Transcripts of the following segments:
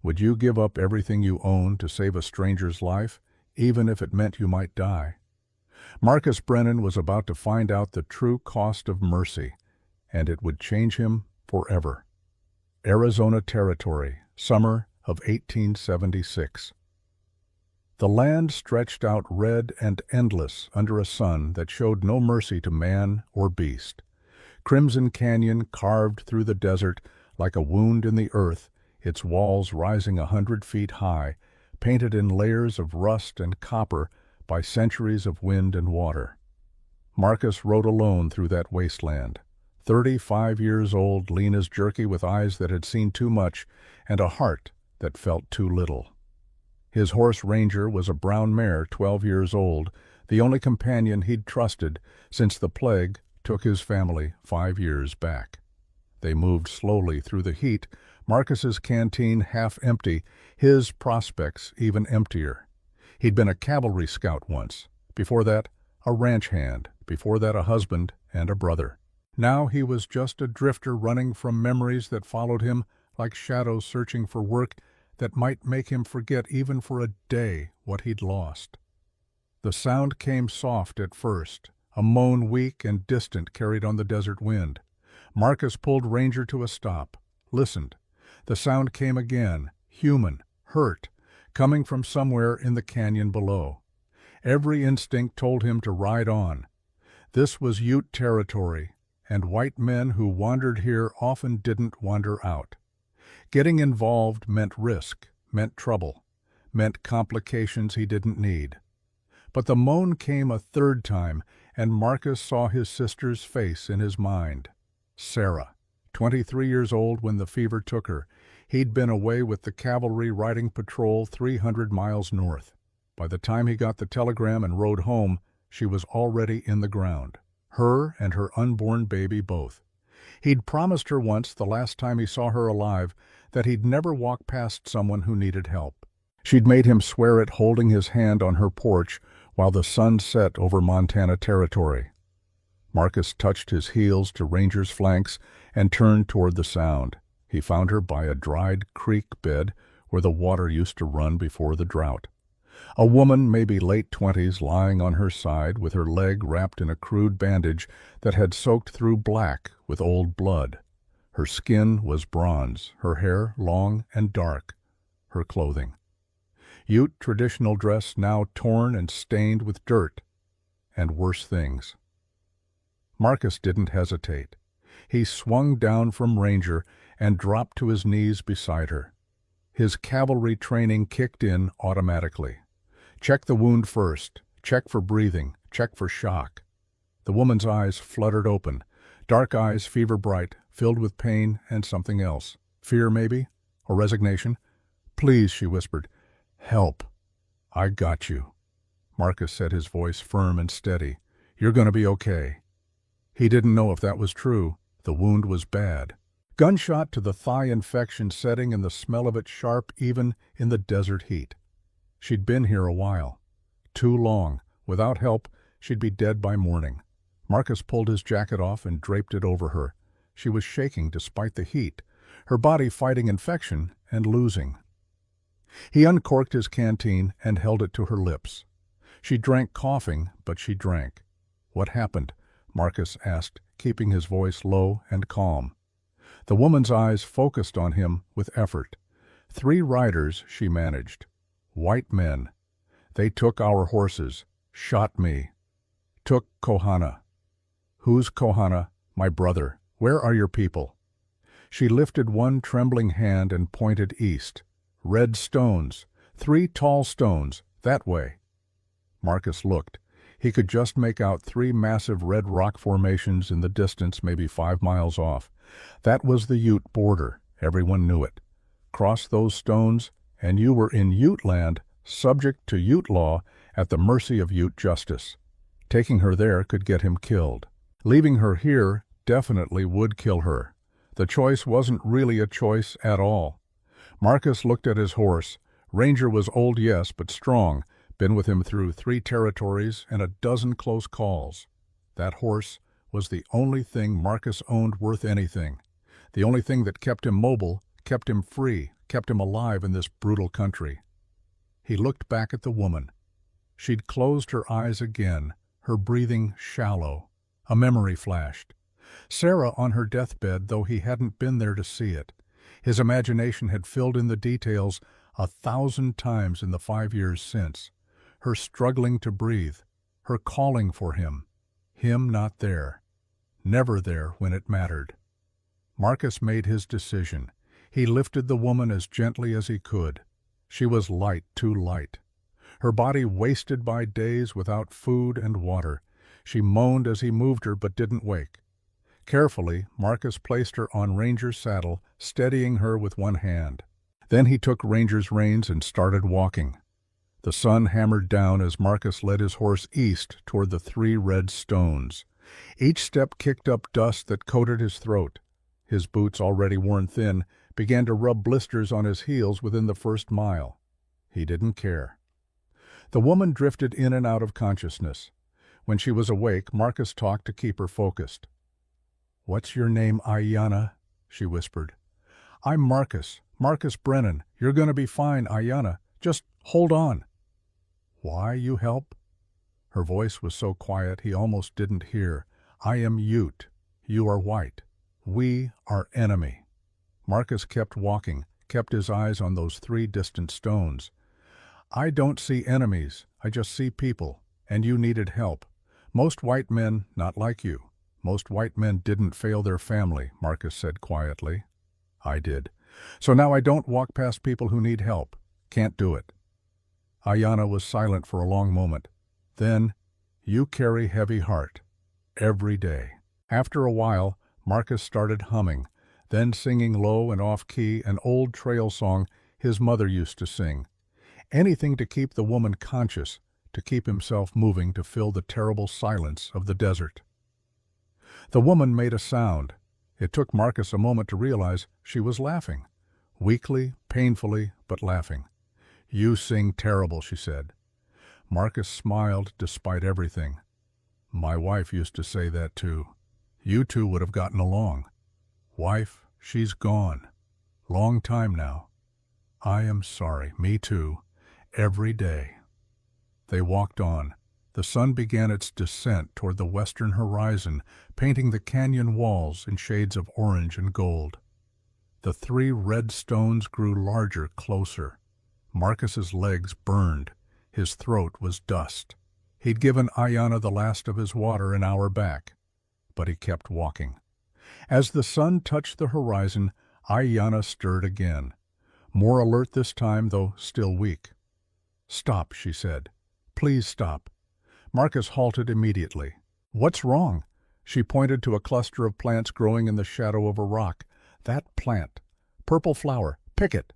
Would you give up everything you own to save a stranger's life, even if it meant you might die? Marcus Brennan was about to find out the true cost of mercy, and it would change him forever. Arizona Territory, summer of 1876. The land stretched out red and endless under a sun that showed no mercy to man or beast. Crimson Canyon carved through the desert like a wound in the earth, its walls rising 100 feet high, painted in layers of rust and copper by centuries of wind and water. Marcus rode alone through that wasteland, 35 years old, lean as jerky, with eyes that had seen too much and a heart that felt too little. His horse Ranger was a brown mare 12 years old, the only companion he'd trusted since the plague took his family 5 years back. They moved slowly through the heat, Marcus's canteen half empty, his prospects even emptier. He'd been a cavalry scout once, before that a ranch hand, before that a husband and a brother. Now he was just a drifter running from memories that followed him like shadows searching for work that might make him forget even for a day what he'd lost. The sound came soft at first, a moan weak and distant carried on the desert wind. Marcus pulled Ranger to a stop, listened. The sound came again, human, hurt, coming from somewhere in the canyon below. Every instinct told him to ride on. This was Ute territory, and white men who wandered here often didn't wander out. Getting involved meant risk, meant trouble, meant complications he didn't need. But the moan came a third time, and Marcus saw his sister's face in his mind. Sarah, 23 years old when the fever took her. He'd been away with the cavalry riding patrol 300 miles north. By the time he got the telegram and rode home, she was already in the ground. Her and her unborn baby both. He'd promised her once, the last time he saw her alive, that he'd never walk past someone who needed help. She'd made him swear it holding his hand on her porch while the sun set over Montana Territory. Marcus touched his heels to Ranger's flanks and turned toward the sound. He found her by a dried creek bed where the water used to run before the drought. A woman, maybe late 20s, lying on her side with her leg wrapped in a crude bandage that had soaked through black with old blood. Her skin was bronze, her hair long and dark, her clothing. Ute traditional dress now torn and stained with dirt and worse things. Marcus didn't hesitate. He swung down from Ranger and dropped to his knees beside her. His cavalry training kicked in automatically. Check the wound first, check for breathing, check for shock. The woman's eyes fluttered open, dark eyes fever bright, filled with pain and something else. Fear, maybe? Or resignation? "Please," she whispered. "Help. I got you." Marcus said, his voice firm and steady. "You're going to be okay." He didn't know if that was true. The wound was bad. Gunshot to the thigh infection setting and the smell of it sharp even in the desert heat. She'd been here a while. Too long. Without help, she'd be dead by morning. Marcus pulled his jacket off and draped it over her. She was shaking despite the heat, her body fighting infection and losing. He uncorked his canteen and held it to her lips. She drank coughing, but she drank. "What happened?" Marcus asked, keeping his voice low and calm. The woman's eyes focused on him with effort. 3 riders she managed. White men. They took our horses, shot me. Took Kohana. "Who's Kohana?" "My brother. Where are your people?" She lifted one trembling hand and pointed east. "Red stones. 3 tall stones. That way." Marcus looked. He could just make out 3 massive red rock formations in the distance, maybe 5 miles off. That was the Ute border. Everyone knew it. Cross those stones, and you were in Ute land, subject to Ute law, at the mercy of Ute justice. Taking her there could get him killed. Leaving her here definitely would kill her. The choice wasn't really a choice at all. Marcus looked at his horse. Ranger was old, yes, but strong. Been with him through 3 territories and a dozen close calls. That horse was the only thing Marcus owned worth anything. The only thing that kept him mobile, kept him free, kept him alive in this brutal country. He looked back at the woman. She'd closed her eyes again, her breathing shallow. A memory flashed. Sarah on her deathbed, though he hadn't been there to see it. His imagination had filled in the details 1,000 times in the 5 years since. Her struggling to breathe, her calling for him not there, never there when it mattered. Marcus made his decision. He lifted the woman as gently as he could. She was light, too light. Her body wasted by days without food and water. She moaned as he moved her but didn't wake. Carefully, Marcus placed her on Ranger's saddle, steadying her with one hand. Then he took Ranger's reins and started walking. The sun hammered down as Marcus led his horse east toward the 3 red stones. Each step kicked up dust that coated his throat. His boots, already worn thin, began to rub blisters on his heels within the first mile. He didn't care. The woman drifted in and out of consciousness. When she was awake, Marcus talked to keep her focused. "What's your name, Ayanna?" she whispered. "I'm Marcus Brennan. You're going to be fine, Ayanna. Just hold on." "Why you help?" Her voice was so quiet he almost didn't hear. "I am Ute. You are white. We are enemy." Marcus kept walking, kept his eyes on those 3 distant stones. "I don't see enemies. I just see people. And you needed help. Most white men, not like you. Most white men didn't fail their family," Marcus said quietly. "I did. So now I don't walk past people who need help. Can't do it." Ayanna was silent for a long moment. Then, "You carry heavy heart. Every day." After a while, Marcus started humming, then singing low and off-key an old trail song his mother used to sing. Anything to keep the woman conscious, to keep himself moving to fill the terrible silence of the desert. The woman made a sound. It took Marcus a moment to realize she was laughing. Weakly, painfully, but laughing. "You sing terrible," she said. Marcus smiled despite everything. "My wife used to say that too. You two would have gotten along. Wife, she's gone. Long time now. I am sorry. Me too. Every day." They walked on. The sun began its descent toward the western horizon, painting the canyon walls in shades of orange and gold. The 3 red stones grew larger, closer. Marcus's legs burned. His throat was dust. He'd given Ayanna the last of his water an hour back, but he kept walking. As the sun touched the horizon, Ayanna stirred again. More alert this time, though still weak. "Stop," she said. "Please stop." Marcus halted immediately. "What's wrong?" She pointed to a cluster of plants growing in the shadow of a rock. "That plant. Purple flower. Pick it."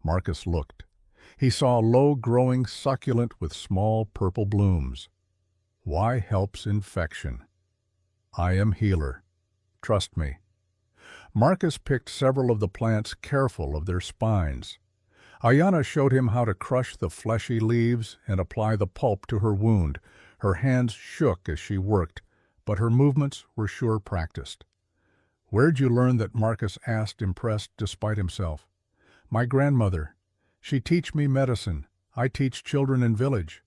Marcus looked. He saw a low-growing succulent with small purple blooms. "Why helps infection? I am healer. Trust me." Marcus picked several of the plants, careful of their spines. Ayanna showed him how to crush the fleshy leaves and apply the pulp to her wound. Her hands shook as she worked, but her movements were sure practiced. "Where'd you learn that?" Marcus asked, impressed despite himself. "My grandmother. She teach me medicine. I teach children in village."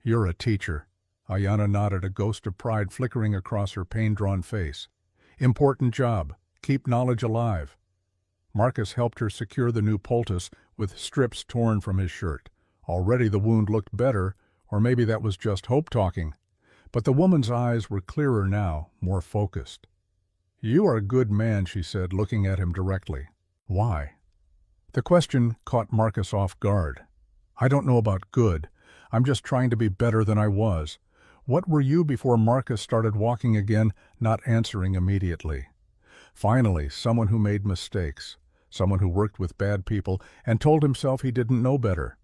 "You're a teacher." Ayanna nodded, a ghost of pride flickering across her pain-drawn face. "Important job. Keep knowledge alive." Marcus helped her secure the new poultice with strips torn from his shirt. Already the wound looked better, or maybe that was just hope talking. But the woman's eyes were clearer now, more focused. "You are a good man," she said, looking at him directly. "Why?" The question caught Marcus off guard. "I don't know about good. I'm just trying to be better than I was." What were you before Marcus started walking again, not answering immediately? Finally, someone who made mistakes. Someone who worked with bad people and told himself he didn't know better.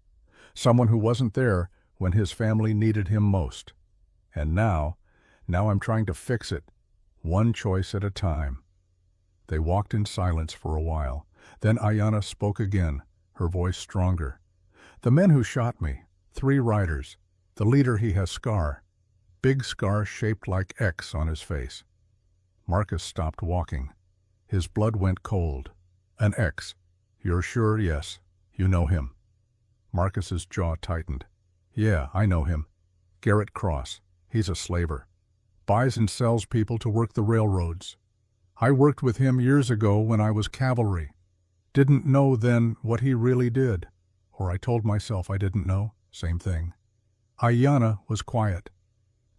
Someone who wasn't there when his family needed him most. And now I'm trying to fix it, one choice at a time. They walked in silence for a while. Then Ayanna spoke again, her voice stronger. "The men who shot me, 3 riders. The leader, he has scar. Big scar shaped like X on his face." Marcus stopped walking. His blood went cold. An X. You're sure? Yes. You know him. Marcus's jaw tightened. Yeah, I know him. Garrett Cross. He's a slaver. Buys and sells people to work the railroads. I worked with him years ago when I was cavalry. Didn't know then what he really did. Or I told myself I didn't know. Same thing. Ayanna was quiet.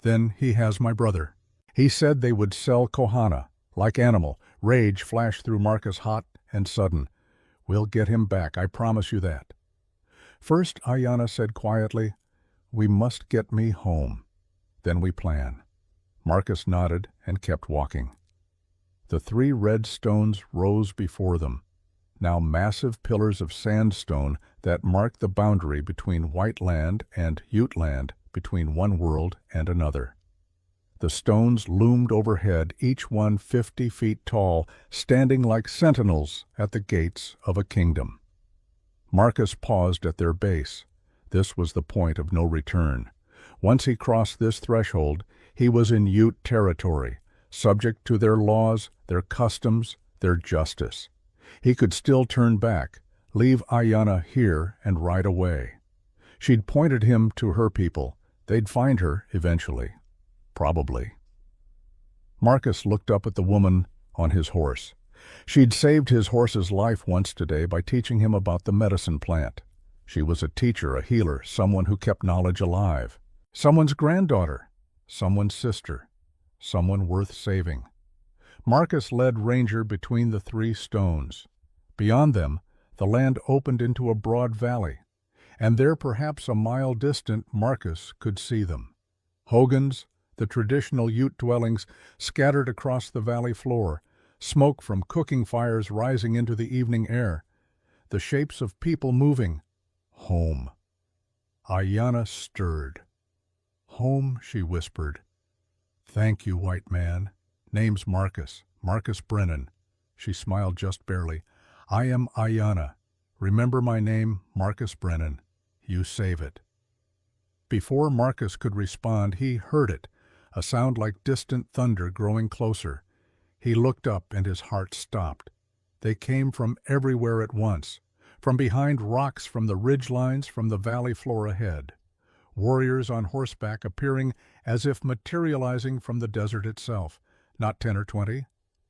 Then he has my brother. He said they would sell Kohana. Like animal, rage flashed through Marcus hot and sudden. We'll get him back, I promise you that. First, Ayanna said quietly, we must get me home. Then we plan. Marcus nodded and kept walking. The 3 red stones rose before them, now massive pillars of sandstone that marked the boundary between white land and Ute land, between one world and another. The stones loomed overhead, each one 50 feet tall, standing like sentinels at the gates of a kingdom. Marcus paused at their base. This was the point of no return. Once he crossed this threshold, he was in Ute territory, subject to their laws, their customs, their justice. He could still turn back, leave Ayanna here and ride away. She'd pointed him to her people. They'd find her eventually. Probably. Marcus looked up at the woman on his horse. She'd saved his horse's life once today by teaching him about the medicine plant. She was a teacher, a healer, someone who kept knowledge alive. Someone's granddaughter, someone's sister, someone worth saving. Marcus led Ranger between the 3 stones. Beyond them, the land opened into a broad valley, and there, perhaps a mile distant, Marcus could see them. Hogans, the traditional Ute dwellings, scattered across the valley floor, smoke from cooking fires rising into the evening air, the shapes of people moving. Home. Ayanna stirred. Home, she whispered. Thank you, white man. Name's Marcus, Marcus Brennan. She smiled just barely. I am Ayanna. Remember my name, Marcus Brennan. You save it. Before Marcus could respond, he heard it, a sound like distant thunder growing closer. He looked up and his heart stopped. They came from everywhere at once, from behind rocks, from the ridge lines, from the valley floor ahead. Warriors on horseback appearing as if materializing from the desert itself. Not 10 or 20,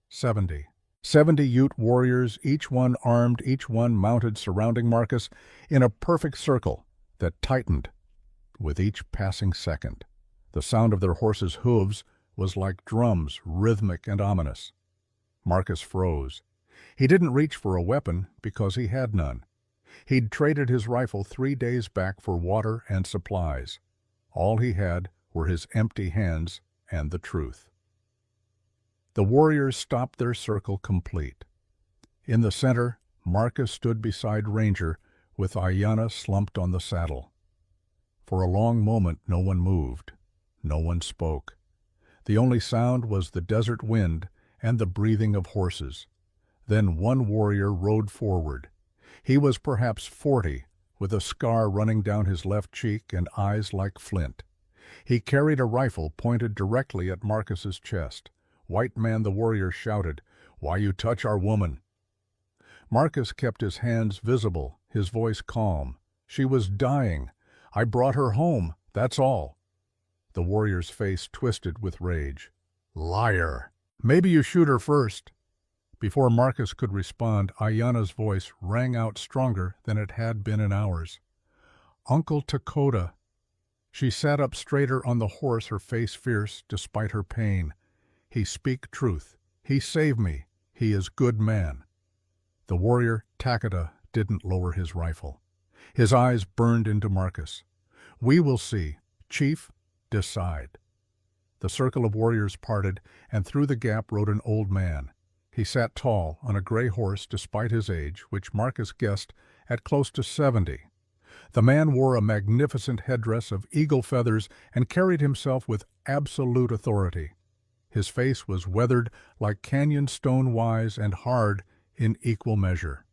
70. 70 Ute warriors, each one armed, each one mounted, surrounding Marcus in a perfect circle that tightened with each passing second. The sound of their horses' hooves was like drums, rhythmic and ominous. Marcus froze. He didn't reach for a weapon because he had none. He'd traded his rifle 3 days back for water and supplies. All he had were his empty hands and the truth. The warriors stopped their circle complete. In the center, Marcus stood beside Ranger, with Ayanna slumped on the saddle. For a long moment no one moved. No one spoke. The only sound was the desert wind and the breathing of horses. Then one warrior rode forward. He was perhaps 40, with a scar running down his left cheek and eyes like flint. He carried a rifle pointed directly at Marcus's chest. White man, the warrior shouted, "Why you touch our woman?" Marcus kept his hands visible, his voice calm. She was dying. I brought her home, that's all. The warrior's face twisted with rage. Liar! Maybe you shoot her first. Before Marcus could respond, Ayanna's voice rang out stronger than it had been in hours. Uncle Takota. She sat up straighter on the horse, her face fierce despite her pain. He speak truth. He save me. He is good man. The warrior, Takota, didn't lower his rifle. His eyes burned into Marcus. We will see. Chief, decide. The circle of warriors parted, and through the gap rode an old man. He sat tall on a gray horse despite his age, which Marcus guessed at close to 70. The man wore a magnificent headdress of eagle feathers and carried himself with absolute authority. His face was weathered like canyon stone, wise and hard in equal measure.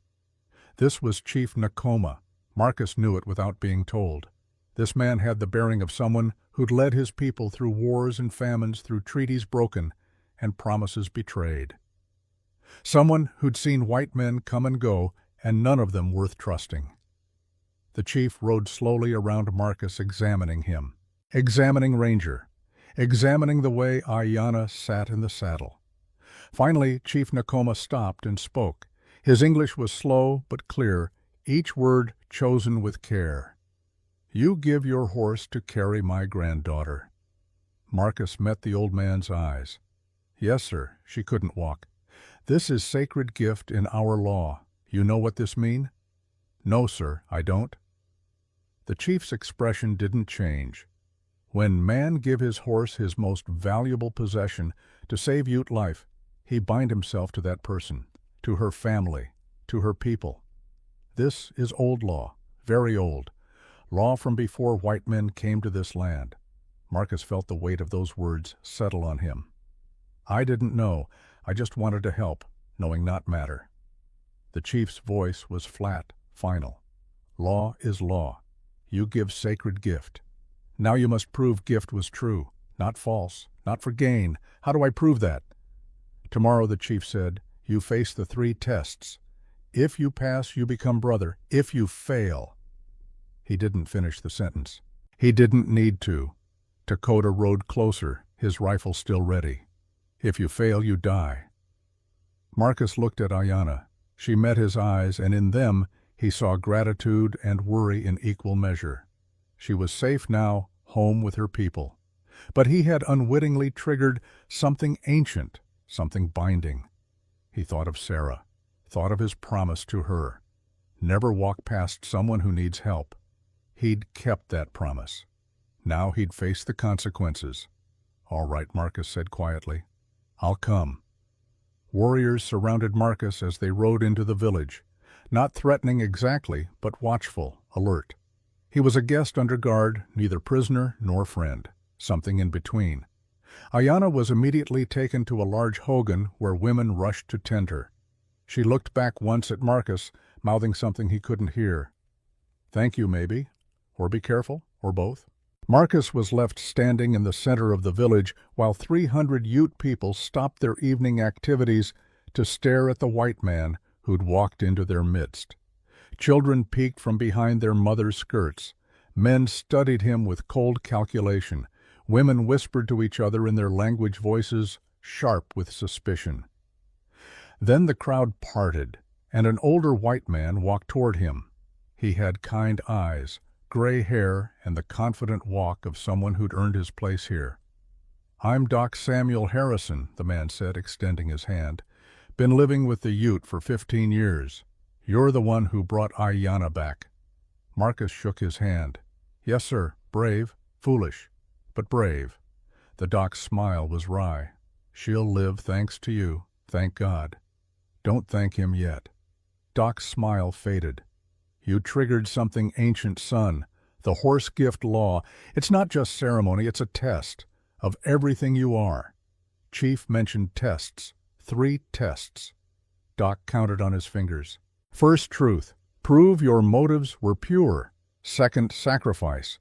This was Chief Nakoma. Marcus knew it without being told. This man had the bearing of someone who'd led his people through wars and famines, through treaties broken and promises betrayed. Someone who'd seen white men come and go, and none of them worth trusting. The chief rode slowly around Marcus, examining him, examining Ranger, examining the way Ayanna sat in the saddle. Finally, Chief Nakoma stopped and spoke. His English was slow but clear, each word chosen with care. "You give your horse to carry my granddaughter." Marcus met the old man's eyes. "Yes, sir, she couldn't walk. This is sacred gift in our law. You know what this mean?" "No, sir, I don't." The chief's expression didn't change. When man give his horse, his most valuable possession, to save Ute life, he bind himself to that person, to her family, to her people. This is old law, very old, law from before white men came to this land. Marcus felt the weight of those words settle on him. "I didn't know. I just wanted to help, knowing not matter." The chief's voice was flat, final. "Law is law. You give sacred gift. Now you must prove gift was true, not false, not for gain. How do I prove that?" "Tomorrow," the chief said, "you face the 3 tests. If you pass, you become brother. If you fail—" He didn't finish the sentence. He didn't need to. Dakota rode closer, his rifle still ready. "If you fail, you die." Marcus looked at Ayanna. She met his eyes, and in them he saw gratitude and worry in equal measure. She was safe now, home with her people. But he had unwittingly triggered something ancient, something binding. He thought of Sarah, thought of his promise to her. Never walk past someone who needs help. He'd kept that promise. Now he'd face the consequences. "All right," Marcus said quietly. "I'll come." Warriors surrounded Marcus as they rode into the village, not threatening exactly, but watchful, alert. He was a guest under guard, neither prisoner nor friend, something in between. Ayanna was immediately taken to a large hogan where women rushed to tend her. She looked back once at Marcus, mouthing something he couldn't hear. "Thank you, maybe, or be careful, or both." Marcus was left standing in the center of the village while 300 Ute people stopped their evening activities to stare at the white man who'd walked into their midst. Children peeked from behind their mothers' skirts. Men studied him with cold calculation. Women whispered to each other in their language voices, sharp with suspicion. Then the crowd parted, and an older white man walked toward him. He had kind eyes, gray hair, and the confident walk of someone who'd earned his place here. "I'm Doc Samuel Harrison," the man said, extending his hand. "Been living with the Ute for 15 years. You're the one who brought Ayanna back." Marcus shook his hand. "Yes, sir. Brave. Foolish. But brave." The doc's smile was wry. "She'll live thanks to you. Thank God." "Don't thank him yet." Doc's smile faded. "You triggered something ancient, son. The horse gift law. It's not just ceremony, it's a test of everything you are." Chief mentioned tests. 3 tests. Doc counted on his fingers. "First, truth. Prove your motives were pure. Second, sacrifice.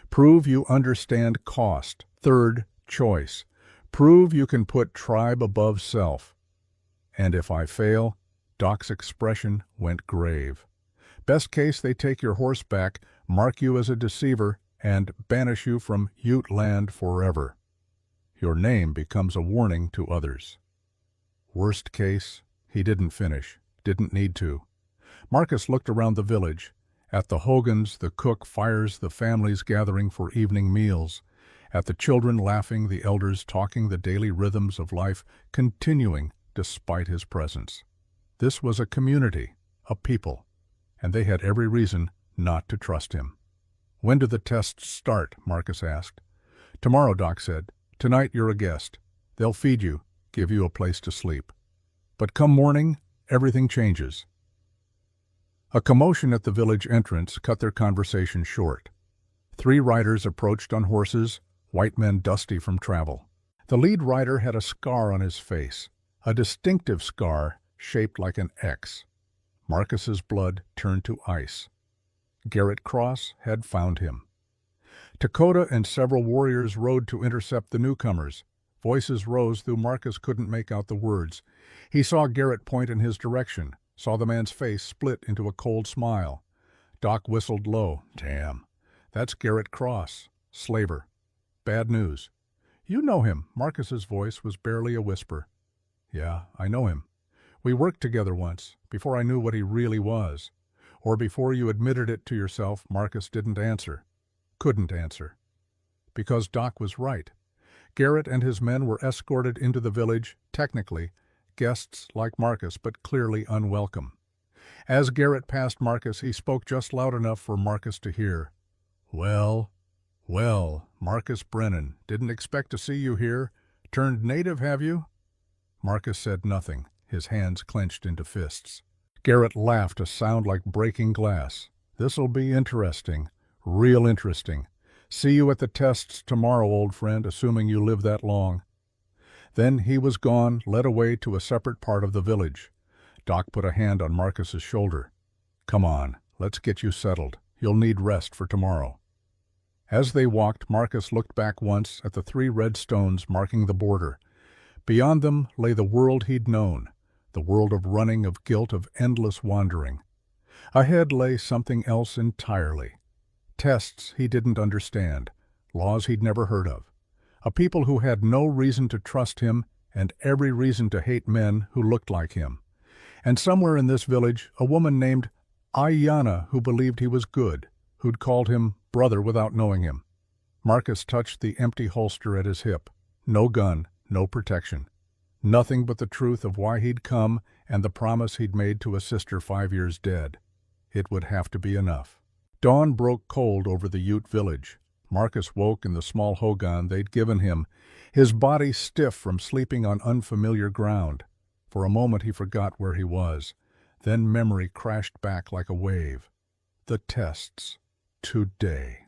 Prove you understand cost. Third, choice. Prove you can put tribe above self." "And if I fail?" Doc's expression went grave. "Best case, they take your horse back, mark you as a deceiver, and banish you from Ute land forever. Your name becomes a warning to others." Worst case, he didn't finish, didn't need to. Marcus looked around the village. At the hogans, the cook fires the families gathering for evening meals. At the children laughing, the elders talking, the daily rhythms of life continuing despite his presence. This was a community, a people, and they had every reason not to trust him. "When do the tests start?" Marcus asked. "Tomorrow," Doc said. "Tonight you're a guest. They'll feed you, give you a place to sleep. But come morning, everything changes." A commotion at the village entrance cut their conversation short. 3 riders approached on horses, white men dusty from travel. The lead rider had a scar on his face, a distinctive scar shaped like an X. Marcus's blood turned to ice. Garrett Cross had found him. Dakota and several warriors rode to intercept the newcomers. Voices rose, though Marcus couldn't make out the words. He saw Garrett point in his direction. saw the man's face split into a cold smile. Doc whistled low. Damn. That's Garrett Cross, slaver. Bad news. You know him. Marcus's voice was barely a whisper. Yeah, I know him. We worked together once, before I knew what he really was. Or before you admitted it to yourself. Marcus didn't answer. Couldn't answer. Because Doc was right. Garrett and his men were escorted into the village, technically, guests like Marcus, but clearly unwelcome. As Garrett passed Marcus, he spoke just loud enough for Marcus to hear. Well, Marcus Brennan, didn't expect to see you here. Turned native, have you? Marcus said nothing, his hands clenched into fists. Garrett laughed, a sound like breaking glass. This'll be interesting, real interesting. See you at the tests tomorrow, old friend, assuming you live that long. Then he was gone, led away to a separate part of the village. Doc put a hand on Marcus's shoulder. Come on, let's get you settled. You'll need rest for tomorrow. As they walked, Marcus looked back once at the 3 red stones marking the border. Beyond them lay the world he'd known, the world of running, of guilt, of endless wandering. Ahead lay something else entirely. Tests he didn't understand, laws he'd never heard of, a people who had no reason to trust him and every reason to hate men who looked like him. And somewhere in this village, a woman named Ayanna who believed he was good, who'd called him brother without knowing him. Marcus touched the empty holster at his hip. No gun, no protection. Nothing but the truth of why he'd come and the promise he'd made to a sister 5 years dead. It would have to be enough. Dawn broke cold over the Ute village. Marcus woke in the small hogan they'd given him, his body stiff from sleeping on unfamiliar ground. For a moment he forgot where he was. Then memory crashed back like a wave. The tests. Today.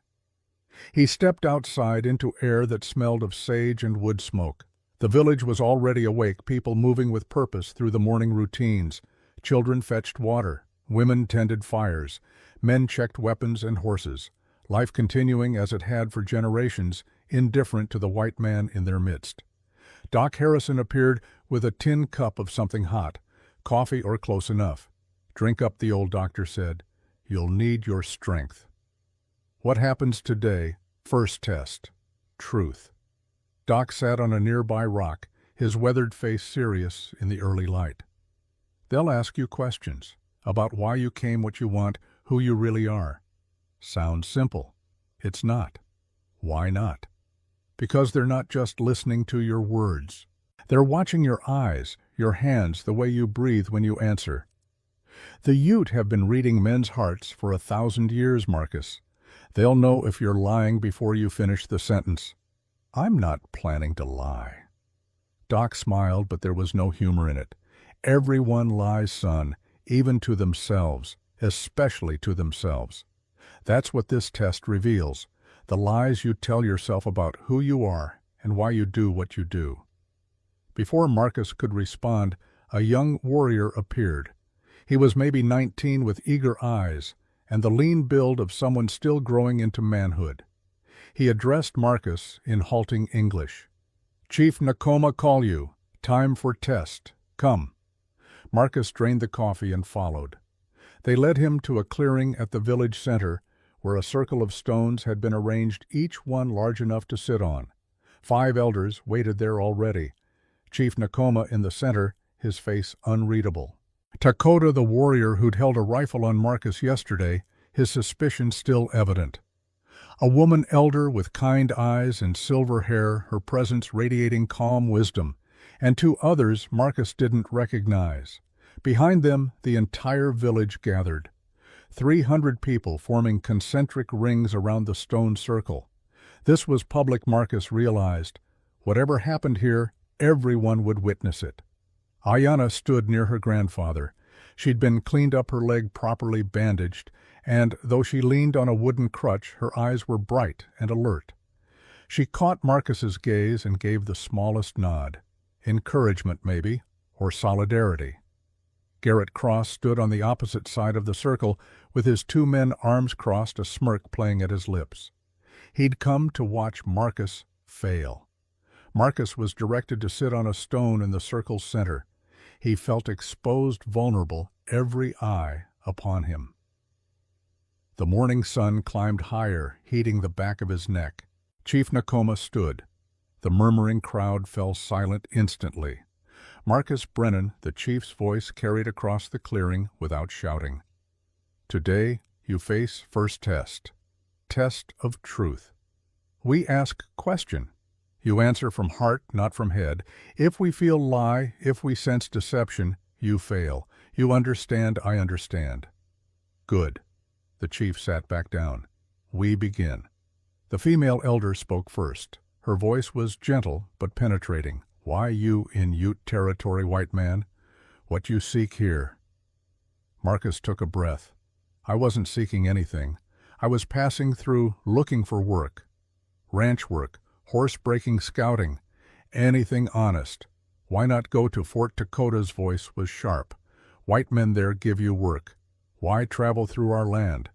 He stepped outside into air that smelled of sage and wood smoke. The village was already awake, people moving with purpose through the morning routines. Children fetched water. Women tended fires. Men checked weapons and horses. Life continuing as it had for generations, indifferent to the white man in their midst. Doc Harrison appeared with a tin cup of something hot, coffee or close enough. Drink up, the old doctor said. You'll need your strength. What happens today? First test. Truth. Doc sat on a nearby rock, his weathered face serious in the early light. They'll ask you questions about why you came, what you want, who you really are. Sounds simple. It's not. Why not? Because they're not just listening to your words. They're watching your eyes, your hands, the way you breathe when you answer. The Ute have been reading men's hearts for 1,000 years, Marcus. They'll know if you're lying before you finish the sentence. I'm not planning to lie. Doc smiled, but there was no humor in it. Everyone lies, son, even to themselves, especially to themselves. That's what this test reveals, the lies you tell yourself about who you are and why you do what you do. Before Marcus could respond, a young warrior appeared. He was maybe 19 with eager eyes and the lean build of someone still growing into manhood. He addressed Marcus in halting English. Chief Nakoma call you. Time for test. Come. Marcus drained the coffee and followed. They led him to a clearing at the village center where a circle of stones had been arranged, each one large enough to sit on. 5 elders waited there already. Chief Nakoma in the center, his face unreadable. Takota, the warrior who'd held a rifle on Marcus yesterday, his suspicion still evident. A woman elder with kind eyes and silver hair, her presence radiating calm wisdom, and 2 others Marcus didn't recognize. Behind them, the entire village gathered. 300 people forming concentric rings around the stone circle. This was public, Marcus realized. Whatever happened here, everyone would witness it. Ayanna stood near her grandfather. She'd been cleaned up, her leg properly bandaged, and though she leaned on a wooden crutch, her eyes were bright and alert. She caught Marcus's gaze and gave the smallest nod. Encouragement, maybe, or solidarity. Garrett Cross stood on the opposite side of the circle with his 2 men arms crossed, a smirk playing at his lips. He'd come to watch Marcus fail. Marcus was directed to sit on a stone in the circle's center. He felt exposed, vulnerable, every eye upon him. The morning sun climbed higher, heating the back of his neck. Chief Nakoma stood. The murmuring crowd fell silent instantly. Marcus Brennan, the chief's voice carried across the clearing without shouting. Today, you face first test. Test of truth. We ask question. You answer from heart, not from head. If we feel lie, if we sense deception, you fail. You understand, I understand. Good. The chief sat back down. We begin. The female elder spoke first. Her voice was gentle but penetrating. Why you in Ute territory, white man? What you seek here? Marcus took a breath. I wasn't seeking anything. I was passing through looking for work. Ranch work, horse-breaking scouting, anything honest. Why not go to Fort Dakota's voice was sharp. White men there give you work. Why travel through our land?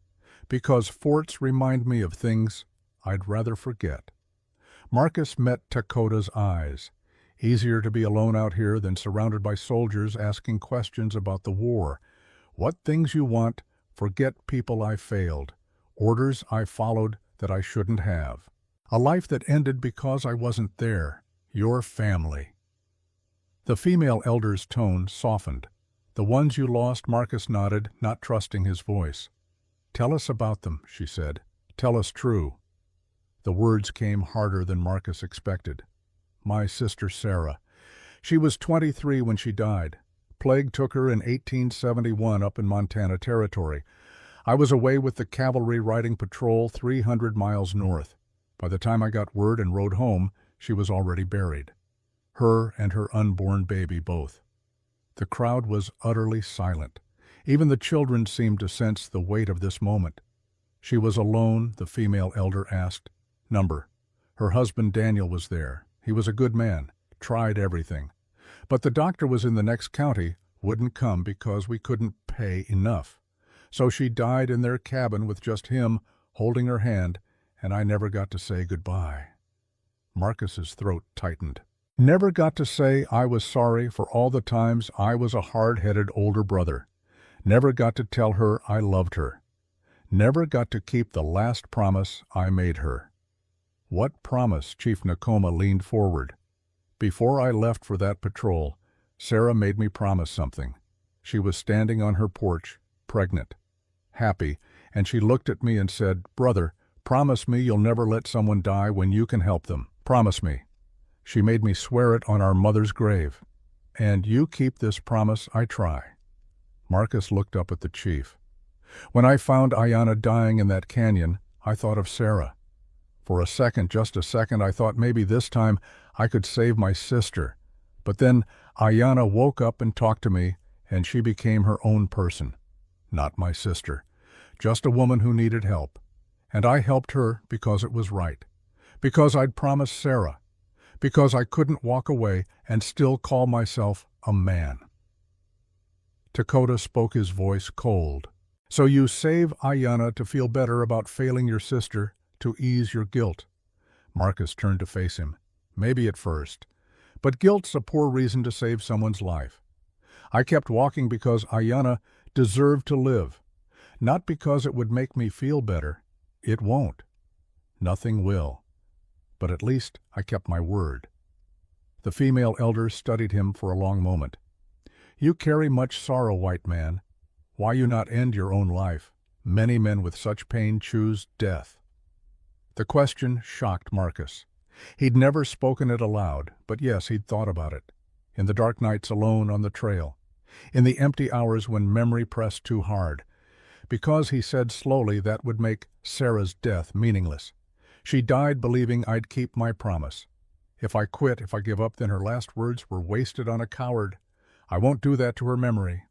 Because forts remind me of things I'd rather forget. Marcus met Dakota's eyes. Easier to be alone out here than surrounded by soldiers asking questions about the war. What things you want, forget people I failed. Orders I followed that I shouldn't have. A life that ended because I wasn't there. Your family. The female elder's tone softened. The ones you lost, Marcus nodded, not trusting his voice. Tell us about them, she said. Tell us true. The words came harder than Marcus expected. My sister Sarah. She was 23 when she died. Plague took her in 1871 up in Montana Territory. I was away with the cavalry riding patrol 300 miles north. By the time I got word and rode home, she was already buried. Her and her unborn baby both. The crowd was utterly silent. Even the children seemed to sense the weight of this moment. She was alone, the female elder asked. Number. Her husband Daniel was there. He was a good man, tried everything. But the doctor was in the next county, wouldn't come because we couldn't pay enough. So she died in their cabin with just him holding her hand, and I never got to say goodbye. Marcus's throat tightened. Never got to say I was sorry for all the times I was a hard-headed older brother. Never got to tell her I loved her. Never got to keep the last promise I made her. What promise? Chief Nakoma leaned forward. Before I left for that patrol, Sarah made me promise something. She was standing on her porch, pregnant, happy, and she looked at me and said, Brother, promise me you'll never let someone die when you can help them. Promise me. She made me swear it on our mother's grave. And you keep this promise, I try. Marcus looked up at the chief. When I found Ayanna dying in that canyon, I thought of Sarah. For a second, just a second, I thought maybe this time I could save my sister. But then Ayanna woke up and talked to me, and she became her own person. Not my sister, just a woman who needed help. And I helped her because it was right. Because I'd promised Sarah. Because I couldn't walk away and still call myself a man. Dakota spoke, his voice cold. So you save Ayanna to feel better about failing your sister, to ease your guilt. Marcus turned to face him. Maybe at first. But guilt's a poor reason to save someone's life. I kept walking because Ayanna deserved to live. Not because it would make me feel better. It won't. Nothing will. But at least I kept my word. The female elder studied him for a long moment. You carry much sorrow, white man. Why you not end your own life? Many men with such pain choose death. The question shocked Marcus. He'd never spoken it aloud, but yes, he'd thought about it. In the dark nights alone on the trail. In the empty hours when memory pressed too hard. Because, he said slowly, that would make Sarah's death meaningless. She died believing I'd keep my promise. If I quit, if I give up, then her last words were wasted on a coward. I won't do that to her memory.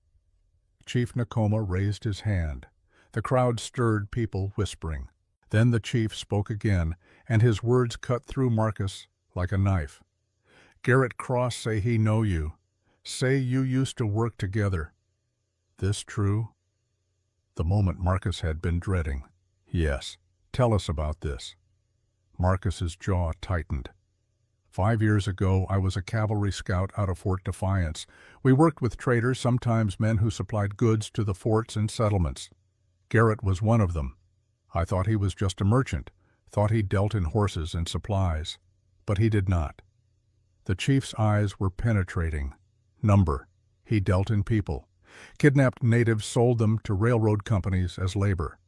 Chief Nakoma raised his hand. The crowd stirred, people whispering. Then the chief spoke again, and his words cut through Marcus like a knife. Garrett Cross say he know you. Say you used to work together. This true? The moment Marcus had been dreading. Yes. Tell us about this. Marcus's jaw tightened. 5 years ago, I was a cavalry scout out of Fort Defiance. We worked with traders, sometimes men who supplied goods to the forts and settlements. Garrett was one of them. I thought he was just a merchant, thought he dealt in horses and supplies. But he did not. The chief's eyes were penetrating. Number. He dealt in people. Kidnapped natives, sold them to railroad companies as labor.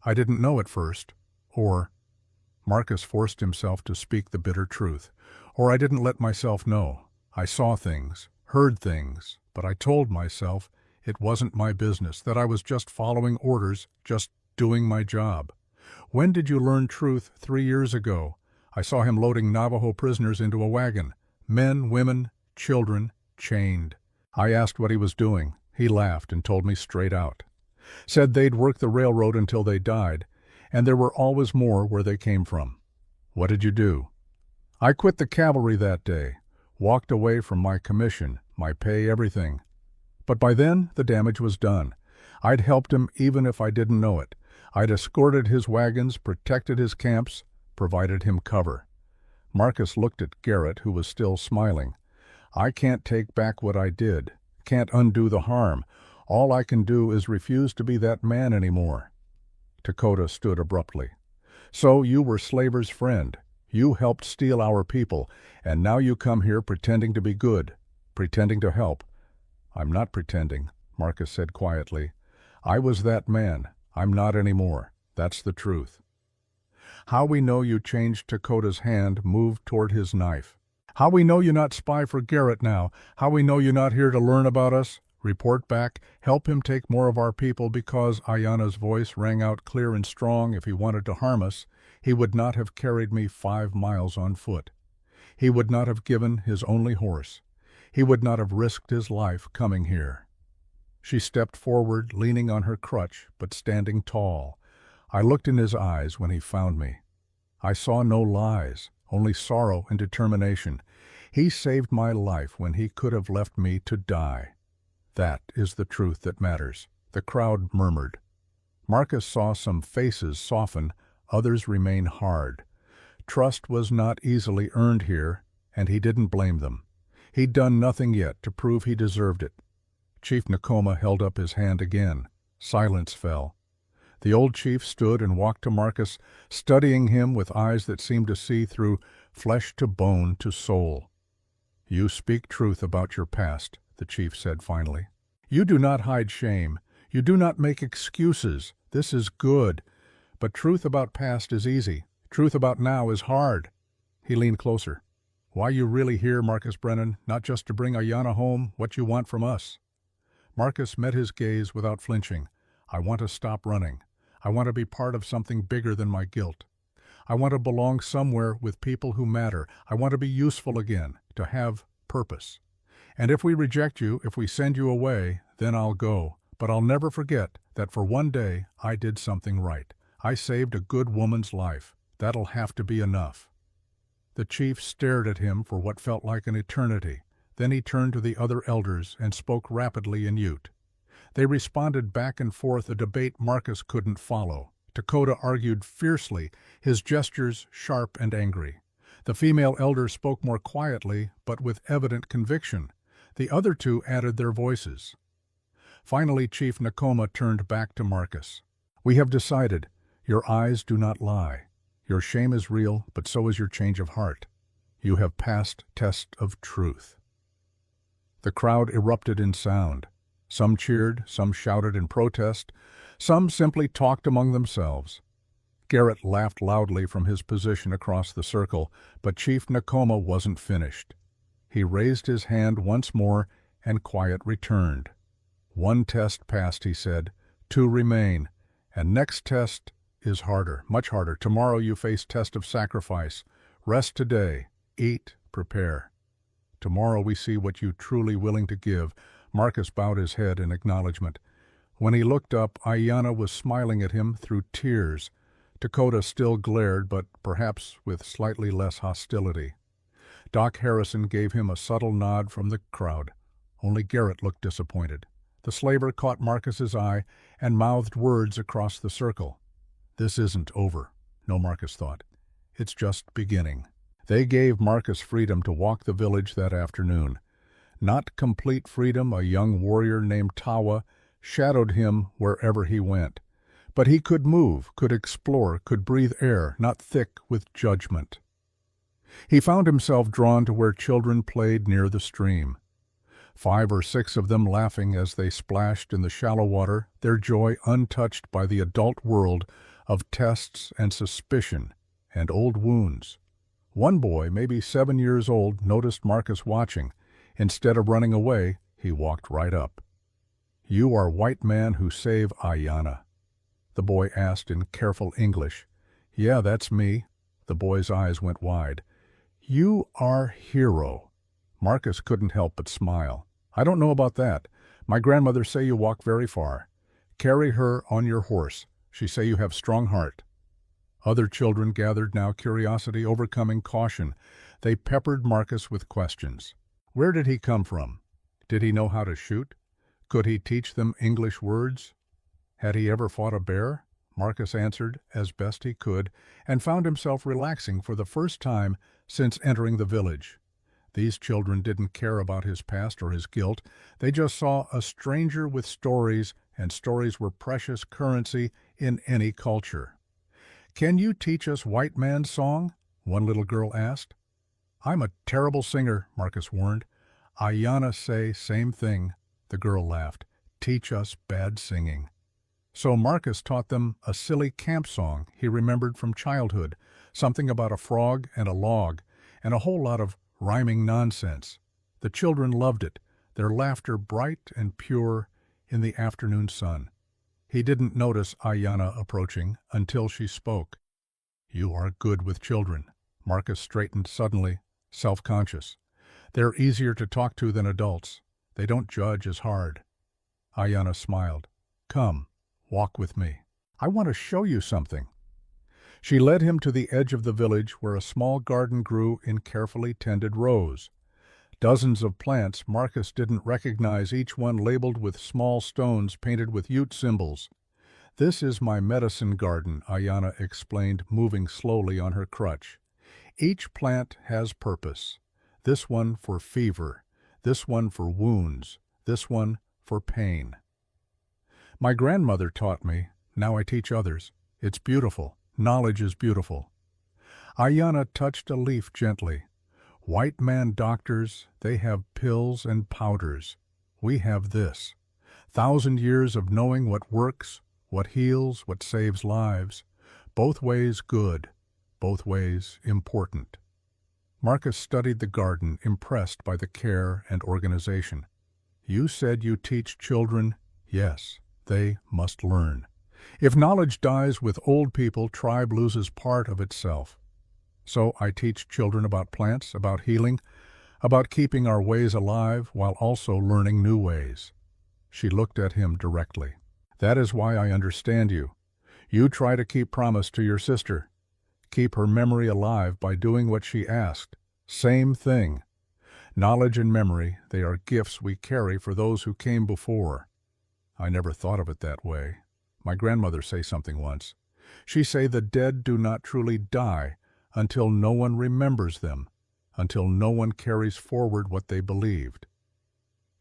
I didn't know at first. Or Marcus forced himself to speak the bitter truth. Or I didn't let myself know. I saw things, heard things, but I told myself it wasn't my business, that I was just following orders, just doing my job. When did you learn truth? 3 years ago. I saw him loading Navajo prisoners into a wagon. Men, women, children, chained. I asked what he was doing. He laughed and told me straight out. Said they'd work the railroad until they died, and there were always more where they came from. What did you do? I quit the cavalry that day, walked away from my commission, my pay, everything. But by then, the damage was done. I'd helped him even if I didn't know it. I'd escorted his wagons, protected his camps, provided him cover. Marcus looked at Garrett, who was still smiling. I can't take back what I did, can't undo the harm. All I can do is refuse to be that man anymore. Dakota stood abruptly. So you were Slaver's friend. You helped steal our people, and now you come here pretending to be good, pretending to help. I'm not pretending, Marcus said quietly. I was that man. I'm not anymore. That's the truth. How we know you changed? Dakota's hand moved toward his knife. How we know you not spy for Garrett now? How we know you not here to learn about us? Report back, help him take more of our people, because Ayanna's voice rang out clear and strong. If he wanted to harm us, he would not have carried me 5 miles on foot. He would not have given his only horse. He would not have risked his life coming here. She stepped forward, leaning on her crutch, but standing tall. I looked in his eyes when he found me. I saw no lies, only sorrow and determination. He saved my life when he could have left me to die. That is the truth that matters, the crowd murmured. Marcus saw some faces soften, others remain hard. Trust was not easily earned here, and he didn't blame them. He'd done nothing yet to prove he deserved it. Chief Nakoma held up his hand again. Silence fell. The old chief stood and walked to Marcus, studying him with eyes that seemed to see through flesh to bone to soul. You speak truth about your past, the chief said finally. You do not hide shame. You do not make excuses. This is good. But truth about past is easy. Truth about now is hard. He leaned closer. Why you really here, Marcus Brennan? Not just to bring Ayanna home, what you want from us. Marcus met his gaze without flinching. I want to stop running. I want to be part of something bigger than my guilt. I want to belong somewhere with people who matter. I want to be useful again, to have purpose. And if we reject you, if we send you away, then I'll go. But I'll never forget that for one day I did something right. I saved a good woman's life. That'll have to be enough. The chief stared at him for what felt like an eternity. Then he turned to the other elders and spoke rapidly in Ute. They responded back and forth, a debate Marcus couldn't follow. Dakota argued fiercely, his gestures sharp and angry. The female elder spoke more quietly, but with evident conviction. The other two added their voices. Finally, Chief Nakoma turned back to Marcus. We have decided. Your eyes do not lie. Your shame is real, but so is your change of heart. You have passed test of truth. The crowd erupted in sound. Some cheered, some shouted in protest, some simply talked among themselves. Garrett laughed loudly from his position across the circle, but Chief Nakoma wasn't finished. He raised his hand once more, and quiet returned. 1 test passed, he said. 2 remain, and next test is harder, much harder. Tomorrow you face test of sacrifice. Rest today. Eat, prepare. Tomorrow we see what you truly willing to give. Marcus bowed his head in acknowledgement. When he looked up, Ayanna was smiling at him through tears. Dakota still glared, but perhaps with slightly less hostility. Doc Harrison gave him a subtle nod from the crowd. Only Garrett looked disappointed. The slaver caught Marcus's eye and mouthed words across the circle. This isn't over, no, Marcus thought. It's just beginning. They gave Marcus freedom to walk the village that afternoon. Not complete freedom, a young warrior named Tawa shadowed him wherever he went. But he could move, could explore, could breathe air, not thick with judgment. He found himself drawn to where children played near the stream. 5 or 6 of them laughing as they splashed in the shallow water, their joy untouched by the adult world of tests and suspicion and old wounds. One boy, maybe 7 years old, noticed Marcus watching. Instead of running away, he walked right up. "You are white man who save Ayanna?" the boy asked in careful English. "Yeah, that's me." The boy's eyes went wide. "You are hero." Marcus couldn't help but smile. "I don't know about that. My grandmother say you walk very far. Carry her on your horse. She say you have strong heart." Other children gathered now, curiosity overcoming caution. They peppered Marcus with questions. Where did he come from? Did he know how to shoot? Could he teach them English words? Had he ever fought a bear? Marcus answered as best he could, and found himself relaxing for the first time since entering the village. These children didn't care about his past or his guilt. They just saw a stranger with stories, and stories were precious currency in any culture. "Can you teach us white man's song?" one little girl asked. "I'm a terrible singer," Marcus warned. "Ayanna say same thing," the girl laughed. "Teach us bad singing." So Marcus taught them a silly camp song he remembered from childhood, something about a frog and a log, and a whole lot of rhyming nonsense. The children loved it, their laughter bright and pure in the afternoon sun. He didn't notice Ayanna approaching until she spoke. "You are good with children." Marcus straightened suddenly, self-conscious. "They're easier to talk to than adults. They don't judge as hard." Ayanna smiled. "Come, walk with me. I want to show you something." She led him to the edge of the village where a small garden grew in carefully tended rows. Dozens of plants Marcus didn't recognize, each one labeled with small stones painted with Ute symbols. "This is my medicine garden," Ayanna explained, moving slowly on her crutch. "Each plant has purpose. This one for fever, this one for wounds, this one for pain. My grandmother taught me, now I teach others. It's beautiful. Knowledge is beautiful." Ayanna touched a leaf gently. "White man doctors, they have pills and powders. We have this. 1,000 years of knowing what works, what heals, what saves lives. Both ways good, both ways important." Marcus studied the garden, impressed by the care and organization. "You said you teach children?" "Yes, they must learn. If knowledge dies with old people, tribe loses part of itself. So I teach children about plants, about healing, about keeping our ways alive while also learning new ways." She looked at him directly. "That is why I understand you. You try to keep promise to your sister. Keep her memory alive by doing what she asked. Same thing. Knowledge and memory, they are gifts we carry for those who came before." I never thought of it that way. My grandmother say something once. She say the dead do not truly die until no one remembers them, until no one carries forward what they believed.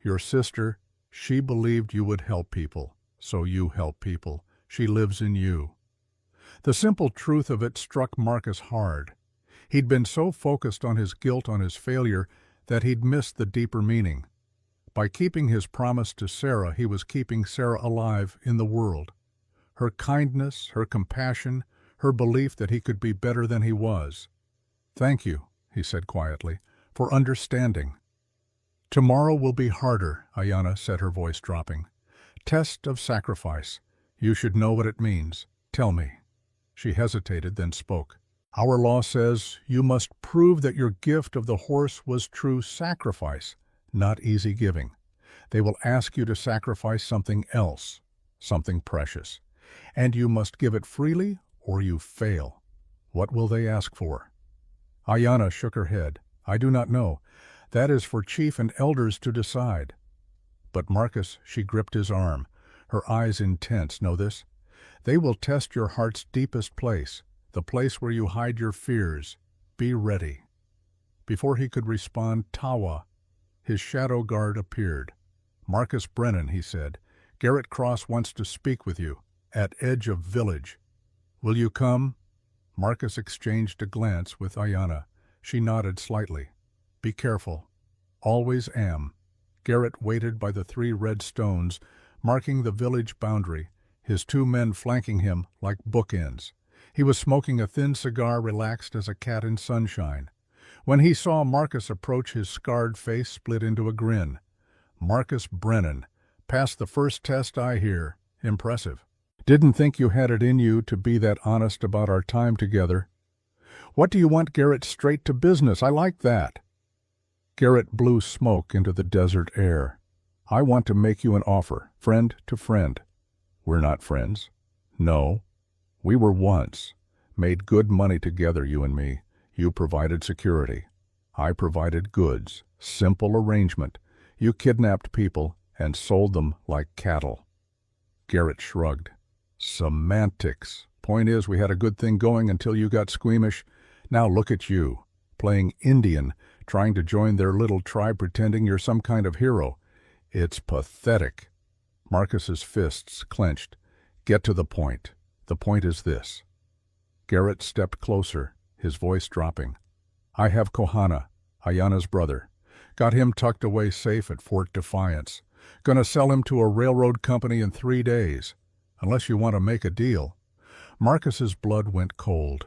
Your sister, she believed you would help people, so you help people. She lives in you. The simple truth of it struck Marcus hard. He'd been so focused on his guilt, on his failure, that he'd missed the deeper meaning. By keeping his promise to Sarah, he was keeping Sarah alive in the world. Her kindness, her compassion, her belief that he could be better than he was. "Thank you," he said quietly, "for understanding." "Tomorrow will be harder," Ayanna said, her voice dropping. "Test of sacrifice. You should know what it means. Tell me." She hesitated, then spoke. "Our law says you must prove that your gift of the horse was true sacrifice, not easy giving. They will ask you to sacrifice something else, something precious. And you must give it freely or you fail. What will they ask for?" Ayanna shook her head. "I do not know. That is for chief and elders to decide." "But Marcus," she gripped his arm, her eyes intense, "know this? They will test your heart's deepest place, the place where you hide your fears. Be ready." Before he could respond, Tawa, his shadow guard, appeared. "Marcus Brennan," he said, "Garrett Cross wants to speak with you, at edge of village. Will you come?" Marcus exchanged a glance with Ayanna. She nodded slightly. "Be careful." "Always am." Garrett waited by the 3 red stones, marking the village boundary, his 2 men flanking him like bookends. He was smoking a thin cigar, relaxed as a cat in sunshine. When he saw Marcus approach, his scarred face split into a grin. "Marcus Brennan. Passed the first test, I hear. Impressive. Didn't think you had it in you to be that honest about our time together. What do you want, Garrett? Straight to business. I like that." Garrett blew smoke into the desert air. "I want to make you an offer, friend to friend." "We're not friends." "No. We were once. Made good money together, you and me. You provided security. I provided goods. Simple arrangement. You kidnapped people and sold them like cattle." Garrett shrugged. "Semantics. Point is, we had a good thing going until you got squeamish. Now look at you, playing Indian, trying to join their little tribe, pretending you're some kind of hero. It's pathetic." Marcus's fists clenched. "Get to the point. The point is this." Garrett stepped closer, his voice dropping. "I have Kohana, Ayanna's brother. Got him tucked away safe at Fort Defiance. Gonna sell him to a railroad company in 3 days. Unless you want to make a deal." Marcus's blood went cold.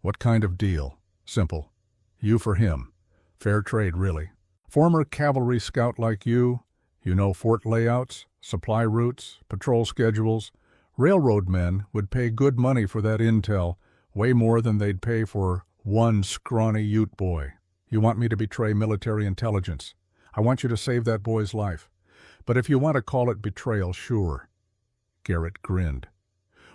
"What kind of deal?" "Simple. You for him. Fair trade, really. Former cavalry scout like you know fort layouts, supply routes, patrol schedules. Railroad men would pay good money for that intel, way more than they'd pay for one scrawny Ute boy. You want me to betray military intelligence. I want you to save that boy's life. But if you want to call it betrayal, sure." Garrett grinned.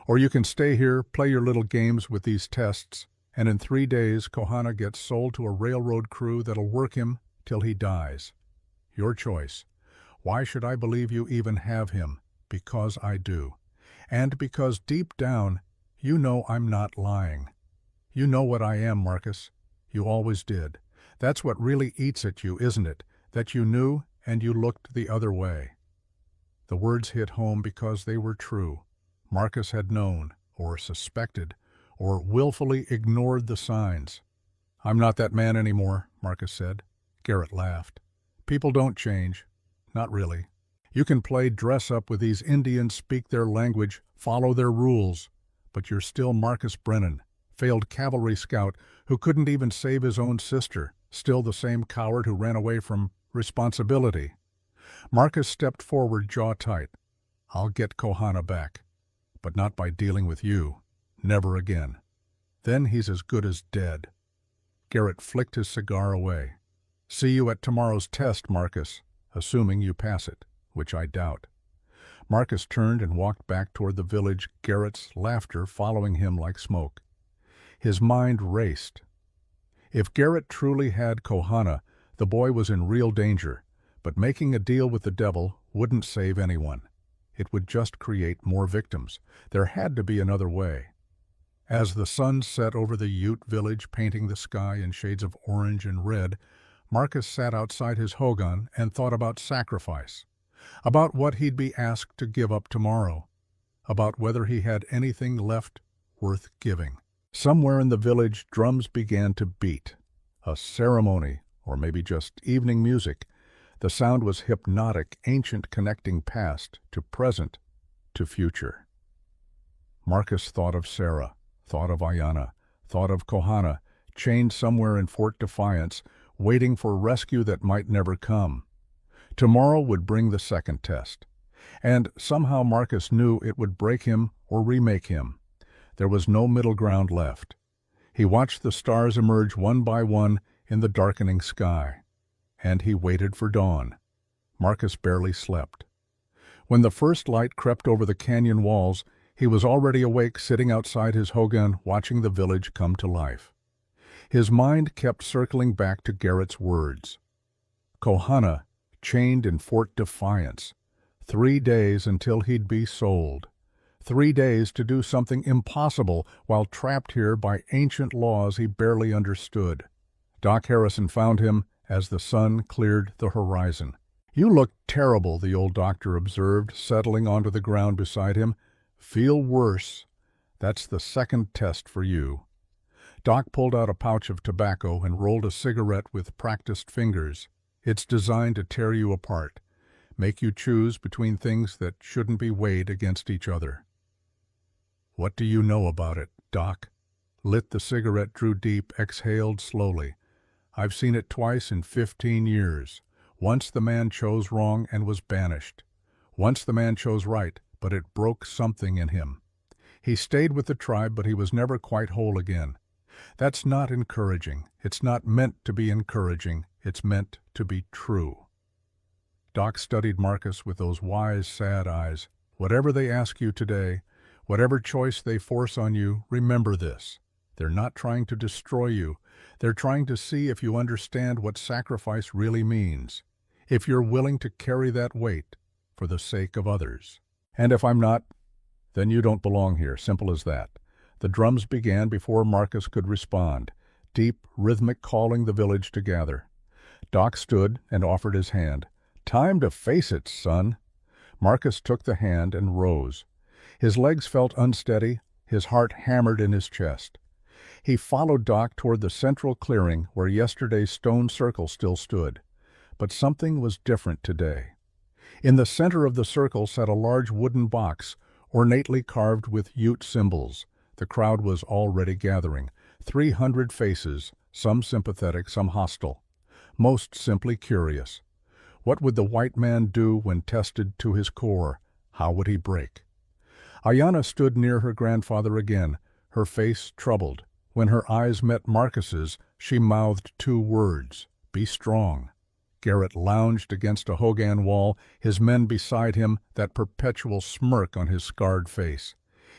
"Or you can stay here, play your little games with these tests, and in 3 days Kohana gets sold to a railroad crew that'll work him till he dies. Your choice. Why should I believe you even have him? Because I do. And because deep down, you know I'm not lying. You know what I am, Marcus. You always did. That's what really eats at you, isn't it? That you knew and you looked the other way." The words hit home because they were true. Marcus had known, or suspected, or willfully ignored the signs. "I'm not that man anymore," Marcus said. Garrett laughed. "People don't change. Not really. You can play dress-up with these Indians, speak their language, follow their rules, but you're still Marcus Brennan, failed cavalry scout who couldn't even save his own sister, still the same coward who ran away from responsibility." Marcus stepped forward, jaw tight. "I'll get Kohana back, but not by dealing with you. Never again. Then he's as good as dead." Garrett flicked his cigar away. "See you at tomorrow's test, Marcus, assuming you pass it, which I doubt." Marcus turned and walked back toward the village, Garrett's laughter following him like smoke. His mind raced. If Garrett truly had Kohana, the boy was in real danger, but making a deal with the devil wouldn't save anyone. It would just create more victims. There had to be another way. As the sun set over the Ute village, painting the sky in shades of orange and red, Marcus sat outside his hogan and thought about sacrifice, about what he'd be asked to give up tomorrow, about whether he had anything left worth giving. Somewhere in the village, drums began to beat. A ceremony, or maybe just evening music. The sound was hypnotic, ancient, connecting past to present to future. Marcus thought of Sarah, thought of Ayanna, thought of Kohana, chained somewhere in Fort Defiance, waiting for rescue that might never come. Tomorrow would bring the second test. And somehow Marcus knew it would break him or remake him. There was no middle ground left. He watched the stars emerge one by one in the darkening sky. And he waited for dawn. Marcus barely slept. When the first light crept over the canyon walls, he was already awake, sitting outside his hogan, watching the village come to life. His mind kept circling back to Garrett's words. Kohana, chained in Fort Defiance. 3 days until he'd be sold. 3 days to do something impossible while trapped here by ancient laws he barely understood. Doc Harrison found him as the sun cleared the horizon. "You look terrible," the old doctor observed, settling onto the ground beside him. "Feel worse. That's the second test for you." Doc pulled out a pouch of tobacco and rolled a cigarette with practiced fingers. "It's designed to tear you apart, make you choose between things that shouldn't be weighed against each other." "What do you know about it, Doc?" Lit the cigarette, drew deep, exhaled slowly. "I've seen it twice in 15 years. Once the man chose wrong and was banished. Once the man chose right, but it broke something in him. He stayed with the tribe, but he was never quite whole again. That's not encouraging. It's not meant to be encouraging. It's meant to be true." Doc studied Marcus with those wise, sad eyes. "Whatever they ask you today, whatever choice they force on you, remember this. They're not trying to destroy you. They're trying to see if you understand what sacrifice really means, if you're willing to carry that weight for the sake of others. And if I'm not, then you don't belong here, simple as that." The drums began before Marcus could respond, deep, rhythmic, calling the village to gather. Doc stood and offered his hand. "Time to face it, son." Marcus took the hand and rose. His legs felt unsteady, his heart hammered in his chest. He followed Doc toward the central clearing where yesterday's stone circle still stood. But something was different today. In the center of the circle sat a large wooden box, ornately carved with Ute symbols. The crowd was already gathering. 300 faces, some sympathetic, some hostile. Most simply curious. What would the white man do when tested to his core? How would he break? Ayanna stood near her grandfather again, her face troubled. When her eyes met Marcus's, she mouthed 2 words: "Be strong." Garrett lounged against a Hogan wall, his men beside him, that perpetual smirk on his scarred face.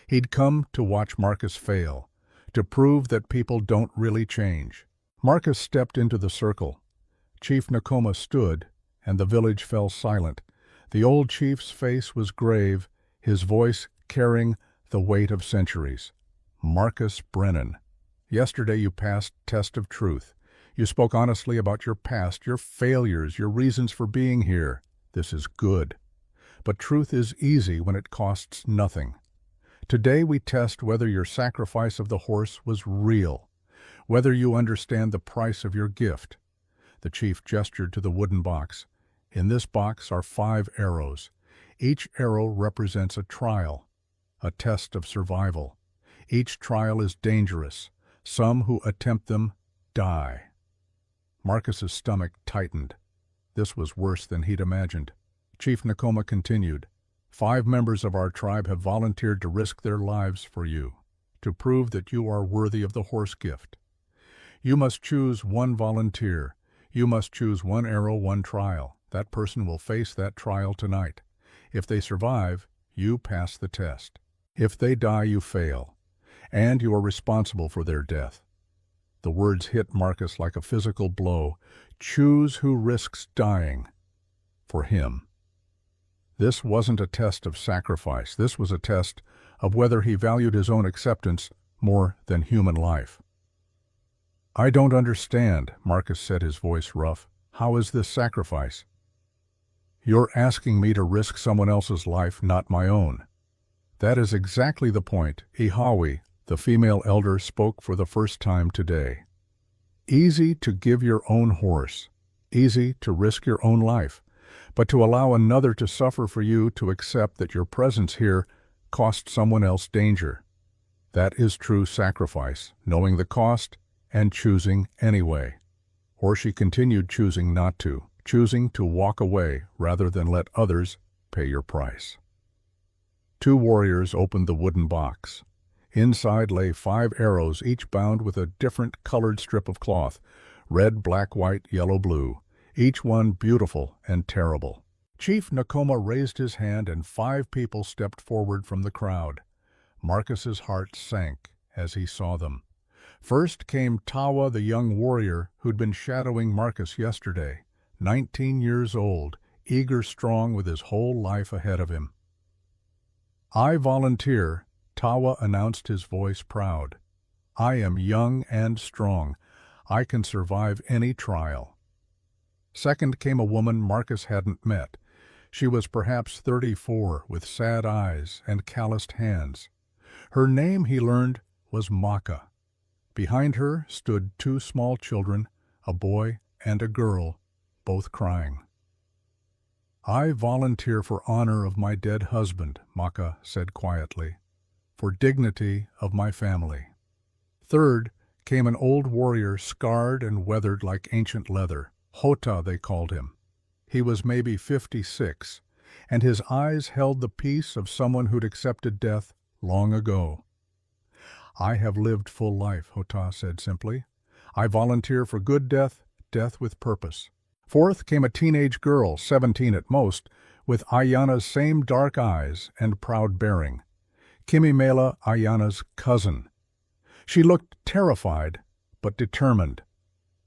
He'd come to watch Marcus fail, to prove that people don't really change. Marcus stepped into the circle. Chief Nakoma stood, and the village fell silent. The old chief's face was grave, his voice carrying the weight of centuries. "Marcus Brennan, yesterday you passed test of truth. You spoke honestly about your past, your failures, your reasons for being here. This is good. But truth is easy when it costs nothing. Today we test whether your sacrifice of the horse was real, whether you understand the price of your gift." The chief gestured to the wooden box. "In this box are 5 arrows. Each arrow represents a trial, a test of survival. Each trial is dangerous. Some who attempt them die." Marcus's stomach tightened. This was worse than he'd imagined. Chief Nakoma continued, 5 members of our tribe have volunteered to risk their lives for you, to prove that you are worthy of the horse gift. You must choose 1 volunteer. You must choose 1 arrow, 1 trial. That person will face that trial tonight. If they survive, you pass the test. If they die, you fail, and you are responsible for their death. The words hit Marcus like a physical blow. Choose who risks dying for him. This wasn't a test of sacrifice. This was a test of whether he valued his own acceptance more than human life. "I don't understand," Marcus said, his voice rough. "How is this sacrifice?" "You're asking me to risk someone else's life, not my own." "That is exactly the point." Ihawi, the female elder, spoke for the first time today. "Easy to give your own horse, easy to risk your own life, but to allow another to suffer for you, to accept that your presence here cost someone else danger. That is true sacrifice, knowing the cost and choosing anyway." Or she continued, choosing not to, choosing to walk away rather than let others pay your price. 2 warriors opened the wooden box. Inside lay 5 arrows, each bound with a different colored strip of cloth, red, black, white, yellow, blue, each one beautiful and terrible. Chief Nakoma raised his hand and 5 people stepped forward from the crowd. Marcus's heart sank as he saw them. First came Tawa, the young warrior who'd been shadowing Marcus yesterday, 19 years old, eager, strong, with his whole life ahead of him. "I volunteer," Tawa announced, his voice proud. "I am young and strong. I can survive any trial. Second came a woman Marcus hadn't met. She was perhaps 34, with sad eyes and calloused hands. Her name, he learned, was Maka. Behind her stood two small children, a boy and a girl, both crying. I volunteer for honor of my dead husband, Maka said quietly, for dignity of my family. Third came an old warrior, scarred and weathered like ancient leather. Hota, they called him. He was maybe 56, and his eyes held the peace of someone who'd accepted death long ago. I have lived full life, Hota said simply. I volunteer for good death, death with purpose. Fourth came a teenage girl, 17 at most, with Ayana's same dark eyes and proud bearing. Kimimela, Ayana's cousin. She looked terrified, but determined.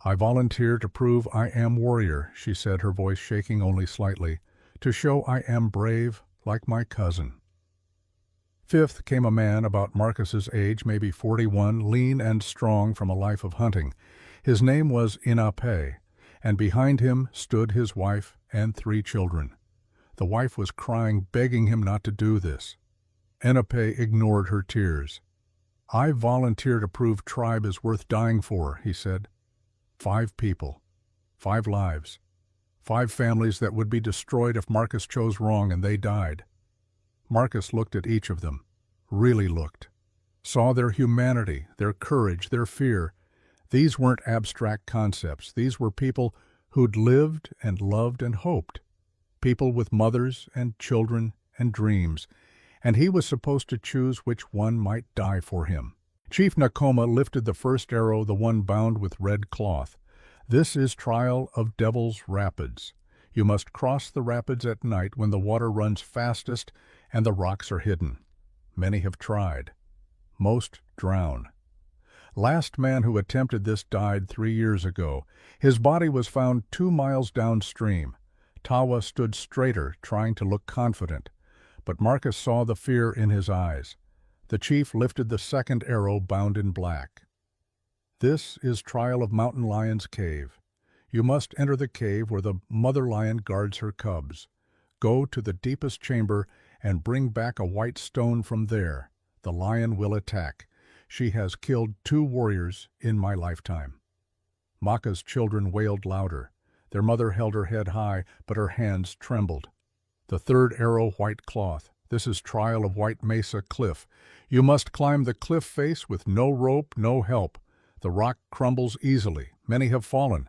I volunteer to prove I am warrior, she said, her voice shaking only slightly, to show I am brave like my cousin. Fifth came a man about Marcus's age, maybe 41, lean and strong from a life of hunting. His name was Apache, and behind him stood his wife and 3 children. The wife was crying, begging him not to do this. Apache ignored her tears. I volunteer to prove tribe is worth dying for, he said. 5 people, 5 lives, 5 families that would be destroyed if Marcus chose wrong and they died. Marcus looked at each of them, really looked, saw their humanity, their courage, their fear. These weren't abstract concepts. These were people who'd lived and loved and hoped, people with mothers and children and dreams, and he was supposed to choose which one might die for him. Chief Nakoma lifted the first arrow, the one bound with red cloth. This is trial of Devil's Rapids. You must cross the rapids at night when the water runs fastest and the rocks are hidden. Many have tried. Most drown. Last man who attempted this died 3 years ago. His body was found 2 miles downstream. Tawa stood straighter, trying to look confident, but Marcus saw the fear in his eyes. The chief lifted the second arrow bound in black. This is trial of Mountain Lion's cave. You must enter the cave where the mother lion guards her cubs. Go to the deepest chamber and bring back a white stone from there. The lion will attack. She has killed 2 warriors in my lifetime. Maka's children wailed louder. Their mother held her head high, but her hands trembled. The third arrow, white cloth. This is trial of White Mesa Cliff. You must climb the cliff face with no rope, no help. The rock crumbles easily. Many have fallen.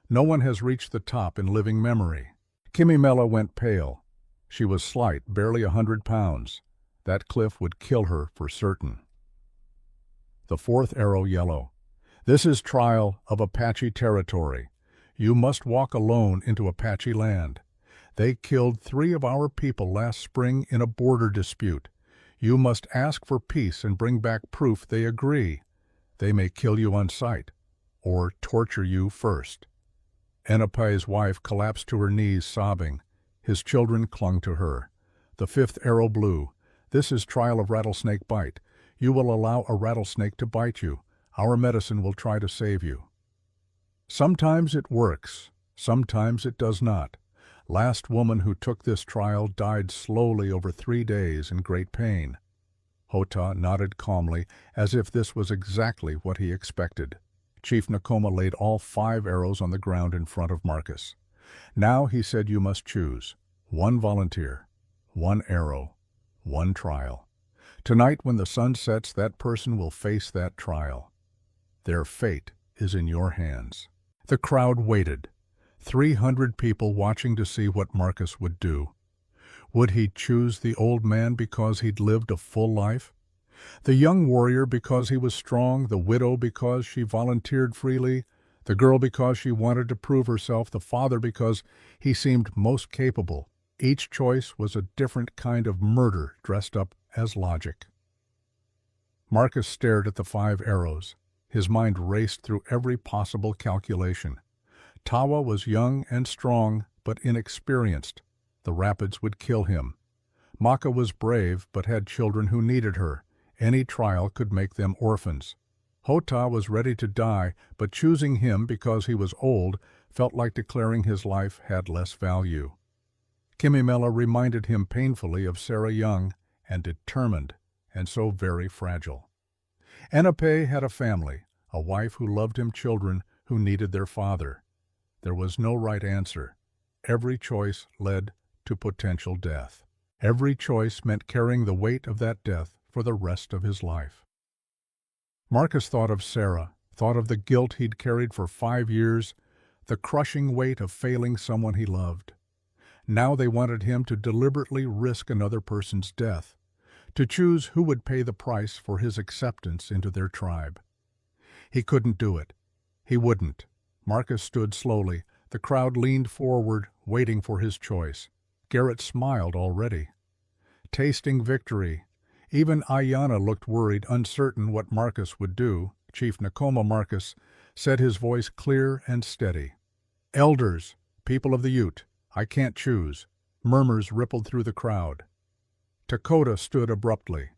No one has reached the top in living memory. Kimimela went pale. She was slight, barely 100 pounds. That cliff would kill her for certain. The fourth arrow, yellow. This is trial of Apache territory. You must walk alone into Apache land. They killed 3 of our people last spring in a border dispute. You must ask for peace and bring back proof they agree. They may kill you on sight, or torture you first. Enape's wife collapsed to her knees, sobbing. His children clung to her. The 5th arrow, blue. This is trial of rattlesnake bite. You will allow a rattlesnake to bite you. Our medicine will try to save you. Sometimes it works. Sometimes it does not. Last woman who took this trial died slowly over 3 days in great pain. Hota nodded calmly, as if this was exactly what he expected. Chief Nakoma laid all 5 arrows on the ground in front of Marcus. Now, he said, you must choose. 1 volunteer, 1 arrow, 1 trial. Tonight, when the sun sets, that person will face that trial. Their fate is in your hands. The crowd waited. 300 people watching to see what Marcus would do. Would he choose the old man because he'd lived a full life? The young warrior because he was strong, the widow because she volunteered freely, the girl because she wanted to prove herself, the father because he seemed most capable. Each choice was a different kind of murder dressed up as logic. Marcus stared at the 5 arrows. His mind raced through every possible calculation. Tawa was young and strong, but inexperienced. The rapids would kill him. Maka was brave, but had children who needed her. Any trial could make them orphans. Hota was ready to die, but choosing him because he was old felt like declaring his life had less value. Kimimela reminded him painfully of Sarah, young and determined, and so very fragile. Enape had a family, a wife who loved him, children who needed their father. There was no right answer. Every choice led to potential death. Every choice meant carrying the weight of that death for the rest of his life. Marcus thought of Sarah, thought of the guilt he'd carried for 5 years, the crushing weight of failing someone he loved. Now they wanted him to deliberately risk another person's death, to choose who would pay the price for his acceptance into their tribe. He couldn't do it. He wouldn't. Marcus stood slowly. The crowd leaned forward, waiting for his choice. Garrett smiled already. Tasting victory. Even Ayanna looked worried, uncertain what Marcus would do. Chief Nakoma Marcus said, his voice clear and steady. "Elders, people of the Ute, I can't choose." Murmurs rippled through the crowd. Takota stood abruptly.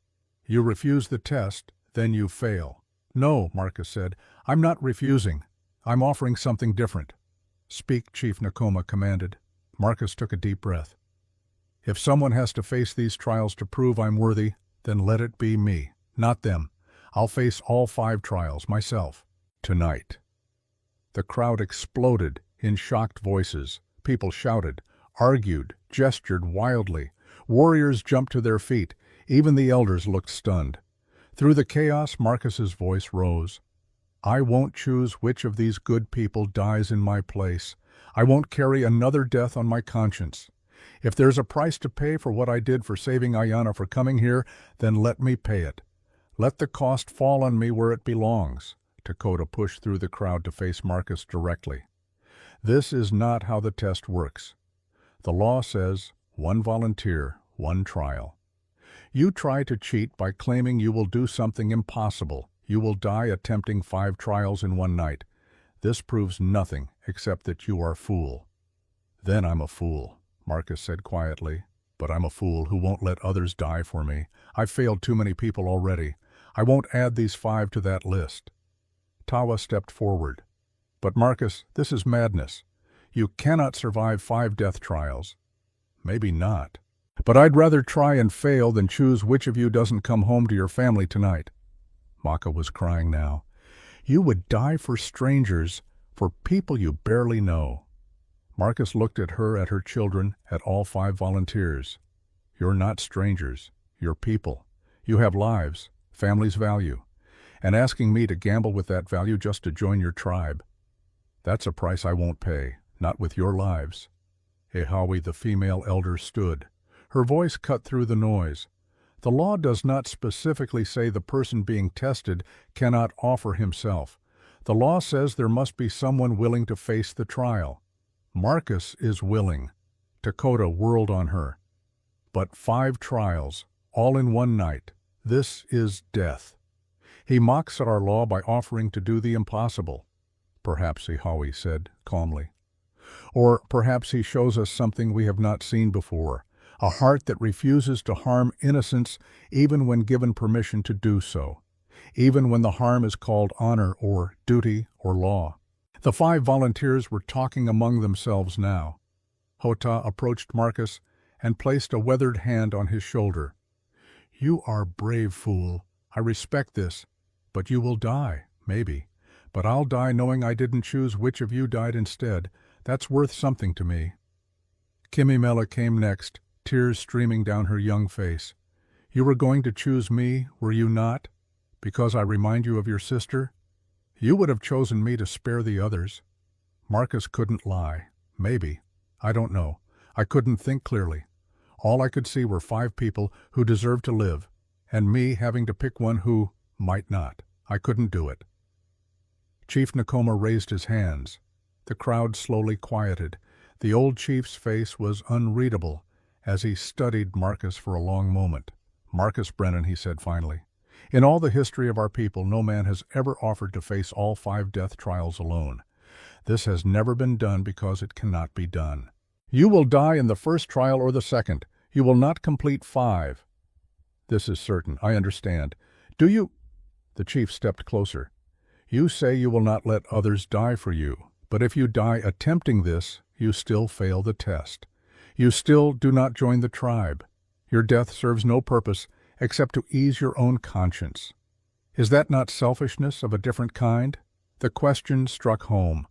"You refuse the test, then you fail." "No," Marcus said. "I'm not refusing. I'm offering something different." "Speak," Chief Nakoma commanded. Marcus took a deep breath. "If someone has to face these trials to prove I'm worthy, then let it be me, not them. I'll face all 5 trials myself, tonight." The crowd exploded in shocked voices. People shouted, argued, gestured wildly. Warriors jumped to their feet. Even the elders looked stunned. Through the chaos, Marcus's voice rose. "I won't choose which of these good people dies in my place. I won't carry another death on my conscience. If there's a price to pay for what I did for saving Ayanna for coming here, then let me pay it. Let the cost fall on me where it belongs." Takota pushed through the crowd to face Marcus directly. "This is not how the test works. The law says 1 volunteer, 1 trial. You try to cheat by claiming you will do something impossible. You will die attempting 5 trials in 1 night. This proves nothing except that you are a fool." "Then I'm a fool," Marcus said quietly. "But I'm a fool who won't let others die for me. I've failed too many people already. I won't add these 5 to that list." Tawa stepped forward. "But Marcus, this is madness. You cannot survive 5 death trials." "Maybe not. But I'd rather try and fail than choose which of you doesn't come home to your family tonight." Maka was crying now. "You would die for strangers, for people you barely know." Marcus looked at her children, at all 5 volunteers. "You're not strangers. You're people. You have lives, families value. And asking me to gamble with that value just to join your tribe, that's a price I won't pay, not with your lives." Ehawi, the female elder, stood. Her voice cut through the noise. "The law does not specifically say the person being tested cannot offer himself. The law says there must be someone willing to face the trial. Marcus is willing." Takota whirled on her. "But 5 trials, all in 1 night. This is death. He mocks at our law by offering to do the impossible." "Perhaps," Ehawi said calmly. "Or perhaps he shows us something we have not seen before, a heart that refuses to harm innocents even when given permission to do so, even when the harm is called honor or duty or law." The 5 volunteers were talking among themselves now. Hota approached Marcus and placed a weathered hand on his shoulder. "You are brave, fool. I respect this, but you will die, maybe. But I'll die knowing I didn't choose which of you died instead. That's worth something to me." Kimimela came next, tears streaming down her young face. "You were going to choose me, were you not? Because I remind you of your sister? You would have chosen me to spare the others." Marcus couldn't lie. Maybe. I don't know. I couldn't think clearly. All I could see were 5 people who deserved to live, and me having to pick one who might not. I couldn't do it. Chief Nakoma raised his hands. The crowd slowly quieted. The old chief's face was unreadable as he studied Marcus for a long moment. "Marcus Brennan," he said finally, "in all the history of our people, no man has ever offered to face all 5 death trials alone. This has never been done because it cannot be done. You will die in the first trial or the second. You will not complete 5. This is certain. I understand. Do you—" The chief stepped closer. You say you will not let others die for you, but if you die attempting this, you still fail the test. You still do not join the tribe. Your death serves no purpose except to ease your own conscience. Is that not selfishness of a different kind? The question struck home.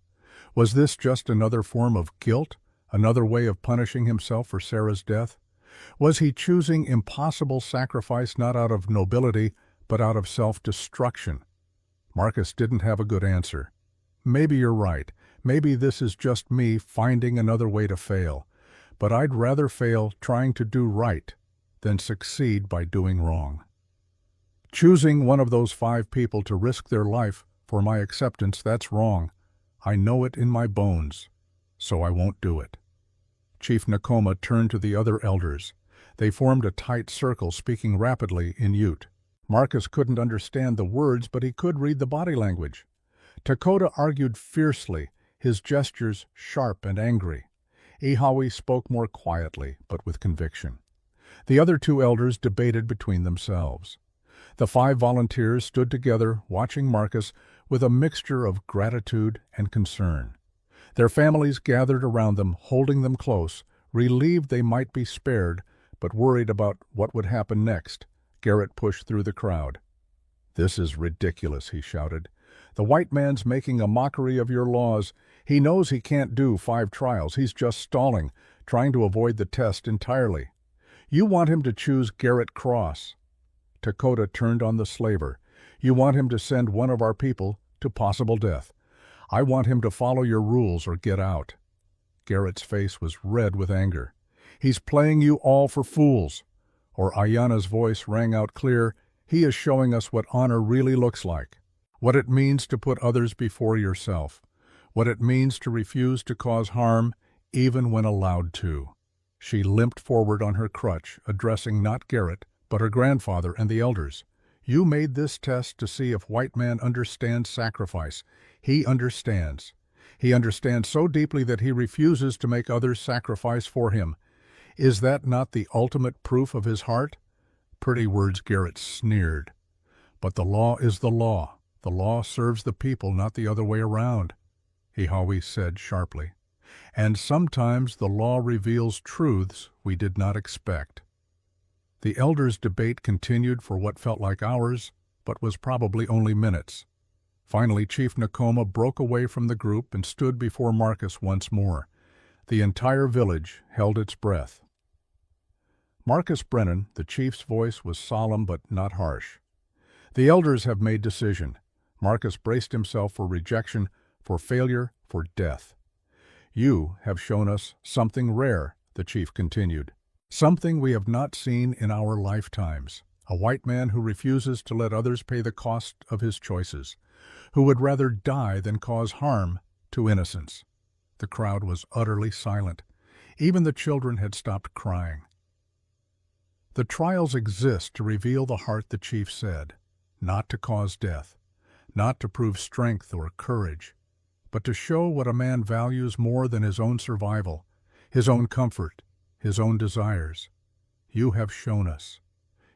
Was this just another form of guilt, another way of punishing himself for Sarah's death? Was he choosing impossible sacrifice not out of nobility, but out of self-destruction? Marcus didn't have a good answer. Maybe you're right. Maybe this is just me finding another way to fail. But I'd rather fail trying to do right than succeed by doing wrong. Choosing one of those 5 people to risk their life for my acceptance, that's wrong. I know it in my bones, so I won't do it. Chief Nakoma turned to the other elders. They formed a tight circle, speaking rapidly in Ute. Marcus couldn't understand the words, but he could read the body language. Takota argued fiercely, his gestures sharp and angry. Ihawi spoke more quietly, but with conviction. The other 2 elders debated between themselves. The 5 volunteers stood together, watching Marcus with a mixture of gratitude and concern. Their families gathered around them, holding them close, relieved they might be spared, but worried about what would happen next. Garrett pushed through the crowd. "This is ridiculous," he shouted. "The white man's making a mockery of your laws. He knows he can't do 5 trials. He's just stalling, trying to avoid the test entirely. You want him to choose Garrett Cross." Takota turned on the slaver. "You want him to send one of our people to possible death. I want him to follow your rules or get out." Garrett's face was red with anger. "He's playing you all for fools." Or Ayana's voice rang out clear, "He is showing us what honor really looks like. What it means to put others before yourself. What it means to refuse to cause harm, even when allowed to." She limped forward on her crutch, addressing not Garrett, but her grandfather and the elders. "You made this test to see if white man understands sacrifice. He understands. He understands so deeply that he refuses to make others sacrifice for him. Is that not the ultimate proof of his heart?" Pretty words, Garrett sneered. "But the law is the law. The law serves the people, not the other way around," Ihawi said sharply. "And sometimes the law reveals truths we did not expect." The elders' debate continued for what felt like hours, but was probably only minutes. Finally, Chief Nakoma broke away from the group and stood before Marcus once more. The entire village held its breath. Marcus Brennan, the chief's voice was solemn but not harsh. "The elders have made decision." Marcus braced himself for rejection, for failure, for death. "You have shown us something rare," the chief continued. "Something we have not seen in our lifetimes. A white man who refuses to let others pay the cost of his choices, who would rather die than cause harm to innocents." The crowd was utterly silent. Even the children had stopped crying. "The trials exist to reveal the heart," the chief said, "not to cause death, not to prove strength or courage, but to show what a man values more than his own survival, his own comfort, his own desires. You have shown us.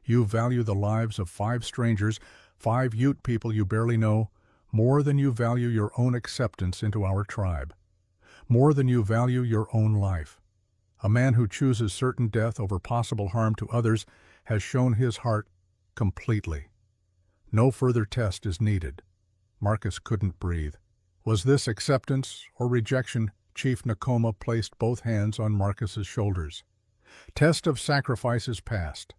You value the lives of 5 strangers, 5 Ute people you barely know, more than you value your own acceptance into our tribe, more than you value your own life. A man who chooses certain death over possible harm to others has shown his heart completely. No further test is needed." Marcus couldn't breathe. Was this acceptance or rejection? Chief Nakoma placed both hands on Marcus's shoulders. "Test of sacrifice is passed.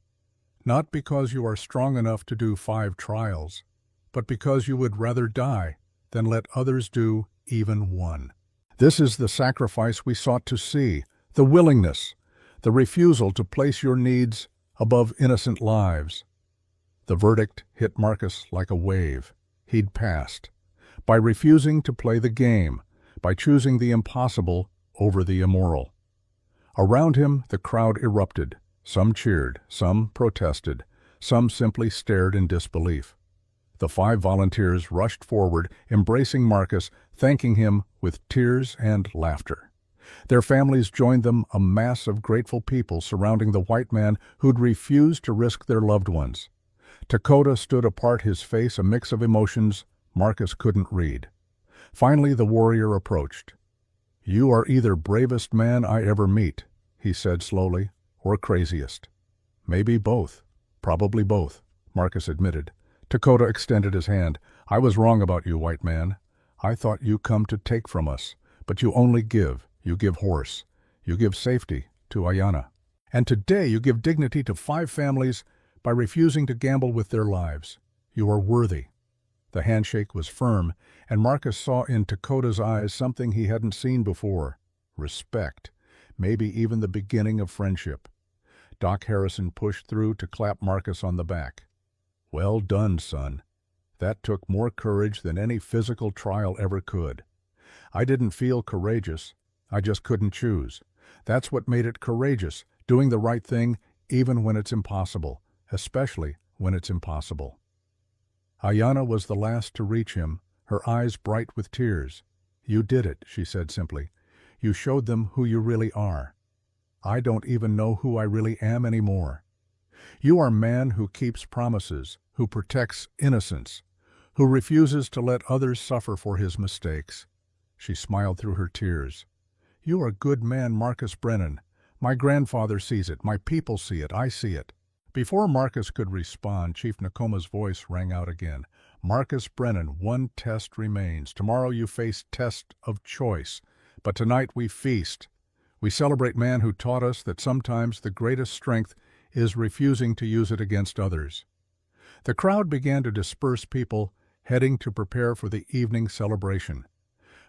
Not because you are strong enough to do 5 trials, but because you would rather die than let others do even 1. This is the sacrifice we sought to see, the willingness, the refusal to place your needs above innocent lives." The verdict hit Marcus like a wave. He'd passed. By refusing to play the game, by choosing the impossible over the immoral. Around him, the crowd erupted. Some cheered, some protested, some simply stared in disbelief. The 5 volunteers rushed forward, embracing Marcus, thanking him with tears and laughter. Their families joined them, a mass of grateful people surrounding the white man who'd refused to risk their loved ones. Takota stood apart, his face a mix of emotions, Marcus couldn't read. Finally, the warrior approached. "You are either bravest man I ever meet," he said slowly, "or craziest." "Maybe both. Probably both," Marcus admitted. Dakota extended his hand. "I was wrong about you, white man. I thought you come to take from us, but you only give. You give horse. You give safety to Ayanna. And today you give dignity to 5 families by refusing to gamble with their lives. You are worthy." The handshake was firm, and Marcus saw in Dakota's eyes something he hadn't seen before. Respect. Maybe even the beginning of friendship. Doc Harrison pushed through to clap Marcus on the back. "Well done, son. That took more courage than any physical trial ever could. I didn't feel courageous. I just couldn't choose. That's what made it courageous, doing the right thing even when it's impossible, especially when it's impossible." Ayanna was the last to reach him, her eyes bright with tears. "You did it," she said simply. "You showed them who you really are. I don't even know who I really am anymore. You are a man who keeps promises, who protects innocence, who refuses to let others suffer for his mistakes." She smiled through her tears. "You are a good man, Marcus Brennan. My grandfather sees it, my people see it, I see it." Before Marcus could respond, Chief Nakoma's voice rang out again. "Marcus Brennan, one test remains. Tomorrow you face test of choice, but tonight we feast. We celebrate man who taught us that sometimes the greatest strength is refusing to use it against others." The crowd began to disperse, people heading to prepare for the evening celebration.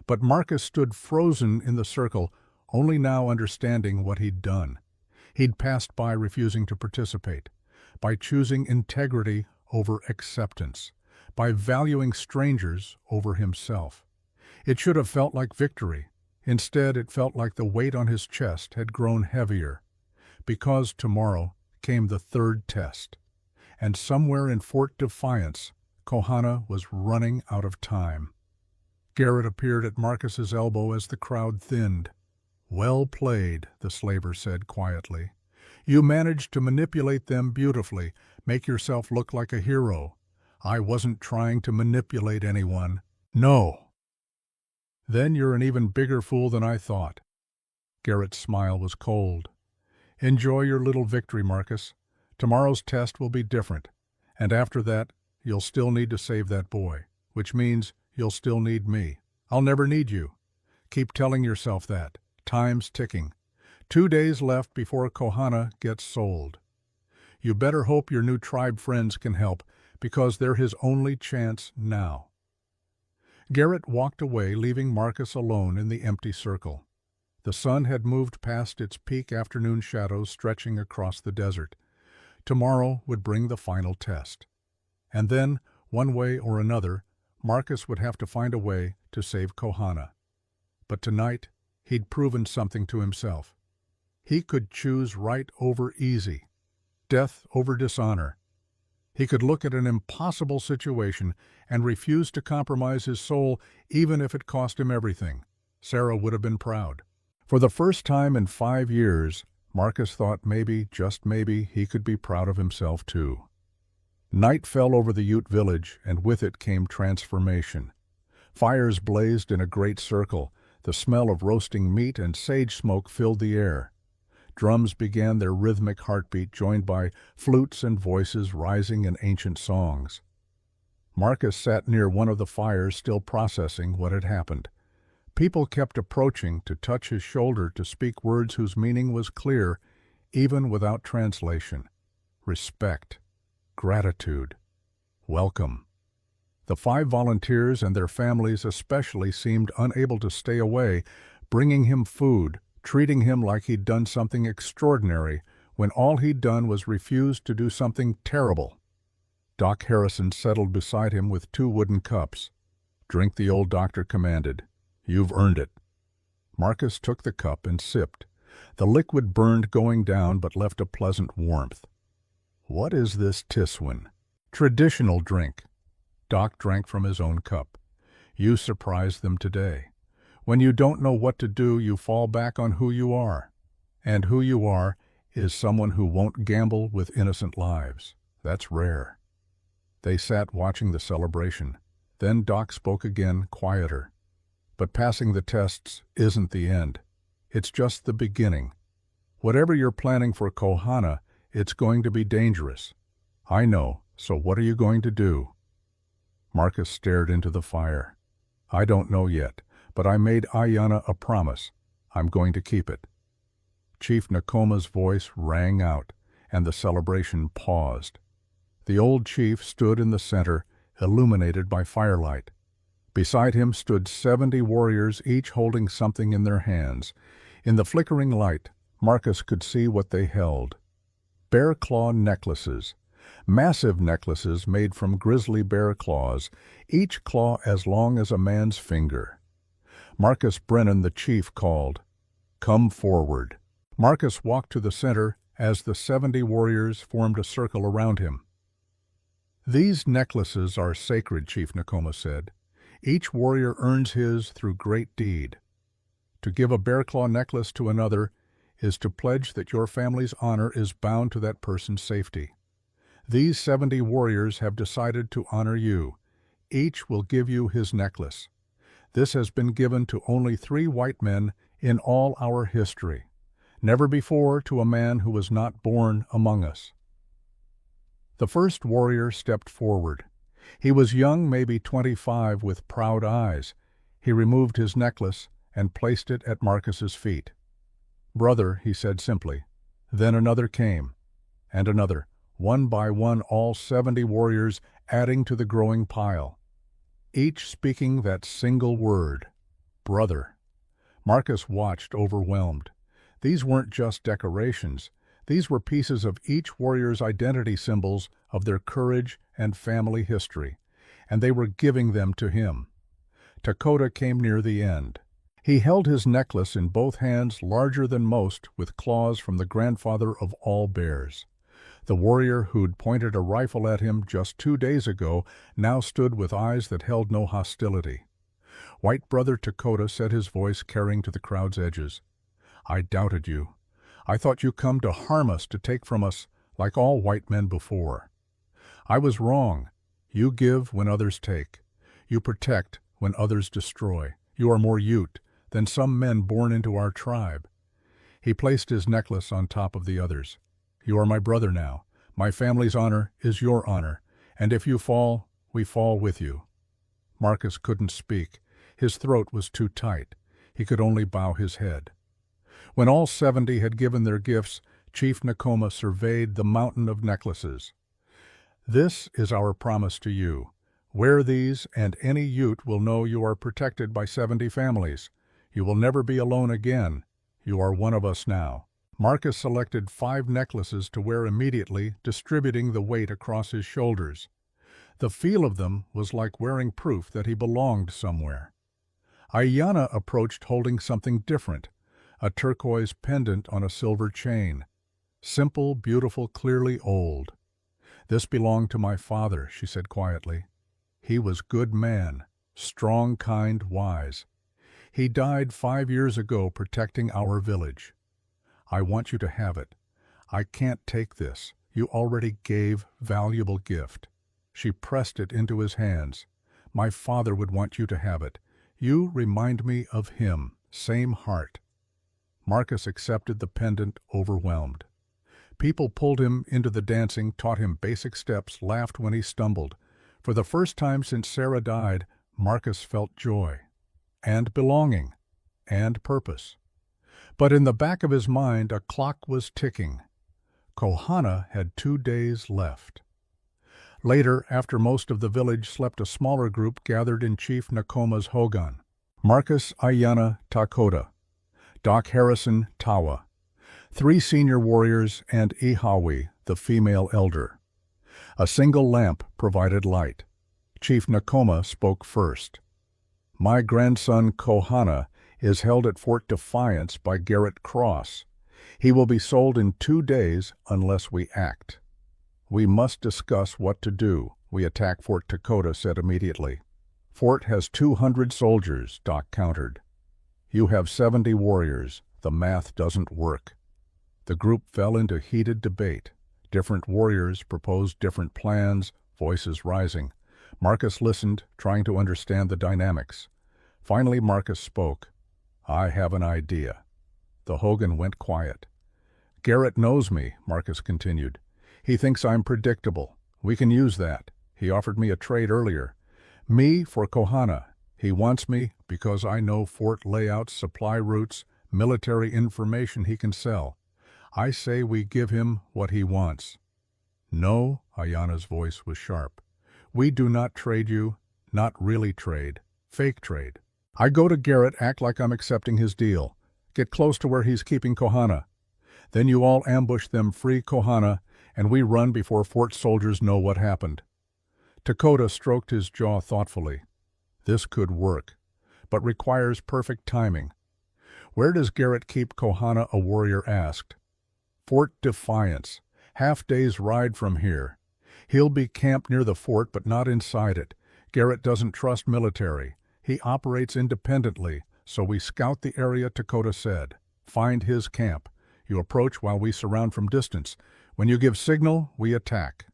But Marcus stood frozen in the circle, only now understanding what he'd done. He'd passed by refusing to participate, by choosing integrity over acceptance, by valuing strangers over himself. It should have felt like victory. Instead, it felt like the weight on his chest had grown heavier, because tomorrow came the 3rd test. And somewhere in Fort Defiance, Kohana was running out of time. Garrett appeared at Marcus's elbow as the crowd thinned. "Well played," the slaver said quietly. "You managed to manipulate them beautifully, make yourself look like a hero. I wasn't trying to manipulate anyone. No." "Then you're an even bigger fool than I thought." Garrett's smile was cold. "Enjoy your little victory, Marcus. Tomorrow's test will be different, and after that, you'll still need to save that boy, which means you'll still need me. I'll never need you. Keep telling yourself that. Time's ticking. 2 days left before Kohana gets sold. You better hope your new tribe friends can help, because they're his only chance now." Garrett walked away, leaving Marcus alone in the empty circle. The sun had moved past its peak afternoon shadows stretching across the desert. Tomorrow would bring the final test. And then, one way or another, Marcus would have to find a way to save Kohana. But tonight, he'd proven something to himself. He could choose right over easy, death over dishonor. He could look at an impossible situation and refuse to compromise his soul even if it cost him everything. Sarah would have been proud. For the first time in 5 years, Marcus thought maybe, just maybe, he could be proud of himself too. Night fell over the Ute village, and with it came transformation. Fires blazed in a great circle. The smell of roasting meat and sage smoke filled the air. Drums began their rhythmic heartbeat, joined by flutes and voices rising in ancient songs. Marcus sat near one of the fires, still processing what had happened. People kept approaching to touch his shoulder, to speak words whose meaning was clear, even without translation. Respect. Gratitude. Welcome. The 5 volunteers and their families especially seemed unable to stay away, bringing him food, treating him like he'd done something extraordinary, when all he'd done was refuse to do something terrible. Doc Harrison settled beside him with 2 wooden cups. "Drink," the old doctor commanded. "You've earned it." Marcus took the cup and sipped. The liquid burned going down but left a pleasant warmth. "What is this Tiswin?" "Traditional drink." Doc drank from his own cup. "You surprised them today. When you don't know what to do, you fall back on who you are. And who you are is someone who won't gamble with innocent lives. That's rare." They sat watching the celebration. Then Doc spoke again, quieter. But passing the tests isn't the end. It's just the beginning. Whatever you're planning for Kohana, it's going to be dangerous. I know, so what are you going to do? Marcus stared into the fire. I don't know yet, but I made Ayanna a promise. I'm going to keep it. Chief Nakoma's voice rang out, and the celebration paused. The old chief stood in the center, illuminated by firelight. Beside him stood 70 warriors, each holding something in their hands. In the flickering light, Marcus could see what they held. Bear claw necklaces. Massive necklaces made from grizzly bear claws, each claw as long as a man's finger. Marcus Brennan, the chief, called, "Come forward." Marcus walked to the center as the 70 warriors formed a circle around him. "These necklaces are sacred," Chief Nakoma said. "Each warrior earns his through great deed. To give a bear claw necklace to another is to pledge that your family's honor is bound to that person's safety. These 70 warriors have decided to honor you. Each will give you his necklace. This has been given to only 3 white men in all our history. Never before to a man who was not born among us." The first warrior stepped forward. He was young, maybe 25, with proud eyes. He removed his necklace and placed it at Marcus's feet. "Brother," he said simply. Then another came, and another, one by one, all 70 warriors adding to the growing pile. Each speaking that single word, brother. Marcus watched, overwhelmed. These weren't just decorations. These were pieces of each warrior's identity, symbols of their courage and family history, and they were giving them to him. Takota came near the end. He held his necklace in both hands, larger than most, with claws from the grandfather of all bears. The warrior who'd pointed a rifle at him just 2 days ago now stood with eyes that held no hostility. White Brother Takota said, his voice carrying to the crowd's edges, "I doubted you. I thought you come to harm us, to take from us, like all white men before. I was wrong. You give when others take. You protect when others destroy. You are more Ute than some men born into our tribe." He placed his necklace on top of the others. "You are my brother now. My family's honor is your honor, and if you fall, we fall with you." Marcus couldn't speak. His throat was too tight. He could only bow his head. When all 70 had given their gifts, Chief Nakoma surveyed the mountain of necklaces. "This is our promise to you. Wear these, and any Ute will know you are protected by 70 families. You will never be alone again. You are one of us now." Marcus selected 5 necklaces to wear immediately, distributing the weight across his shoulders. The feel of them was like wearing proof that he belonged somewhere. Ayanna approached holding something different, a turquoise pendant on a silver chain. Simple, beautiful, clearly old. "This belonged to my father," she said quietly. "He was good man, strong, kind, wise. He died 5 years ago protecting our village. I want you to have it. I can't take this. You already gave valuable gift." She pressed it into his hands. "My father would want you to have it. You remind me of him, same heart." Marcus accepted the pendant, overwhelmed. People pulled him into the dancing, taught him basic steps, laughed when he stumbled. For the first time since Sarah died, Marcus felt joy, and belonging, and purpose. But in the back of his mind, a clock was ticking. Kohana had 2 days left. Later, after most of the village slept, a smaller group gathered in Chief Nakoma's hogan. Marcus, Ayanna, Takota, Doc Harrison, Tawa, 3 senior warriors, and Ihawi, the female elder. A single lamp provided light. Chief Nakoma spoke first. "My grandson Kohana is held at Fort Defiance by Garrett Cross. He will be sold in 2 days unless we act." "We must discuss what to do," "We attack Fort," Takota said immediately. "Fort has 200 soldiers," Doc countered. "You have 70 warriors. The math doesn't work." The group fell into heated debate. Different warriors proposed different plans, voices rising. Marcus listened, trying to understand the dynamics. Finally, Marcus spoke. "I have an idea." The Hogan went quiet. "Garrett knows me," Marcus continued. "He thinks I'm predictable. We can use that. He offered me a trade earlier. Me for Kohana. He wants me because I know fort layouts, supply routes, military information he can sell. I say we give him what he wants." "No," Ayana's voice was sharp. "We do not trade you, not really trade, fake trade. I go to Garrett, act like I'm accepting his deal, get close to where he's keeping Kohana. Then you all ambush them, free Kohana, and we run before fort soldiers know what happened." Dakota stroked his jaw thoughtfully. "This could work, but requires perfect timing." "Where does Garrett keep Kohana?" a warrior asked. "Fort Defiance, half-day's ride from here. He'll be camped near the fort but not inside it. Garrett doesn't trust military. He operates independently, so we scout the area," Dakota said. "Find his camp. You approach while we surround from distance. When you give signal, we attack."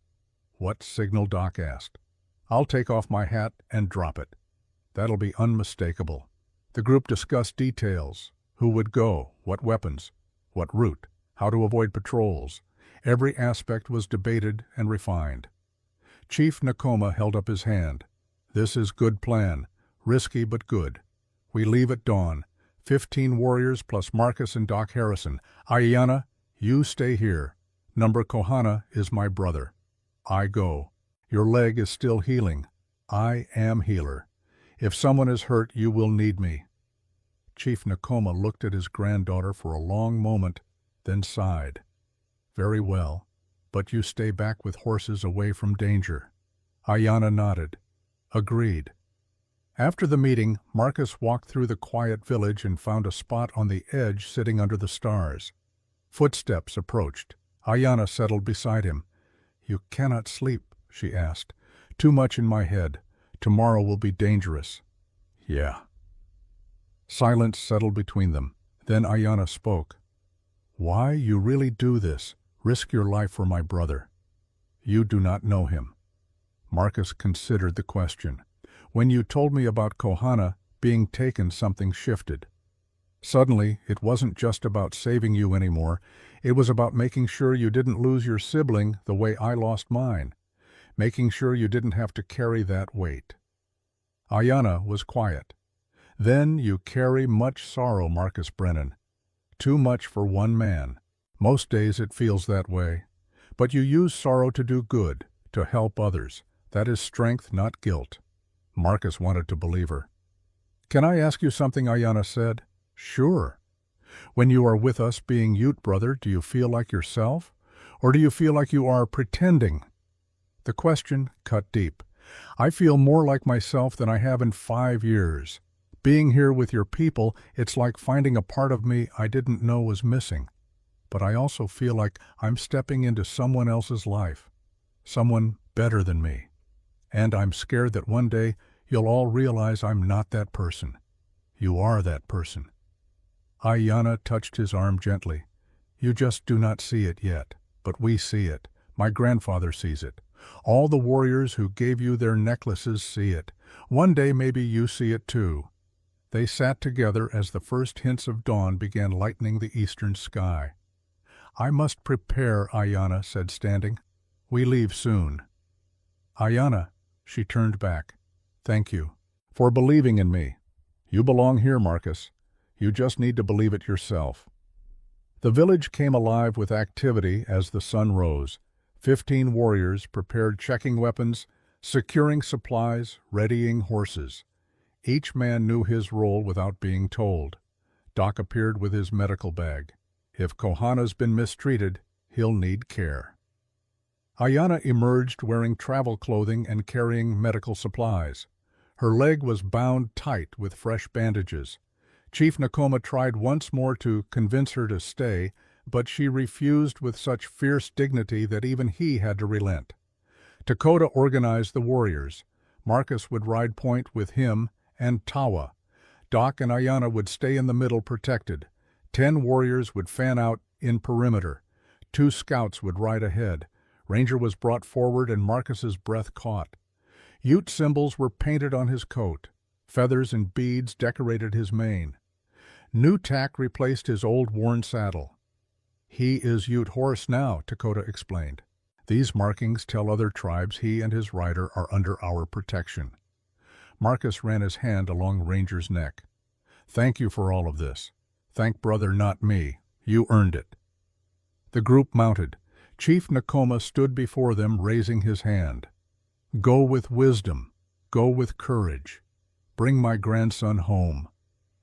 "What signal?" Doc asked. "I'll take off my hat and drop it. That'll be unmistakable." The group discussed details. Who would go? What weapons? What route? How to avoid patrols? Every aspect was debated and refined. Chief Nakoma held up his hand. "This is good plan. Risky but good. We leave at dawn. 15 warriors plus Marcus and Doc Harrison. Ayana, you stay here. Number Kohana is my brother. I go. Your leg is still healing. I am healer. If someone is hurt, you will need me." Chief Nakoma looked at his granddaughter for a long moment, then sighed. "Very well, but you stay back with horses away from danger." Ayana nodded. "Agreed." After the meeting, Marcus walked through the quiet village and found a spot on the edge sitting under the stars. Footsteps approached. Ayana settled beside him. "You cannot sleep," she asked. "Too much in my head. Tomorrow will be dangerous." "Yeah." Silence settled between them. Then Ayana spoke. "Why you really do this? Risk your life for my brother." "You do not know him." Marcus considered the question. "When you told me about Kohana being taken, something shifted. Suddenly, it wasn't just about saving you anymore. It was about making sure you didn't lose your sibling the way I lost mine. Making sure you didn't have to carry that weight." Ayana was quiet. "Then you carry much sorrow, Marcus Brennan. Too much for one man. Most days it feels that way. But you use sorrow to do good, to help others. That is strength, not guilt." Marcus wanted to believe her. "Can I ask you something?" Ayana said. "Sure." "When you are with us being Ute brother, do you feel like yourself? Or do you feel like you are pretending?" The question cut deep. "I feel more like myself than I have in 5 years. Being here with your people, it's like finding a part of me I didn't know was missing. But I also feel like I'm stepping into someone else's life. Someone better than me. And I'm scared that one day you'll all realize I'm not that person. You are that person." Ayana touched his arm gently. "You just do not see it yet, but we see it. My grandfather sees it. All the warriors who gave you their necklaces see it. One day maybe you see it too." They sat together as the first hints of dawn began lightening the eastern sky. "I must prepare," Ayana said, standing. "We leave soon." "Ayana," she turned back. "Thank you for believing in me. You belong here, Marcus. You just need to believe it yourself." The village came alive with activity as the sun rose. 15 warriors prepared checking weapons, securing supplies, readying horses. Each man knew his role without being told. Doc appeared with his medical bag. If Kohana's been mistreated, he'll need care. Ayana emerged wearing travel clothing and carrying medical supplies. Her leg was bound tight with fresh bandages. Chief Nakoma tried once more to convince her to stay, but she refused with such fierce dignity that even he had to relent. Dakota organized the warriors. Marcus would ride point with him and Tawa. Doc and Ayana would stay in the middle protected. 10 warriors would fan out in perimeter. 2 scouts would ride ahead. Ranger was brought forward and Marcus's breath caught. Ute symbols were painted on his coat. Feathers and beads decorated his mane. New tack replaced his old worn saddle. "He is Ute horse now," Dakota explained. "These markings tell other tribes he and his rider are under our protection." Marcus ran his hand along Ranger's neck. "Thank you for all of this. Thank brother, not me. You earned it." The group mounted. Chief Nakoma stood before them, raising his hand. "Go with wisdom. Go with courage. Bring my grandson home.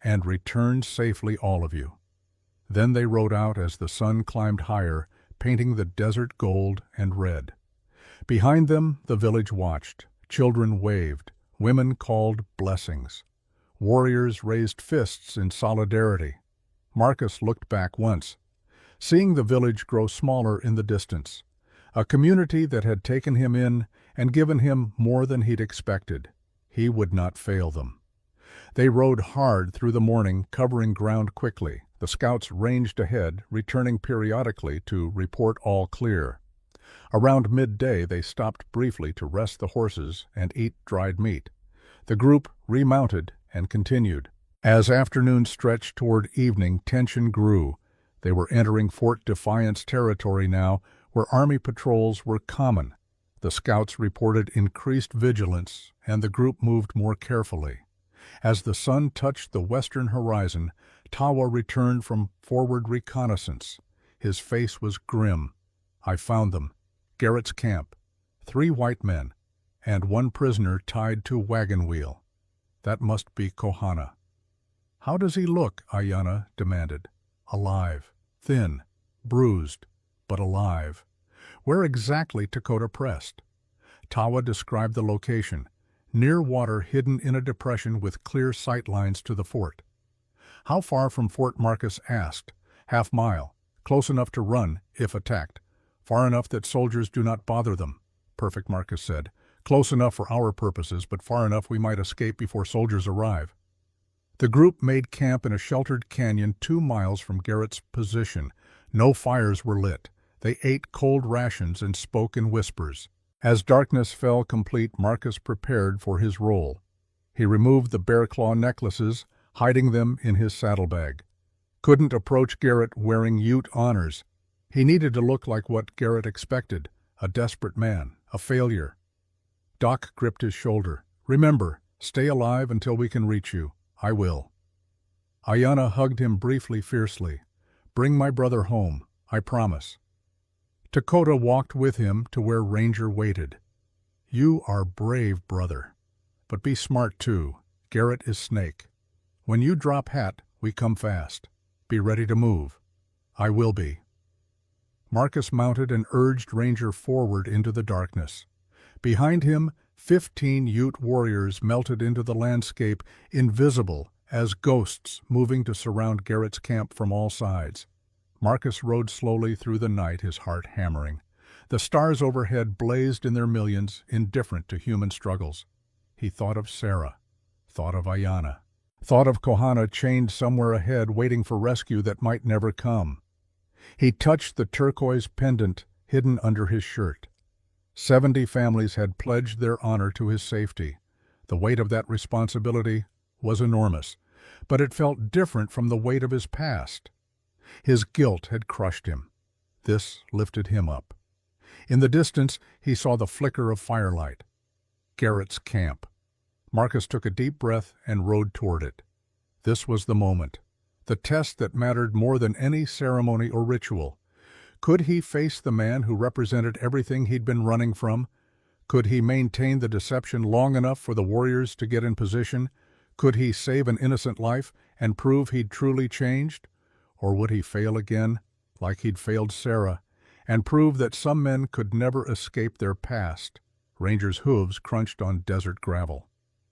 And return safely, all of you." Then they rode out as the sun climbed higher, painting the desert gold and red. Behind them, the village watched. Children waved. Women called blessings. Warriors raised fists in solidarity. Marcus looked back once, seeing the village grow smaller in the distance, a community that had taken him in and given him more than he'd expected. He would not fail them. They rode hard through the morning, covering ground quickly. The scouts ranged ahead, returning periodically to report all clear. Around midday they stopped briefly to rest the horses and eat dried meat. The group remounted and continued. As afternoon stretched toward evening, tension grew. They were entering Fort Defiance territory now, where Army patrols were common. The scouts reported increased vigilance, and the group moved more carefully. As the sun touched the western horizon, Tawa returned from forward reconnaissance. His face was grim. "I found them. Garrett's camp. 3 white men, and 1 prisoner tied to wagon wheel. That must be Kohana." "How does he look?" Ayana demanded. "Alive. Thin. Bruised. But alive." "Where exactly?" Dakota pressed. Tawa described the location. Near water, hidden in a depression with clear sight lines to the fort. "How far from Fort?" Marcus asked. "Half mile. Close enough to run, if attacked. Far enough that soldiers do not bother them." "Perfect," Marcus said. "Close enough for our purposes, but far enough we might escape before soldiers arrive." The group made camp in a sheltered canyon 2 miles from Garrett's position. No fires were lit. They ate cold rations and spoke in whispers. As darkness fell complete, Marcus prepared for his role. He removed the bear claw necklaces, hiding them in his saddlebag. Couldn't approach Garrett wearing Ute honors. He needed to look like what Garrett expected, a desperate man, a failure. Doc gripped his shoulder. "Remember, stay alive until we can reach you. I will." Ayana hugged him briefly, fiercely. "Bring my brother home. I promise." Dakota walked with him to where Ranger waited. "You are brave, brother. But be smart, too. Garrett is Snake. When you drop hat, we come fast. Be ready to move." "I will be." Marcus mounted and urged Ranger forward into the darkness. Behind him, 15 Ute warriors melted into the landscape, invisible as ghosts moving to surround Garrett's camp from all sides. Marcus rode slowly through the night, his heart hammering. The stars overhead blazed in their millions, indifferent to human struggles. He thought of Sarah, thought of Ayana, thought of Kohana chained somewhere ahead, waiting for rescue that might never come. He touched the turquoise pendant hidden under his shirt. 70 families had pledged their honor to his safety. The weight of that responsibility was enormous, but it felt different from the weight of his past. His guilt had crushed him. This lifted him up. In the distance, he saw the flicker of firelight. Garrett's camp. Marcus took a deep breath and rode toward it. This was the moment, the test that mattered more than any ceremony or ritual. Could he face the man who represented everything he'd been running from? Could he maintain the deception long enough for the warriors to get in position? Could he save an innocent life and prove he'd truly changed? Or would he fail again, like he'd failed Sarah, and prove that some men could never escape their past? Ranger's hooves crunched on desert gravel.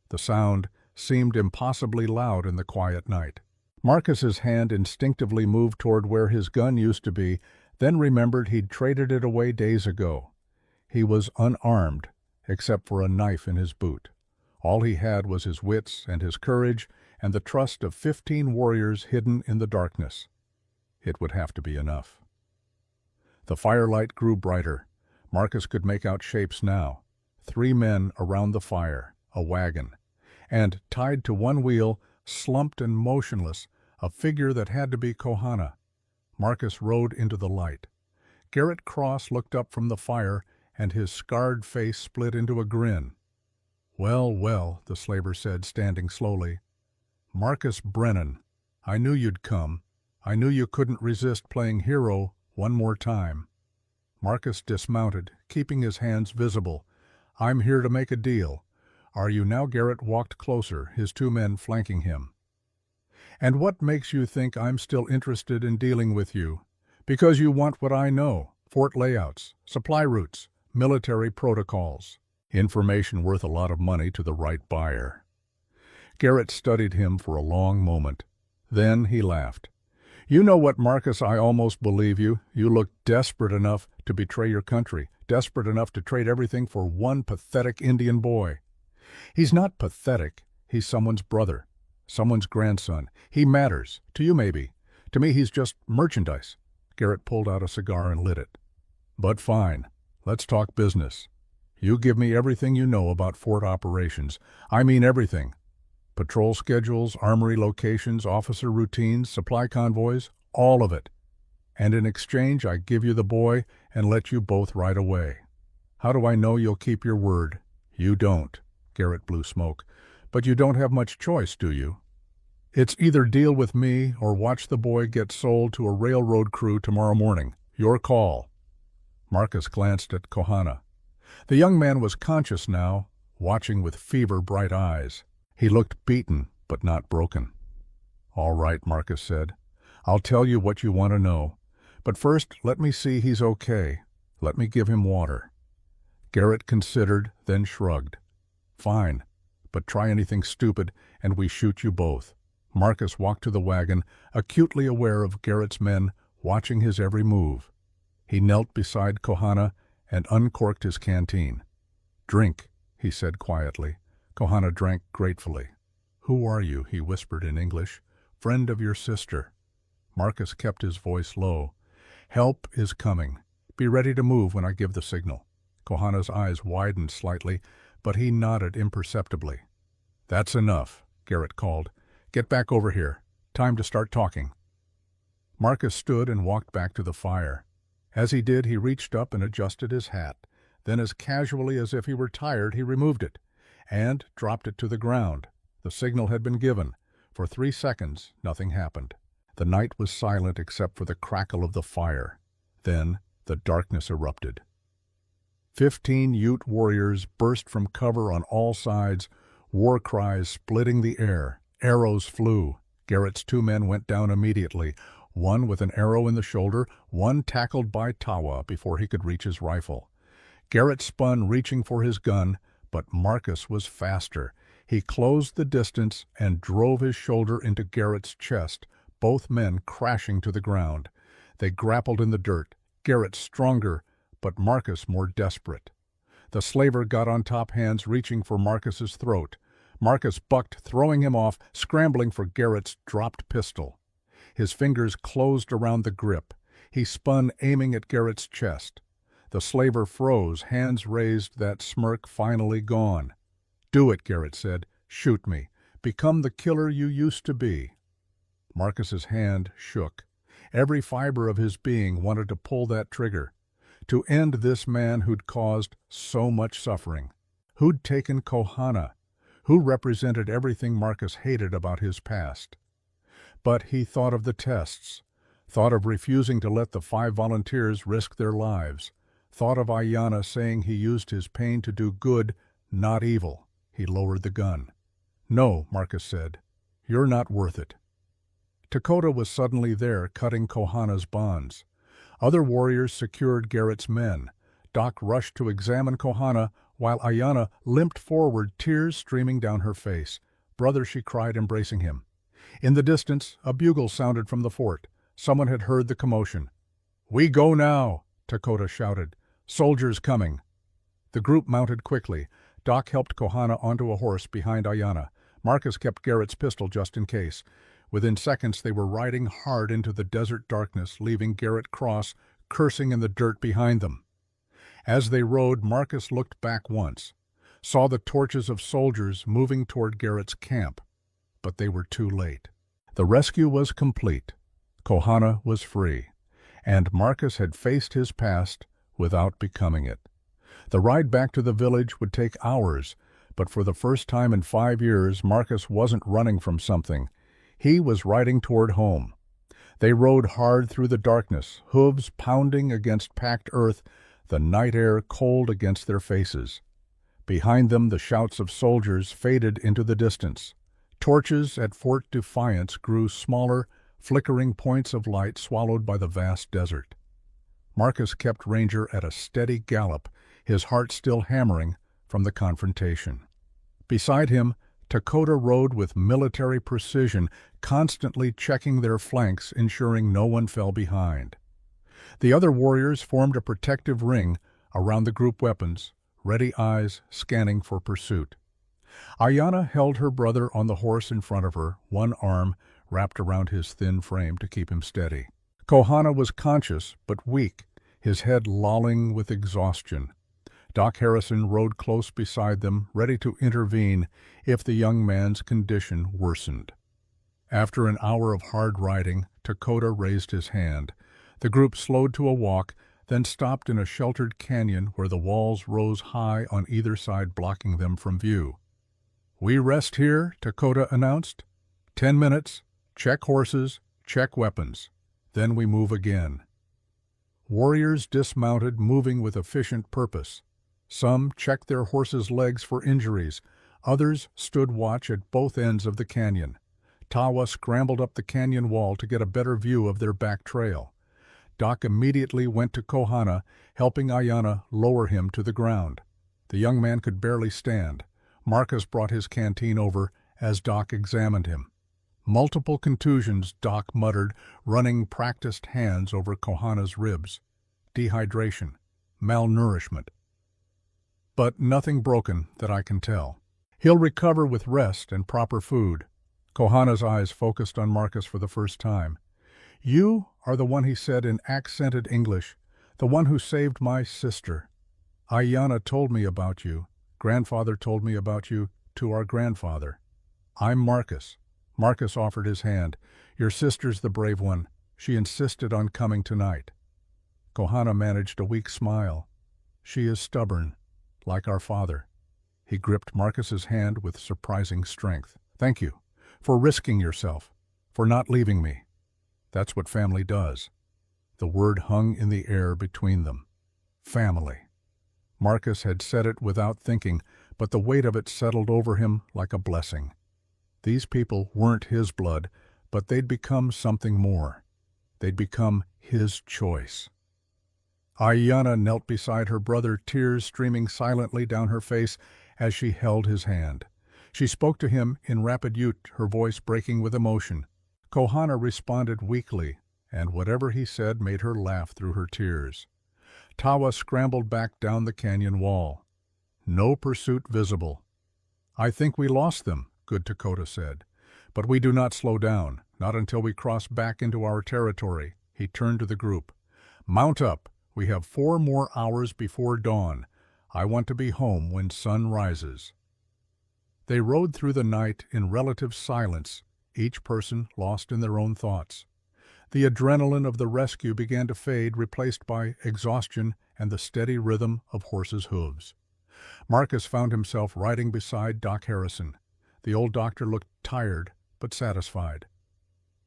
The sound seemed impossibly loud in the quiet night. Marcus's hand instinctively moved toward where his gun used to be, then remembered he'd traded it away days ago. He was unarmed, except for a knife in his boot. All he had was his wits and his courage and the trust of 15 warriors hidden in the darkness. It would have to be enough. The firelight grew brighter. Marcus could make out shapes now. 3 men around the fire, a wagon, and, tied to one wheel, slumped and motionless, a figure that had to be Kohana. Marcus rode into the light. Garrett Cross looked up from the fire, and his scarred face split into a grin. "Well, well," the slaver said, standing slowly. "Marcus Brennan, I knew you'd come. I knew you couldn't resist playing hero one more time." Marcus dismounted, keeping his hands visible. "I'm here to make a deal. Are you now?" Garrett walked closer, his 2 men flanking him. "And what makes you think I'm still interested in dealing with you? Because you want what I know: fort layouts, supply routes, military protocols. Information worth a lot of money to the right buyer." Garrett studied him for a long moment. Then he laughed. "You know what, Marcus, I almost believe you. You look desperate enough to betray your country, desperate enough to trade everything for one pathetic Indian boy." "He's not pathetic. He's someone's brother, someone's grandson. He matters. To you, maybe. To me, he's just merchandise." Garrett pulled out a cigar and lit it. "But fine. Let's talk business. You give me everything you know about fort operations. I mean everything. Patrol schedules, armory locations, officer routines, supply convoys, all of it. And in exchange, I give you the boy and let you both ride away. How do I know you'll keep your word? You don't." Garrett blew smoke. "But you don't have much choice, do you? It's either deal with me or watch the boy get sold to a railroad crew tomorrow morning. Your call." Marcus glanced at Kohana. The young man was conscious now, watching with fever-bright eyes. He looked beaten, but not broken. "All right," Marcus said. "I'll tell you what you want to know. But first, let me see he's okay. Let me give him water." Garrett considered, then shrugged. "Fine, but try anything stupid, and we shoot you both." Marcus walked to the wagon, acutely aware of Garrett's men watching his every move. He knelt beside Kohana and uncorked his canteen. "Drink," he said quietly. Kohana drank gratefully. "Who are you?" he whispered in English. "Friend of your sister." Marcus kept his voice low. "Help is coming. Be ready to move when I give the signal." Kohana's eyes widened slightly, but he nodded imperceptibly. "That's enough," Garrett called. "Get back over here. Time to start talking." Marcus stood and walked back to the fire. As he did, he reached up and adjusted his hat. Then, as casually as if he were tired, he removed it and dropped it to the ground. The signal had been given. For 3 seconds, nothing happened. The night was silent except for the crackle of the fire. Then the darkness erupted. 15 Ute warriors burst from cover on all sides, war cries splitting the air. Arrows flew. Garrett's 2 men went down immediately, one with an arrow in the shoulder, one tackled by Tawa before he could reach his rifle. Garrett spun, reaching for his gun, but Marcus was faster. He closed the distance and drove his shoulder into Garrett's chest, both men crashing to the ground. They grappled in the dirt, Garrett stronger, but Marcus more desperate. The slaver got on top hands, reaching for Marcus's throat. Marcus bucked, throwing him off, scrambling for Garrett's dropped pistol. His fingers closed around the grip. He spun, aiming at Garrett's chest. The slaver froze, hands raised, that smirk finally gone. "Do it," Garrett said. "Shoot me. Become the killer you used to be." Marcus's hand shook. Every fiber of his being wanted to pull that trigger. To end this man who'd caused so much suffering. Who'd taken Kohana. Who represented everything Marcus hated about his past. But he thought of the tests. Thought of refusing to let the 5 volunteers risk their lives. Thought of Ayanna saying he used his pain to do good, not evil. He lowered the gun. "No," Marcus said. "You're not worth it." Takota was suddenly there, cutting Kohana's bonds. Other warriors secured Garrett's men. Doc rushed to examine Kohana, while Ayanna limped forward, tears streaming down her face. "Brother," she cried, embracing him. In the distance, a bugle sounded from the fort. Someone had heard the commotion. "We go now," Takota shouted. "Soldiers coming." The group mounted quickly. Doc helped Kohana onto a horse behind Ayanna. Marcus kept Garrett's pistol just in case. Within seconds, they were riding hard into the desert darkness, leaving Garrett Cross cursing in the dirt behind them. As they rode, Marcus looked back once. saw the torches of soldiers moving toward Garrett's camp, but they were too late. The rescue was complete. Kohana was free, and Marcus had faced his past without becoming it. The ride back to the village would take hours, but for the first time in 5 years, Marcus wasn't running from something. He was riding toward home. They rode hard through the darkness, hooves pounding against packed earth, the night air cold against their faces. Behind them, the shouts of soldiers faded into the distance. Torches at Fort Defiance grew smaller, flickering points of light swallowed by the vast desert. Marcus kept Ranger at a steady gallop, his heart still hammering from the confrontation. Beside him, Dakota rode with military precision, constantly checking their flanks, ensuring no one fell behind. The other warriors formed a protective ring around the group weapons, ready eyes scanning for pursuit. Ayanna held her brother on the horse in front of her, one arm wrapped around his thin frame to keep him steady. Kohana was conscious but weak, his head lolling with exhaustion. Doc Harrison rode close beside them, ready to intervene if the young man's condition worsened. After an hour of hard riding, Dakota raised his hand. The group slowed to a walk, then stopped in a sheltered canyon where the walls rose high on either side, blocking them from view. "We rest here," Dakota announced. 10 minutes, check horses, check weapons. Then we move again." Warriors dismounted, moving with efficient purpose. Some checked their horses' legs for injuries. Others stood watch at both ends of the canyon. Tawa scrambled up the canyon wall to get a better view of their back trail. Doc immediately went to Kohana, helping Ayanna lower him to the ground. The young man could barely stand. Marcus brought his canteen over as Doc examined him. "Multiple contusions," Doc muttered, running practiced hands over Kohana's ribs. "Dehydration, malnourishment. But nothing broken that I can tell. He'll recover with rest and proper food." Kohana's eyes focused on Marcus for the first time. "You are the one," he said in accented English, "the one who saved my sister. Ayanna told me about you. Grandfather told me about you to our grandfather. I'm Marcus." Marcus offered his hand. "Your sister's the brave one. She insisted on coming tonight." Kohana managed a weak smile. "She is stubborn, like our father." He gripped Marcus's hand with surprising strength. "Thank you for risking yourself, for not leaving me. That's what family does." The word hung in the air between them. Family. Marcus had said it without thinking, but the weight of it settled over him like a blessing. These people weren't his blood, but they'd become something more. They'd become his choice. Ayanna knelt beside her brother, tears streaming silently down her face as she held his hand. She spoke to him in rapid Ute, her voice breaking with emotion. Kohana responded weakly, and whatever he said made her laugh through her tears. Tawa scrambled back down the canyon wall. No pursuit visible. "I think we lost them," Good Dakota said. "But we do not slow down, not until we cross back into our territory." He turned to the group. "Mount up. We have 4 more hours before dawn. I want to be home when sun rises." They rode through the night in relative silence, each person lost in their own thoughts. The adrenaline of the rescue began to fade, replaced by exhaustion and the steady rhythm of horses' hooves. Marcus found himself riding beside Doc Harrison. The old doctor looked tired but satisfied.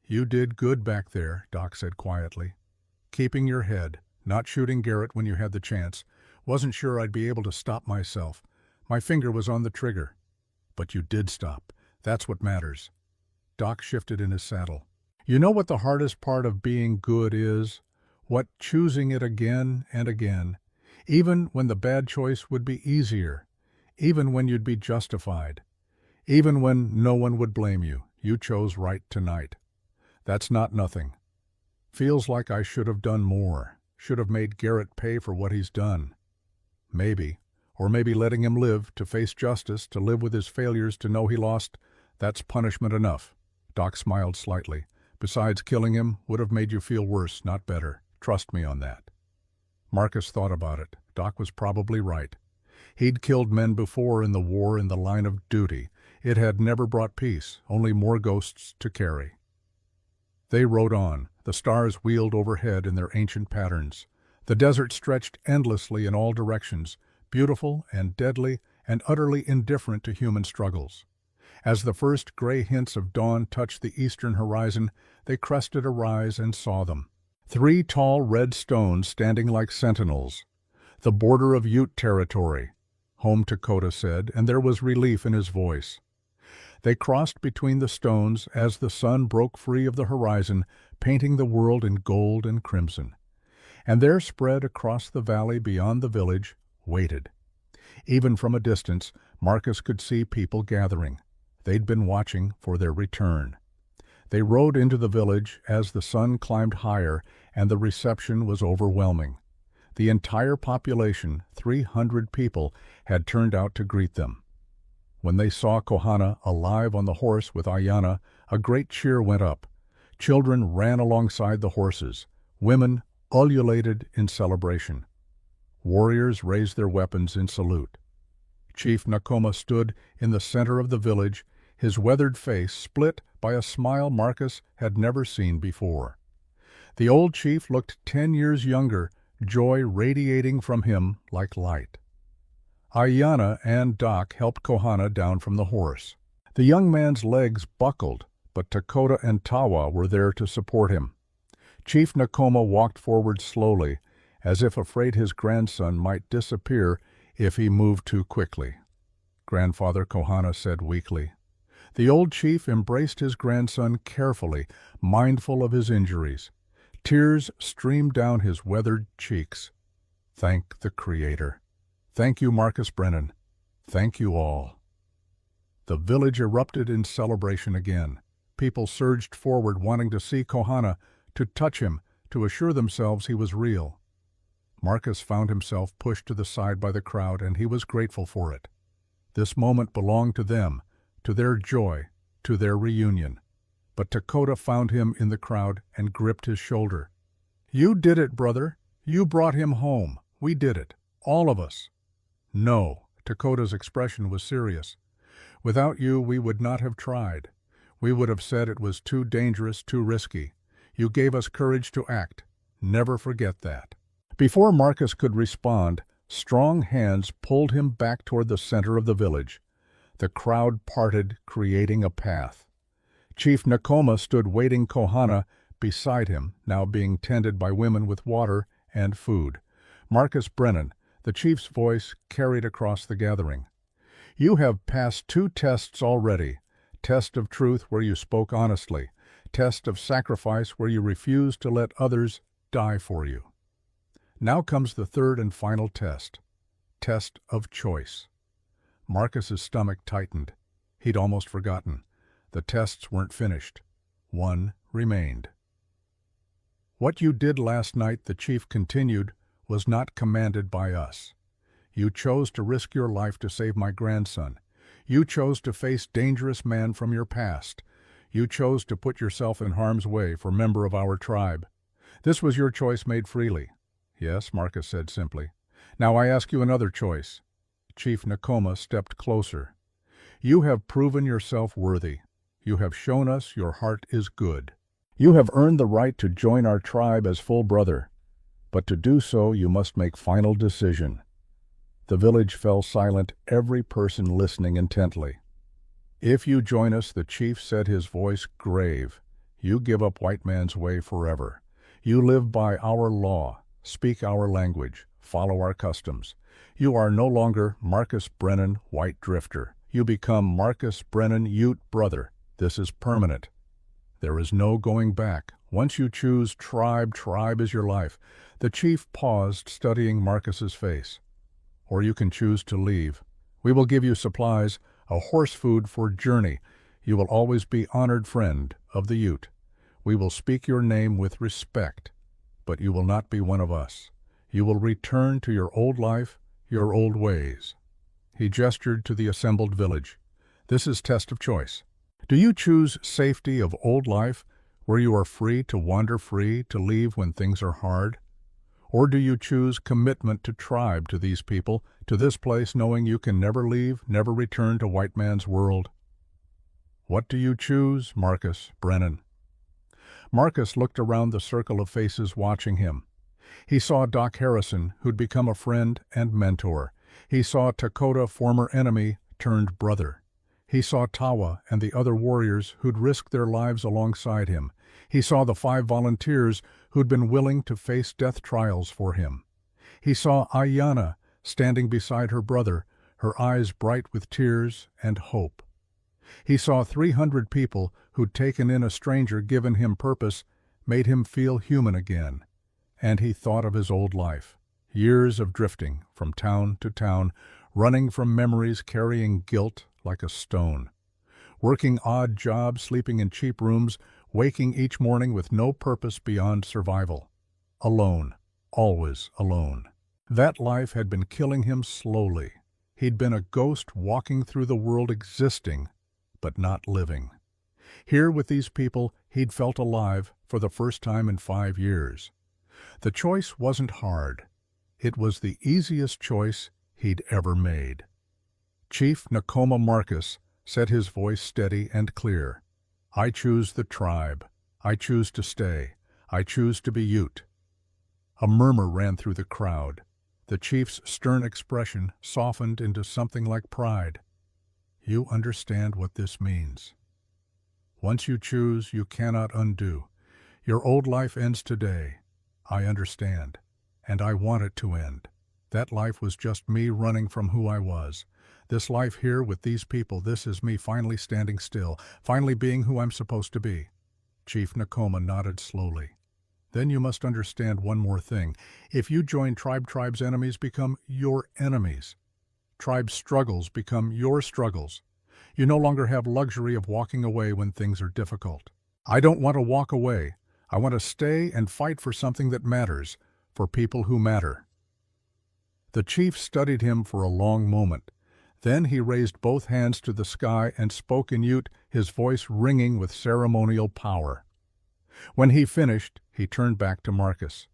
"You did good back there," Doc said quietly. "Keeping your head, not shooting Garrett when you had the chance. Wasn't sure I'd be able to stop myself. My finger was on the trigger. But you did stop. That's what matters." Doc shifted in his saddle. "You know what the hardest part of being good is? What choosing it again and again, even when the bad choice would be easier, even when you'd be justified, even when no one would blame you. You chose right tonight. That's not nothing. Feels like I should have done more, should have made Garrett pay for what he's done. Maybe, or maybe letting him live to face justice, to live with his failures, to know he lost, that's punishment enough." Doc smiled slightly. "Besides, killing him would have made you feel worse, not better. Trust me on that." Marcus thought about it. Doc was probably right. He'd killed men before in the war in the line of duty. It had never brought peace, only more ghosts to carry. They rode on. The stars wheeled overhead in their ancient patterns. The desert stretched endlessly in all directions, beautiful and deadly and utterly indifferent to human struggles. As the first gray hints of dawn touched the eastern horizon, they crested a rise and saw them. 3 tall red stones standing like sentinels. The border of Ute territory, home Dakota said, and there was relief in his voice. They crossed between the stones as the sun broke free of the horizon, painting the world in gold and crimson. And there spread across the valley beyond the village, waited. Even from a distance, Marcus could see people gathering. They'd been watching for their return. They rode into the village as the sun climbed higher, and the reception was overwhelming. The entire population, 300 people, had turned out to greet them. When they saw Kohana alive on the horse with Ayanna, a great cheer went up. Children ran alongside the horses. Women ululated in celebration. Warriors raised their weapons in salute. Chief Nakoma stood in the center of the village, his weathered face split by a smile Marcus had never seen before. The old chief looked 10 years younger, joy radiating from him like light. Ayanna and Doc helped Kohana down from the horse. The young man's legs buckled, but Dakota and Tawa were there to support him. Chief Nakoma walked forward slowly, as if afraid his grandson might disappear if he moved too quickly. Grandfather, Kohana said weakly. The old chief embraced his grandson carefully, mindful of his injuries. Tears streamed down his weathered cheeks. Thank the Creator. Thank you, Marcus Brennan. Thank you all. The village erupted in celebration again. People surged forward wanting to see Kohana, to touch him, to assure themselves he was real. Marcus found himself pushed to the side by the crowd, and he was grateful for it. This moment belonged to them, to their joy, to their reunion. But Dakota found him in the crowd and gripped his shoulder. "You did it, brother. You brought him home. We did it. All of us." "No." Dakota's expression was serious. "Without you, we would not have tried. We would have said it was too dangerous, too risky. You gave us courage to act. Never forget that." Before Marcus could respond, strong hands pulled him back toward the center of the village. The crowd parted, creating a path. Chief Nakoma stood waiting Kohana beside him, now being tended by women with water and food. Marcus Brennan, the chief's voice carried across the gathering. "You have passed 2 tests already. Test of truth where you spoke honestly. Test of sacrifice where you refused to let others die for you. Now comes the 3rd and final test. Test of choice." Marcus's stomach tightened. He'd almost forgotten. The tests weren't finished. One remained. "What you did last night," the chief continued, "was not commanded by us. You chose to risk your life to save my grandson. You chose to face dangerous man from your past. You chose to put yourself in harm's way for member of our tribe. This was your choice made freely." "Yes," Marcus said simply. "Now I ask you another choice." Chief Nakoma stepped closer. "You have proven yourself worthy. You have shown us your heart is good. You have earned the right to join our tribe as full brother. But to do so, you must make final decision." The village fell silent, every person listening intently. "If you join us," the chief said, his voice grave, "you give up white man's way forever. You live by our law, speak our language, follow our customs. You are no longer Marcus Brennan, white drifter. You become Marcus Brennan, Ute brother. This is permanent. There is no going back. Once you choose tribe is your life." The chief paused, studying Marcus's face. "Or you can choose to leave. We will give you supplies, a horse food for journey. You will always be honored friend of the Ute. We will speak your name with respect, but you will not be one of us. You will return to your old life, your old ways." He gestured to the assembled village. "This is test of choice. Do you choose safety of old life, where you are free to wander free, to leave when things are hard? Or do you choose commitment to tribe, to these people, to this place, knowing you can never leave, never return to white man's world? What do you choose, Marcus Brennan? Marcus looked around the circle of faces watching him. He saw Doc Harrison, who'd become a friend and mentor. He saw Takota, former enemy turned brother. He saw Tawa and the other warriors who'd risked their lives alongside him. He saw the 5 volunteers who'd been willing to face death trials for him. He saw Ayanna standing beside her brother, her eyes bright with tears and hope. He saw 300 people who'd taken in a stranger, given him purpose, made him feel human again. And he thought of his old life, years of drifting from town to town, running from memories, carrying guilt like a stone, working odd jobs, sleeping in cheap rooms, waking each morning with no purpose beyond survival. Alone, always alone. That life had been killing him slowly. He'd been a ghost walking through the world, existing, but not living. Here with these people, he'd felt alive for the first time in 5 years. The choice wasn't hard. It was the easiest choice he'd ever made. Chief Nakoma Marcus said, his voice steady and clear, "I choose the tribe. I choose to stay. I choose to be Ute." A murmur ran through the crowd. The chief's stern expression softened into something like pride. "You understand what this means. Once you choose, you cannot undo. Your old life ends today. I understand, and I want it to end. That life was just me running from who I was. This life here with these people, this is me finally standing still, finally being who I'm supposed to be." Chief Nakoma nodded slowly. "Then you must understand one more thing. If you join tribe's enemies become your enemies. Tribe's struggles become your struggles. You no longer have luxury of walking away when things are difficult. I don't want to walk away. I want to stay and fight for something that matters, for people who matter." The chief studied him for a long moment. Then he raised both hands to the sky and spoke in Ute, his voice ringing with ceremonial power. When he finished, he turned back to Marcus.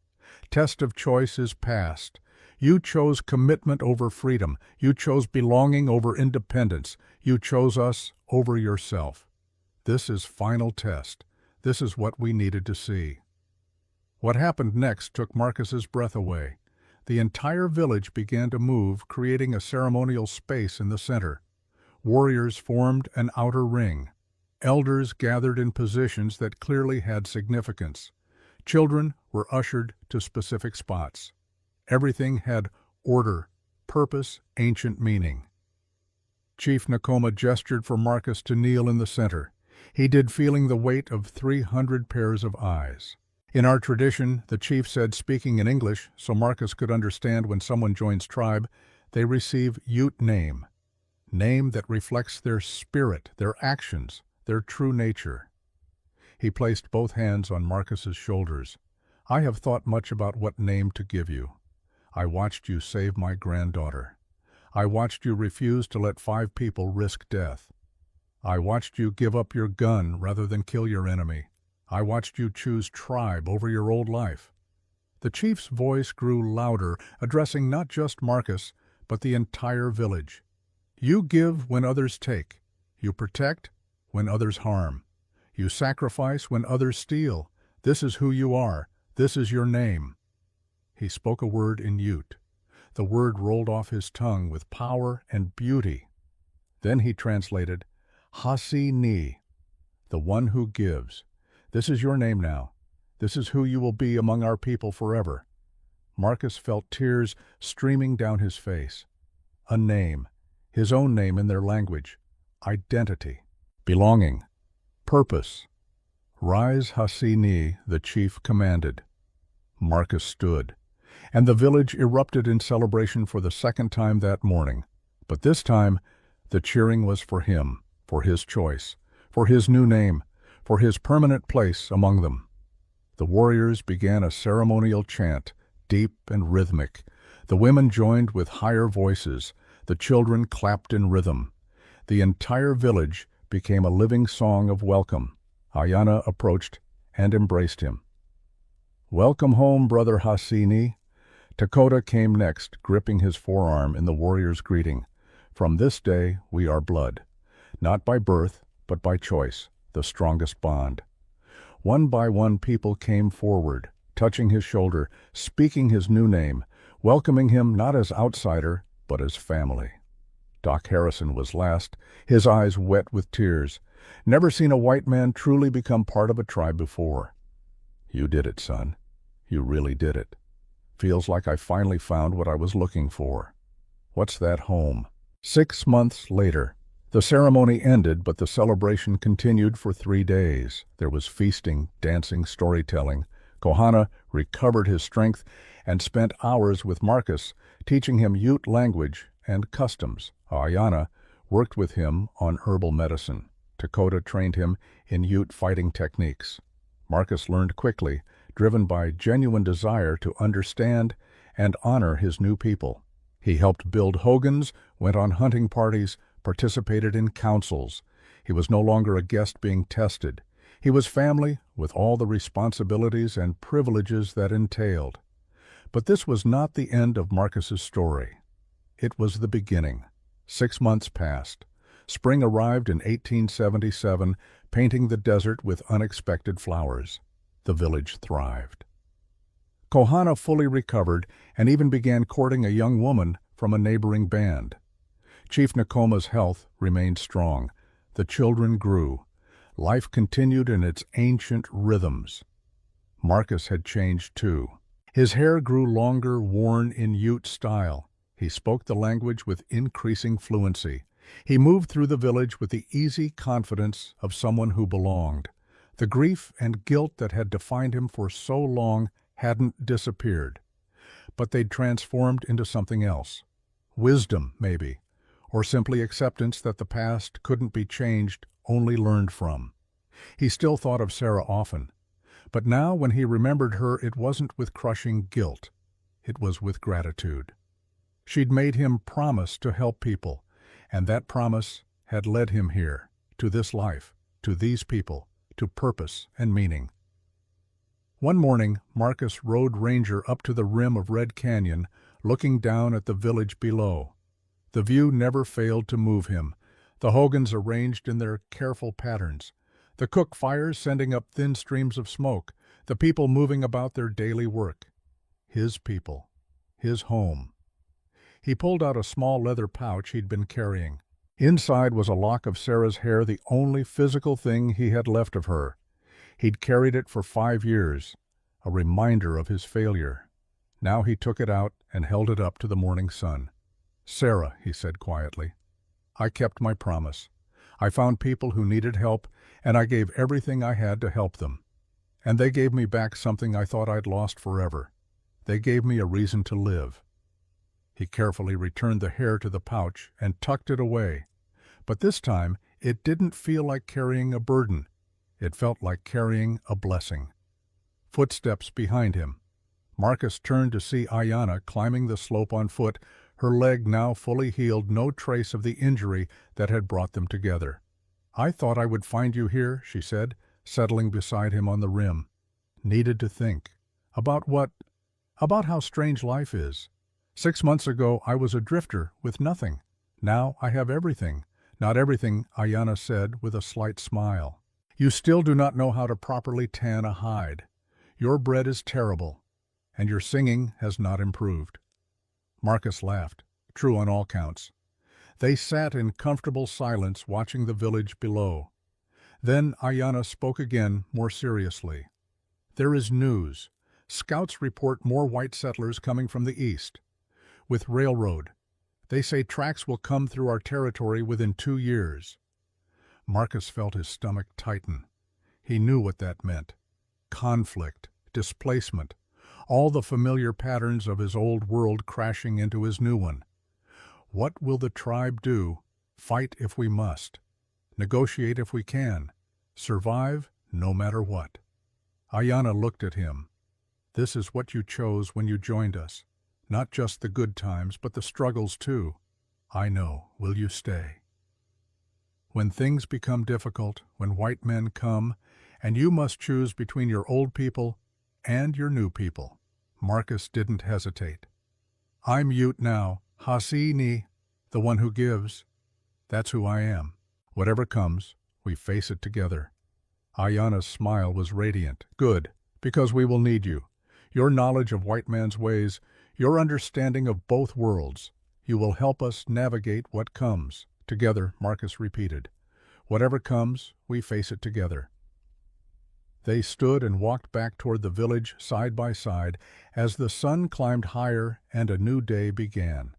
"Test of choice is passed. You chose commitment over freedom. You chose belonging over independence. You chose us over yourself. This is final test. This is what we needed to see." What happened next took Marcus's breath away. The entire village began to move, creating a ceremonial space in the center. Warriors formed an outer ring. Elders gathered in positions that clearly had significance. Children were ushered to specific spots. Everything had order, purpose, ancient meaning. Chief Nakoma gestured for Marcus to kneel in the center. He did, feeling the weight of 300 pairs of eyes. In our tradition, the chief said, speaking in English so Marcus could understand, when someone joins tribe, they receive Ute name that reflects their spirit, their actions, their true nature. He placed both hands on Marcus's shoulders. "I have thought much about what name to give you. I watched you save my granddaughter. I watched you refuse to let 5 people risk death. I watched you give up your gun rather than kill your enemy. I watched you choose tribe over your old life." The chief's voice grew louder, addressing not just Marcus, but the entire village. "You give when others take. You protect when others harm. You sacrifice when others steal. This is who you are. This is your name." He spoke a word in Ute. The word rolled off his tongue with power and beauty. Then he translated, "Hasi Ni, the one who gives. This is your name now. This is who you will be among our people forever." Marcus felt tears streaming down his face. A name, his own name in their language. Identity, belonging, purpose. "Rise, Hasi Ni," the chief commanded. Marcus stood, and the village erupted in celebration for the second time that morning. But this time, the cheering was for him, for his choice, for his new name, for his permanent place among them. The warriors began a ceremonial chant, deep and rhythmic. The women joined with higher voices. The children clapped in rhythm. The entire village became a living song of welcome. Ayanna approached and embraced him. "Welcome home, brother Hasi Ni. Dakota came next, gripping his forearm in the warrior's greeting. From this day we are blood, not by birth, but by choice, the strongest bond. One by one people came forward, touching his shoulder, speaking his new name, welcoming him not as outsider, but as family. Doc Harrison was last, his eyes wet with tears. Never seen a white man truly become part of a tribe before. You did it, son. You really did it. Feels like I finally found what I was looking for. What's that home? 6 months later. The ceremony ended, but the celebration continued for 3 days. There was feasting, dancing, storytelling. Kohana recovered his strength and spent hours with Marcus, teaching him Ute language and customs. Ayana worked with him on herbal medicine. Dakota trained him in Ute fighting techniques. Marcus learned quickly, driven by genuine desire to understand and honor his new people. He helped build hogans, went on hunting parties, participated in councils. He was no longer a guest being tested. He was family with all the responsibilities and privileges that entailed. But this was not the end of Marcus's story. It was the beginning. 6 months passed. Spring arrived in 1877, painting the desert with unexpected flowers. The village thrived. Kohana fully recovered and even began courting a young woman from a neighboring band. Chief Nakoma's health remained strong. The children grew. Life continued in its ancient rhythms. Marcus had changed too. His hair grew longer, worn in Ute style. He spoke the language with increasing fluency. He moved through the village with the easy confidence of someone who belonged. The grief and guilt that had defined him for so long hadn't disappeared, but they'd transformed into something else. Wisdom, maybe, or simply acceptance that the past couldn't be changed, only learned from. He still thought of Sarah often, but now when he remembered her, it wasn't with crushing guilt. It was with gratitude. She'd made him promise to help people, and that promise had led him here, to this life, to these people, to purpose and meaning. One morning, Marcus rode Ranger up to the rim of Red Canyon, looking down at the village below. The view never failed to move him, the hogans arranged in their careful patterns, the cook fires sending up thin streams of smoke, the people moving about their daily work. His people, his home. He pulled out a small leather pouch he'd been carrying. Inside was a lock of Sarah's hair, the only physical thing he had left of her. He'd carried it for 5 years, a reminder of his failure. Now he took it out and held it up to the morning sun. "Sarah," he said quietly, "I kept my promise. I found people who needed help, and I gave everything I had to help them. And they gave me back something I thought I'd lost forever. They gave me a reason to live." He carefully returned the hair to the pouch and tucked it away. But this time, it didn't feel like carrying a burden. It felt like carrying a blessing. Footsteps behind him. Marcus turned to see Ayana climbing the slope on foot, her leg now fully healed, no trace of the injury that had brought them together. "I thought I would find you here," she said, settling beside him on the rim. "Needed to think. About what? About how strange life is. 6 months ago I was a drifter with nothing. Now I have everything." "Not everything," Ayana said with a slight smile. "You still do not know how to properly tan a hide. Your bread is terrible, and your singing has not improved." Marcus laughed, true on all counts. They sat in comfortable silence watching the village below. Then Ayana spoke again, more seriously. "There is news. Scouts report more white settlers coming from the east. With railroad. They say tracks will come through our territory within 2 years. Marcus felt his stomach tighten. He knew what that meant. Conflict, displacement, all the familiar patterns of his old world crashing into his new one. What will the tribe do? Fight if we must. Negotiate if we can. Survive no matter what. Ayana looked at him. "This is what you chose when you joined us. Not just the good times, but the struggles too. I know. Will you stay? When things become difficult, when white men come, and you must choose between your old people and your new people, Marcus didn't hesitate. I'm Ute now, Hasini, the one who gives. That's who I am. Whatever comes, we face it together. Ayana's smile was radiant. Good, because we will need you. Your knowledge of white man's ways, your understanding of both worlds. You will help us navigate what comes. Together, Marcus repeated. Whatever comes, we face it together. They stood and walked back toward the village side by side as the sun climbed higher and a new day began.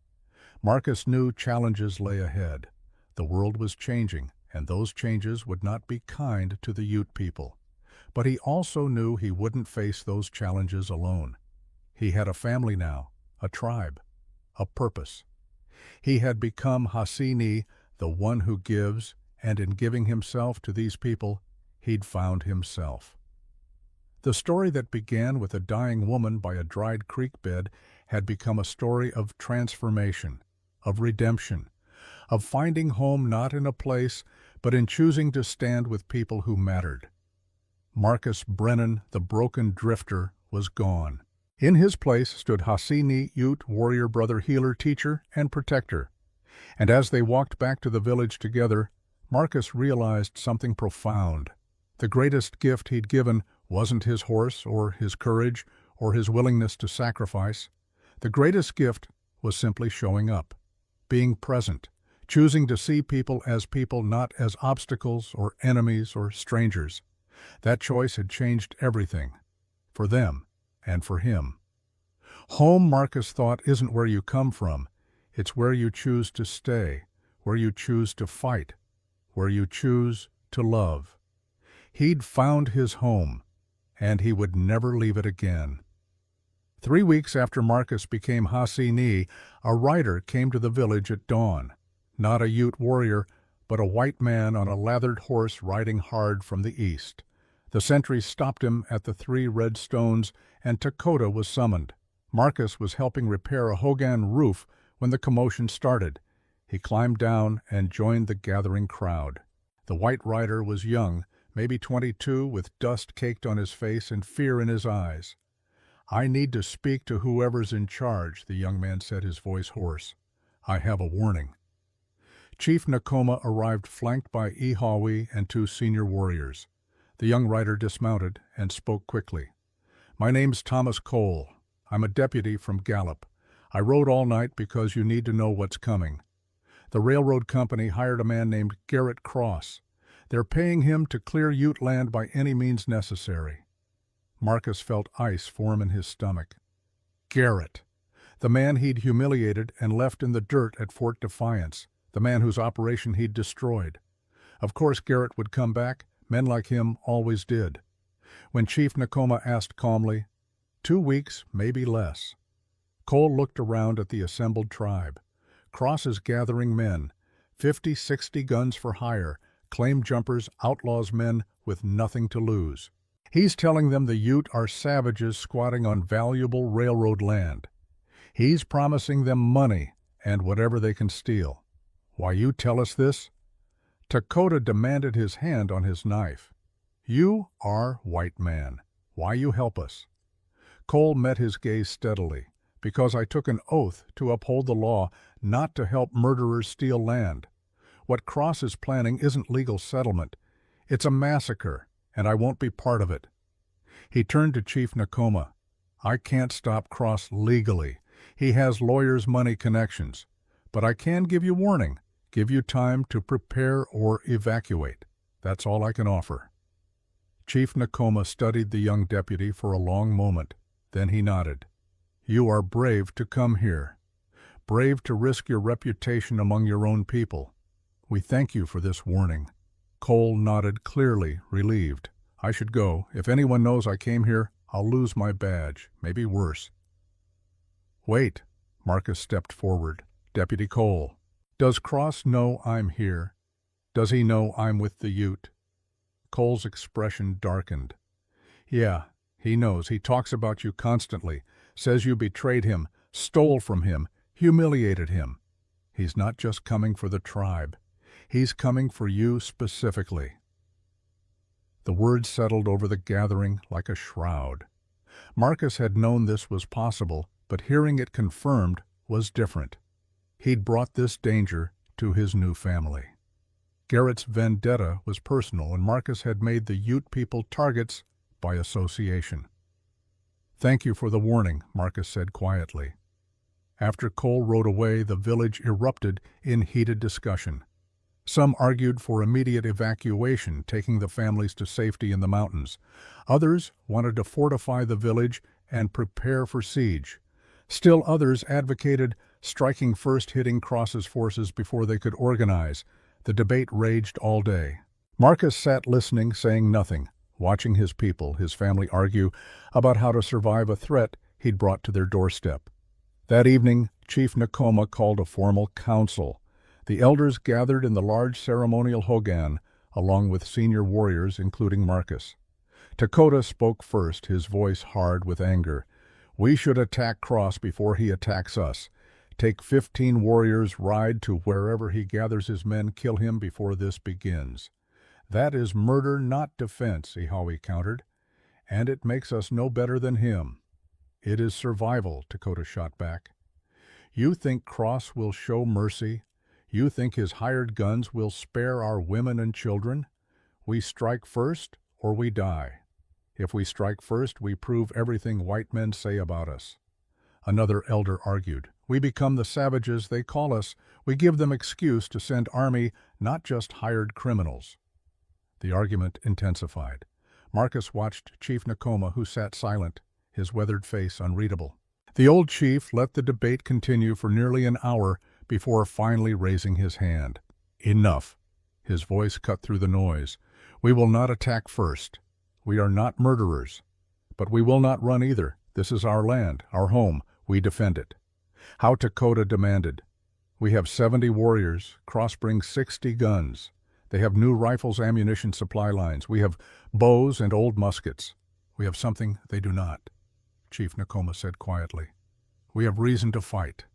Marcus knew challenges lay ahead. The world was changing, and those changes would not be kind to the Ute people. But he also knew he wouldn't face those challenges alone. He had a family now, a tribe, a purpose. He had become Hasini, the one who gives, and in giving himself to these people, he'd found himself. The story that began with a dying woman by a dried creek bed had become a story of transformation, of redemption, of finding home not in a place, but in choosing to stand with people who mattered. Marcus Brennan, the broken drifter, was gone. In his place stood Hasini, Ute, warrior brother, healer, teacher, and protector. And as they walked back to the village together, Marcus realized something profound. The greatest gift he'd given wasn't his horse or his courage or his willingness to sacrifice. The greatest gift was simply showing up, being present, choosing to see people, not as obstacles or enemies or strangers. That choice had changed everything, for them and for him. Home, Marcus thought, isn't where you come from. It's where you choose to stay, where you choose to fight, where you choose to love. He'd found his home, and he would never leave it again. 3 weeks after Marcus became Hasini, a rider came to the village at dawn. Not a Ute warrior, but a white man on a lathered horse riding hard from the east. The sentries stopped him at the 3 red stones, and Dakota was summoned. Marcus was helping repair a Hogan roof when the commotion started. He climbed down and joined the gathering crowd. The white rider was young, maybe 22, with dust caked on his face and fear in his eyes. I need to speak to whoever's in charge, the young man said, his voice hoarse. I have a warning. Chief Nakoma arrived flanked by Ihawi and 2 senior warriors. The young rider dismounted and spoke quickly. My name's Thomas Cole. I'm a deputy from Gallup. I rode all night because you need to know what's coming. The railroad company hired a man named Garrett Cross. They're paying him to clear Ute land by any means necessary. Marcus felt ice form in his stomach. Garrett, the man he'd humiliated and left in the dirt at Fort Defiance, the man whose operation he'd destroyed. Of course Garrett would come back. Men like him always did. When Chief Nakoma asked calmly, 2 weeks, maybe less. Cole looked around at the assembled tribe. Cross is gathering men, 50, 60 guns for hire, claim jumpers, outlaws, men with nothing to lose. He's telling them the Ute are savages squatting on valuable railroad land. He's promising them money and whatever they can steal. Why you tell us this? Dakota demanded his hand on his knife. You are white man. Why you help us? Cole met his gaze steadily. Because I took an oath to uphold the law, not to help murderers steal land. What Cross is planning isn't legal settlement. It's a massacre, and I won't be part of it. He turned to Chief Nakoma. I can't stop Cross legally. He has lawyers' money connections. But I can give you warning, give you time to prepare or evacuate. That's all I can offer. Chief Nakoma studied the young deputy for a long moment. Then he nodded. You are brave to come here. Brave to risk your reputation among your own people. We thank you for this warning. Cole nodded clearly, relieved. I should go. If anyone knows I came here, I'll lose my badge, maybe worse. Wait, Marcus stepped forward. Deputy Cole, does Cross know I'm here? Does he know I'm with the Ute? Cole's expression darkened. Yeah, he knows. He talks about you constantly, says you betrayed him, stole from him, humiliated him. He's not just coming for the tribe. He's coming for you specifically. The words settled over the gathering like a shroud. Marcus had known this was possible, but hearing it confirmed was different. He'd brought this danger to his new family. Garrett's vendetta was personal, and Marcus had made the Ute people targets by association. "Thank you for the warning," Marcus said quietly. After Cole rode away, the village erupted in heated discussion. Some argued for immediate evacuation, taking the families to safety in the mountains. Others wanted to fortify the village and prepare for siege. Still others advocated striking first, hitting Cross's forces before they could organize. The debate raged all day. Marcus sat listening, saying nothing, watching his people, his family argue about how to survive a threat he'd brought to their doorstep. That evening, Chief Nakoma called a formal council. The elders gathered in the large ceremonial hogan, along with senior warriors, including Marcus. Dakota spoke first, his voice hard with anger. "We should attack Cross before he attacks us. Take 15 warriors, ride to wherever he gathers his men, kill him before this begins." "That is murder, not defense," Ihawi countered. "And it makes us no better than him." "It is survival," Dakota shot back. "You think Cross will show mercy? You think his hired guns will spare our women and children? We strike first, or we die. If we strike first, we prove everything white men say about us." Another elder argued. "We become the savages they call us. We give them excuse to send army, not just hired criminals." The argument intensified. Marcus watched Chief Nakoma, who sat silent, his weathered face unreadable. The old chief let the debate continue for nearly an hour before finally raising his hand. "Enough." His voice cut through the noise. "We will not attack first. We are not murderers. But we will not run either. This is our land, our home. We defend it." How Dakota demanded. "We have 70 warriors. Cross brings 60 guns. They have new rifles, ammunition, supply lines. We have bows and old muskets. We have something they do not," Chief Nakoma said quietly. "We have reason to fight.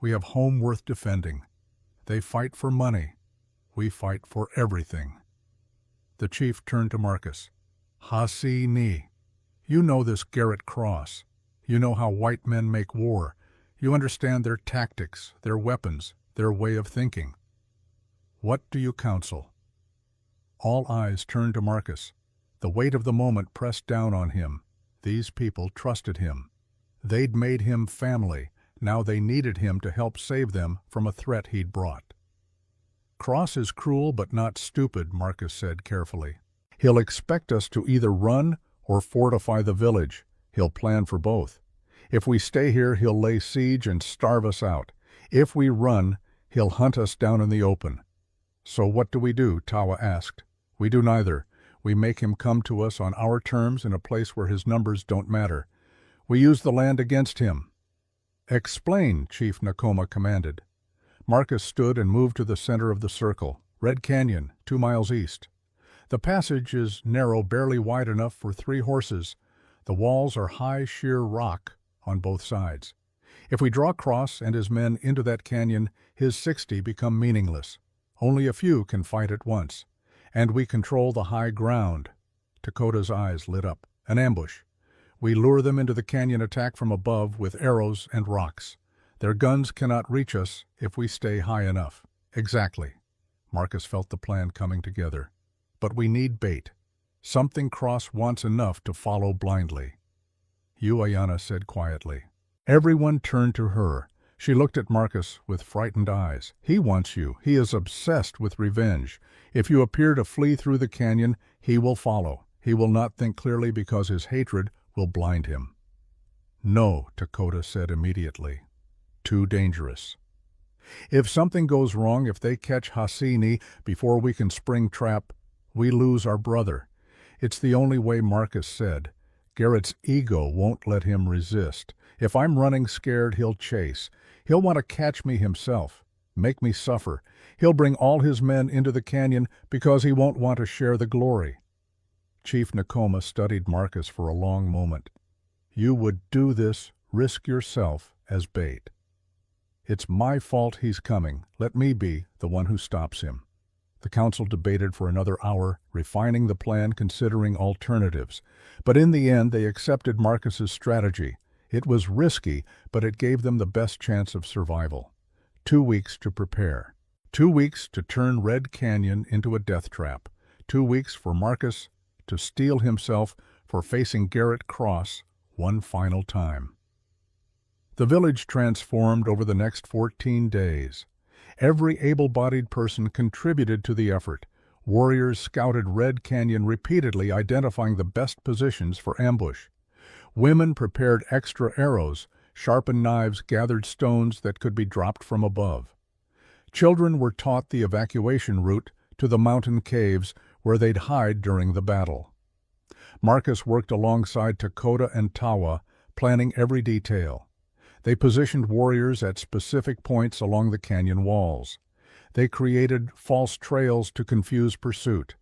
We have home worth defending. They fight for money. We fight for everything." The chief turned to Marcus. "Hasi Ni, you know this Garrett Cross. You know how white men make war. You understand their tactics, their weapons, their way of thinking. What do you counsel?" All eyes turned to Marcus. The weight of the moment pressed down on him. These people trusted him. They'd made him family. Now they needed him to help save them from a threat he'd brought. "Cross is cruel but not stupid," Marcus said carefully. "He'll expect us to either run or fortify the village. He'll plan for both. If we stay here, he'll lay siege and starve us out. If we run, he'll hunt us down in the open." "So what do we do?" Tawa asked. "We do neither. We make him come to us on our terms in a place where his numbers don't matter. We use the land against him." "Explain," Chief Nakoma commanded. Marcus stood and moved to the center of the circle. Red Canyon, 2 miles east. The passage is narrow, barely wide enough for 3 horses. The walls are high, sheer rock on both sides. If we draw Cross and his men into that canyon, his 60 become meaningless. Only a few can fight at once. And we control the high ground. Dakota's eyes lit up. An ambush. We lure them into the canyon attack from above with arrows and rocks. Their guns cannot reach us if we stay high enough. Exactly. Marcus felt the plan coming together. But we need bait. Something Cross wants enough to follow blindly. "You," Ayana said quietly. Everyone turned to her. She looked at Marcus with frightened eyes. "He wants you. He is obsessed with revenge. If you appear to flee through the canyon, he will follow. He will not think clearly because his hatred will blind him." "No," Dakota said immediately. "Too dangerous. If something goes wrong, if they catch Hasini before we can spring trap, we lose our brother. It's the only way," Marcus said. "Garrett's ego won't let him resist. If I'm running scared, he'll chase. He'll want to catch me himself, make me suffer. He'll bring all his men into the canyon because he won't want to share the glory." Chief Nakoma studied Marcus for a long moment. "You would do this, risk yourself as bait." "It's my fault he's coming. Let me be the one who stops him." The council debated for another hour, refining the plan, considering alternatives. But in the end, they accepted Marcus's strategy. It was risky, but it gave them the best chance of survival. 2 weeks to prepare. 2 weeks to turn Red Canyon into a death trap. 2 weeks for Marcus to steel himself for facing Garrett Cross one final time. The village transformed over the next 14 days. Every able-bodied person contributed to the effort. Warriors scouted Red Canyon repeatedly, identifying the best positions for ambush. Women prepared extra arrows, sharpened knives, gathered stones that could be dropped from above. Children were taught the evacuation route to the mountain caves where they'd hide during the battle. Marcus worked alongside Dakota and Tawa, planning every detail. They positioned warriors at specific points along the canyon walls. They created false trails to confuse pursuit.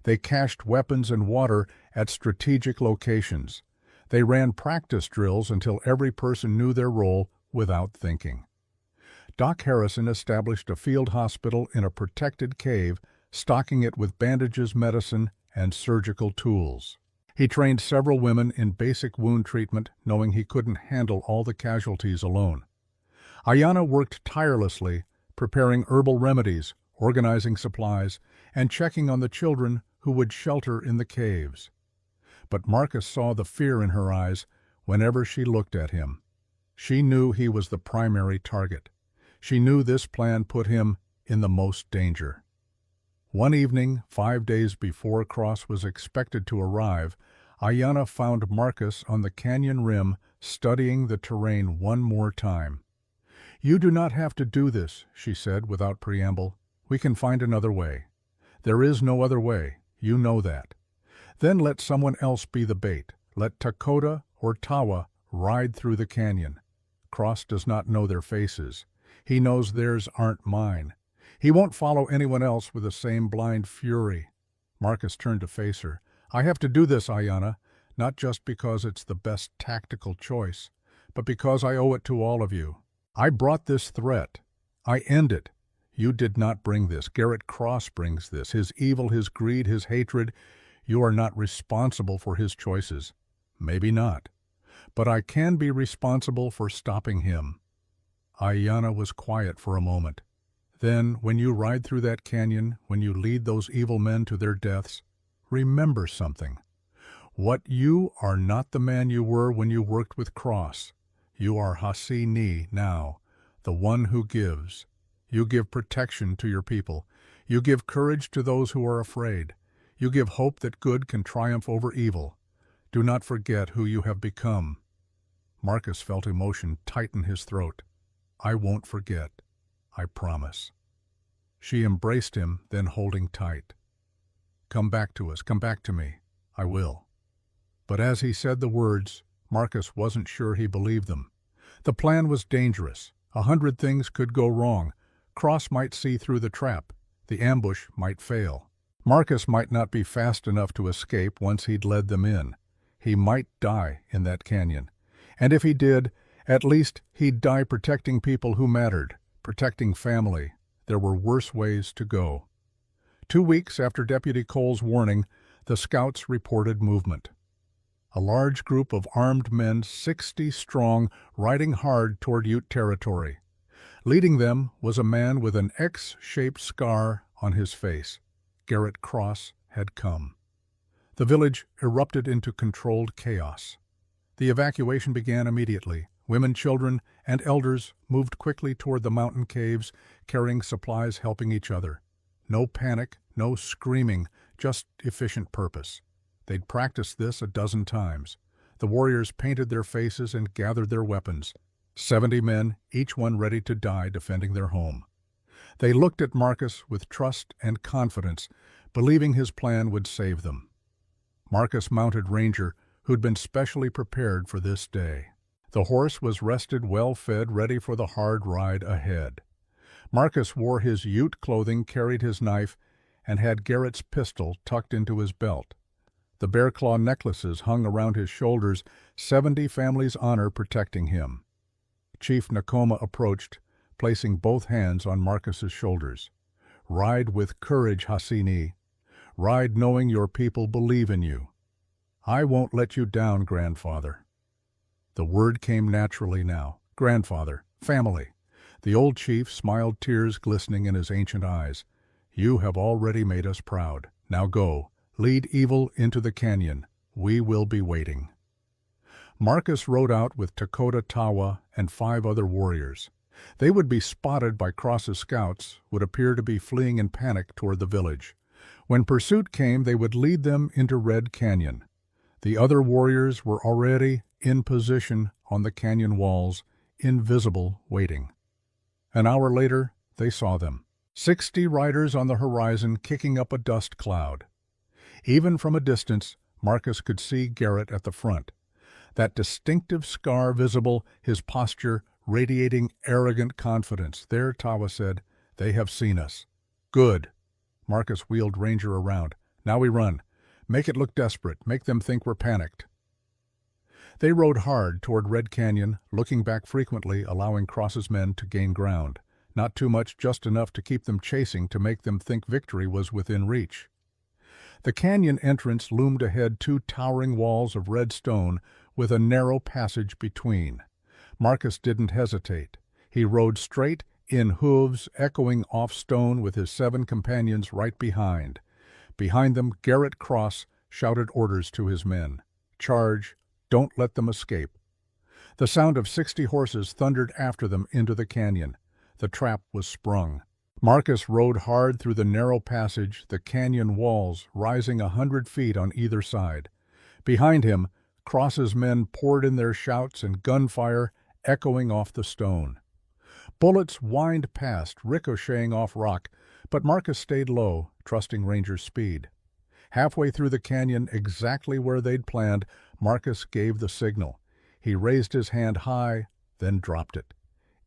They cached weapons and water at strategic locations. They ran practice drills until every person knew their role without thinking. Doc Harrison established a field hospital in a protected cave, stocking it with bandages, medicine, and surgical tools. He trained several women in basic wound treatment, knowing he couldn't handle all the casualties alone. Ayanna worked tirelessly, preparing herbal remedies, organizing supplies, and checking on the children who would shelter in the caves. But Marcus saw the fear in her eyes whenever she looked at him. She knew he was the primary target. She knew this plan put him in the most danger. One evening, 5 days before Cross was expected to arrive, Ayanna found Marcus on the canyon rim studying the terrain one more time. "You do not have to do this," she said without preamble. "We can find another way. There is no other way. You know that. Then let someone else be the bait. Let Dakota or Tawa ride through the canyon. Cross does not know their faces. He knows theirs aren't mine. He won't follow anyone else with the same blind fury." Marcus turned to face her. "I have to do this, Ayanna, not just because it's the best tactical choice, but because I owe it to all of you. I brought this threat. I end it. You did not bring this. Garrett Cross brings this. His evil, his greed, his hatred. You are not responsible for his choices. Maybe not. But I can be responsible for stopping him." Ayanna was quiet for a moment. "Then, when you ride through that canyon, when you lead those evil men to their deaths, remember something. What you are not the man you were when you worked with Cross. You are Hasi Ni now, the one who gives. You give protection to your people. You give courage to those who are afraid. You give hope that good can triumph over evil. Do not forget who you have become." Marcus felt emotion tighten his throat. "I won't forget. I promise." She embraced him, then holding tight. "Come back to us. Come back to me. I will." But as he said the words, Marcus wasn't sure he believed them. The plan was dangerous. 100 things could go wrong. Cross might see through the trap. The ambush might fail. Marcus might not be fast enough to escape once he'd led them in. He might die in that canyon. And if he did, at least he'd die protecting people who mattered, protecting family. There were worse ways to go. 2 weeks after Deputy Cole's warning, the scouts reported movement. A large group of armed men, 60 strong, riding hard toward Ute territory. Leading them was a man with an X-shaped scar on his face. Garrett Cross had come. The village erupted into controlled chaos. The evacuation began immediately. Women, children, and elders moved quickly toward the mountain caves, carrying supplies, helping each other. No panic, no screaming, just efficient purpose. They'd practiced this a dozen times. The warriors painted their faces and gathered their weapons. 70 men, each one ready to die defending their home. They looked at Marcus with trust and confidence, believing his plan would save them. Marcus mounted Ranger, who'd been specially prepared for this day. The horse was rested, well-fed, ready for the hard ride ahead. Marcus wore his Ute clothing, carried his knife, and had Garrett's pistol tucked into his belt. The bear claw necklaces hung around his shoulders, 70 families' honor protecting him. Chief Nakoma approached, placing both hands on Marcus's shoulders. Ride with courage, Hassini. Ride knowing your people believe in you. I won't let you down, grandfather." The word came naturally now. Grandfather, family. The old chief smiled, tears glistening in his ancient eyes. "You have already made us proud. Now go, lead evil into the canyon. We will be waiting." Marcus rode out with Takota Tawa and 5 other warriors. They would be spotted by Cross's scouts, would appear to be fleeing in panic toward the village. When pursuit came, they would lead them into Red Canyon. The other warriors were already in position on the canyon walls, invisible, waiting. An hour later, they saw them. 60 riders on the horizon kicking up a dust cloud. Even from a distance, Marcus could see Garrett at the front. That distinctive scar visible, his posture radiating arrogant confidence. "There," Tawa said. "They have seen us." "Good." Marcus wheeled Ranger around. "Now we run. Make it look desperate. Make them think we're panicked." They rode hard toward Red Canyon, looking back frequently, allowing Cross's men to gain ground. Not too much, just enough to keep them chasing, to make them think victory was within reach. The canyon entrance loomed ahead, 2 towering walls of red stone with a narrow passage between. Marcus didn't hesitate. He rode straight in, hooves echoing off stone, with his 7 companions right behind. Behind them, Garrett Cross shouted orders to his men. "Charge! Don't let them escape." The sound of 60 horses thundered after them into the canyon. The trap was sprung. Marcus rode hard through the narrow passage, the canyon walls rising 100 feet on either side. Behind him, Cross's men poured in their shouts and gunfire echoing off the stone. Bullets whined past, ricocheting off rock, but Marcus stayed low, trusting Ranger's speed. Halfway through the canyon, exactly where they'd planned, Marcus gave the signal. He raised his hand high, then dropped it.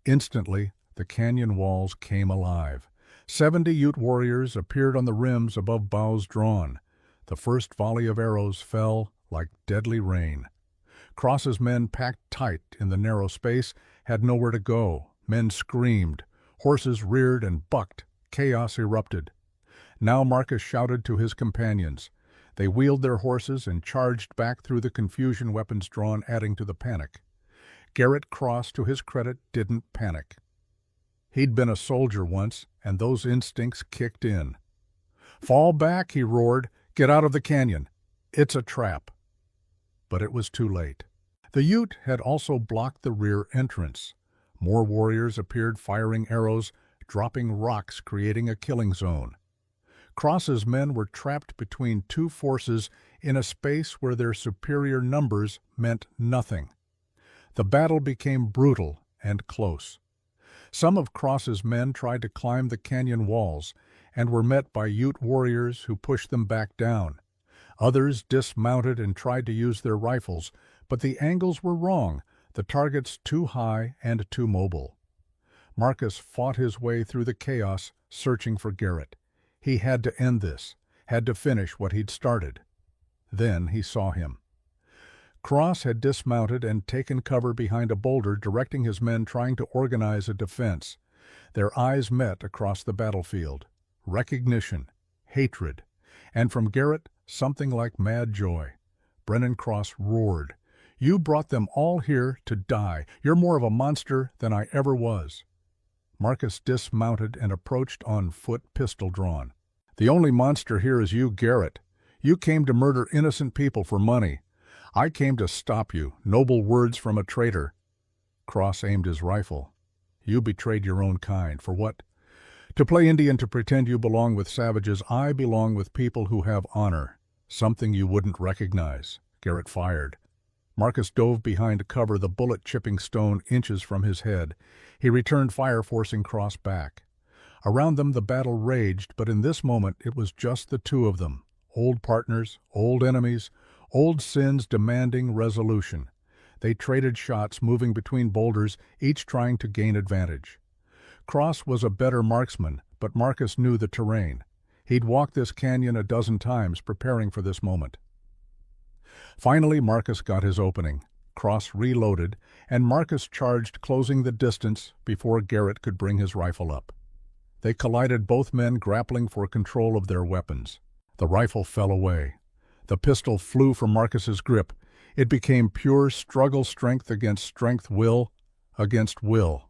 Instantly, the canyon walls came alive. 70 Ute warriors appeared on the rims above bows drawn. The first volley of arrows fell like deadly rain. Cross's men, packed tight in the narrow space, had nowhere to go. Men screamed. Horses reared and bucked. Chaos erupted. Now Marcus shouted to his companions. They wheeled their horses and charged back through the confusion, weapons drawn, adding to the panic. Garrett Cross, to his credit, didn't panic. He'd been a soldier once, and those instincts kicked in. "Fall back," he roared. "Get out of the canyon. It's a trap." But it was too late. The Ute had also blocked the rear entrance. More warriors appeared, firing arrows, dropping rocks, creating a killing zone. Cross's men were trapped between 2 forces in a space where their superior numbers meant nothing. The battle became brutal and close. Some of Cross's men tried to climb the canyon walls and were met by Ute warriors who pushed them back down. Others dismounted and tried to use their rifles, but the angles were wrong, the targets too high and too mobile. Marcus fought his way through the chaos, searching for Garrett. He had to end this, had to finish what he'd started. Then he saw him. Cross had dismounted and taken cover behind a boulder, directing his men, trying to organize a defense. Their eyes met across the battlefield. Recognition, hatred, and from Garrett, something like mad joy. Brennan Cross roared, "You brought them all here to die. You're more of a monster than I ever was." Marcus dismounted and approached on foot, pistol drawn. "The only monster here is you, Garrett. You came to murder innocent people for money. I came to stop you. Noble words from a traitor." Cross aimed his rifle. "You betrayed your own kind. For what? To play Indian, to pretend you belong with savages. I belong with people who have honor. Something you wouldn't recognize." Garrett fired. Marcus dove behind cover, the bullet chipping stone inches from his head. He returned fire, forcing Cross back. Around them the battle raged, but in this moment it was just the 2 of them. Old partners, old enemies, old sins demanding resolution. They traded shots, moving between boulders, each trying to gain advantage. Cross was a better marksman, but Marcus knew the terrain. He'd walked this canyon a dozen times, preparing for this moment. Finally, Marcus got his opening. Cross reloaded, and Marcus charged, closing the distance before Garrett could bring his rifle up. They collided, both men grappling for control of their weapons. The rifle fell away. The pistol flew from Marcus's grip. It became pure struggle, strength against strength, will against will.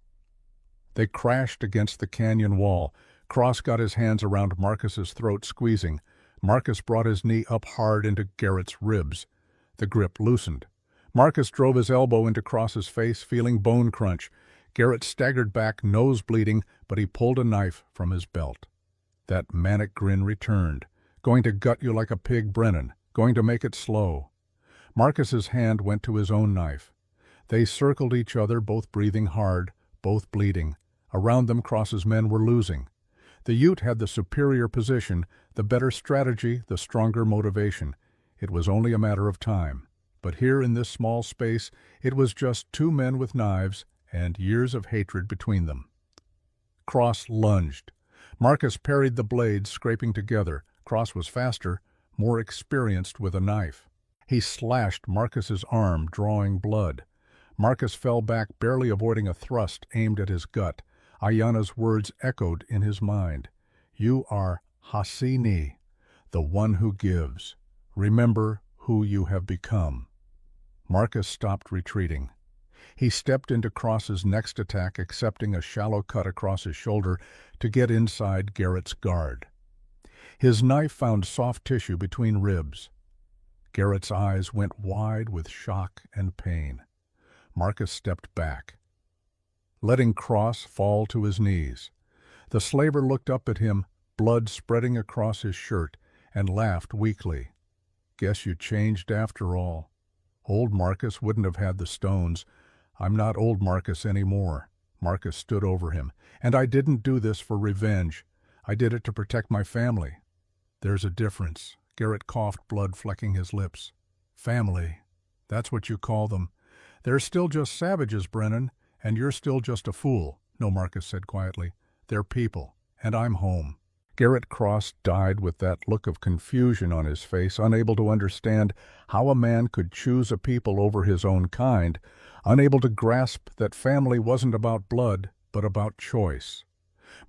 They crashed against the canyon wall. Cross got his hands around Marcus's throat, squeezing. Marcus brought his knee up hard into Garrett's ribs. The grip loosened. Marcus drove his elbow into Cross's face, feeling bone crunch. Garrett staggered back, nose bleeding, but he pulled a knife from his belt. That manic grin returned. Going to gut you like a pig, Brennan. Going to make it slow. Marcus's hand went to his own knife. They circled each other, both breathing hard, both bleeding. Around them, Cross's men were losing. The Ute had the superior position, the better strategy, the stronger motivation. It was only a matter of time. But here in this small space, it was just two men with knives and years of hatred between them. Cross lunged. Marcus parried the blades, scraping together. Cross was faster, more experienced with a knife. He slashed Marcus's arm, drawing blood. Marcus fell back, barely avoiding a thrust aimed at his gut. Ayana's words echoed in his mind. You are Hasini, the one who gives. Remember who you have become. Marcus stopped retreating. He stepped into Cross's next attack, accepting a shallow cut across his shoulder to get inside Garrett's guard. His knife found soft tissue between ribs. Garrett's eyes went wide with shock and pain. Marcus stepped back, letting Cross fall to his knees. The slaver looked up at him, blood spreading across his shirt, and laughed weakly. Guess you changed after all. Old Marcus wouldn't have had the stones. I'm not old Marcus anymore. Marcus stood over him. And I didn't do this for revenge. I did it to protect my family. There's a difference. Garrett coughed, blood flecking his lips. Family. That's what you call them. They're still just savages, Brennan, and you're still just a fool. No, Marcus said quietly. They're people, and I'm home. Garrett Cross died with that look of confusion on his face, unable to understand how a man could choose a people over his own kind, unable to grasp that family wasn't about blood, but about choice.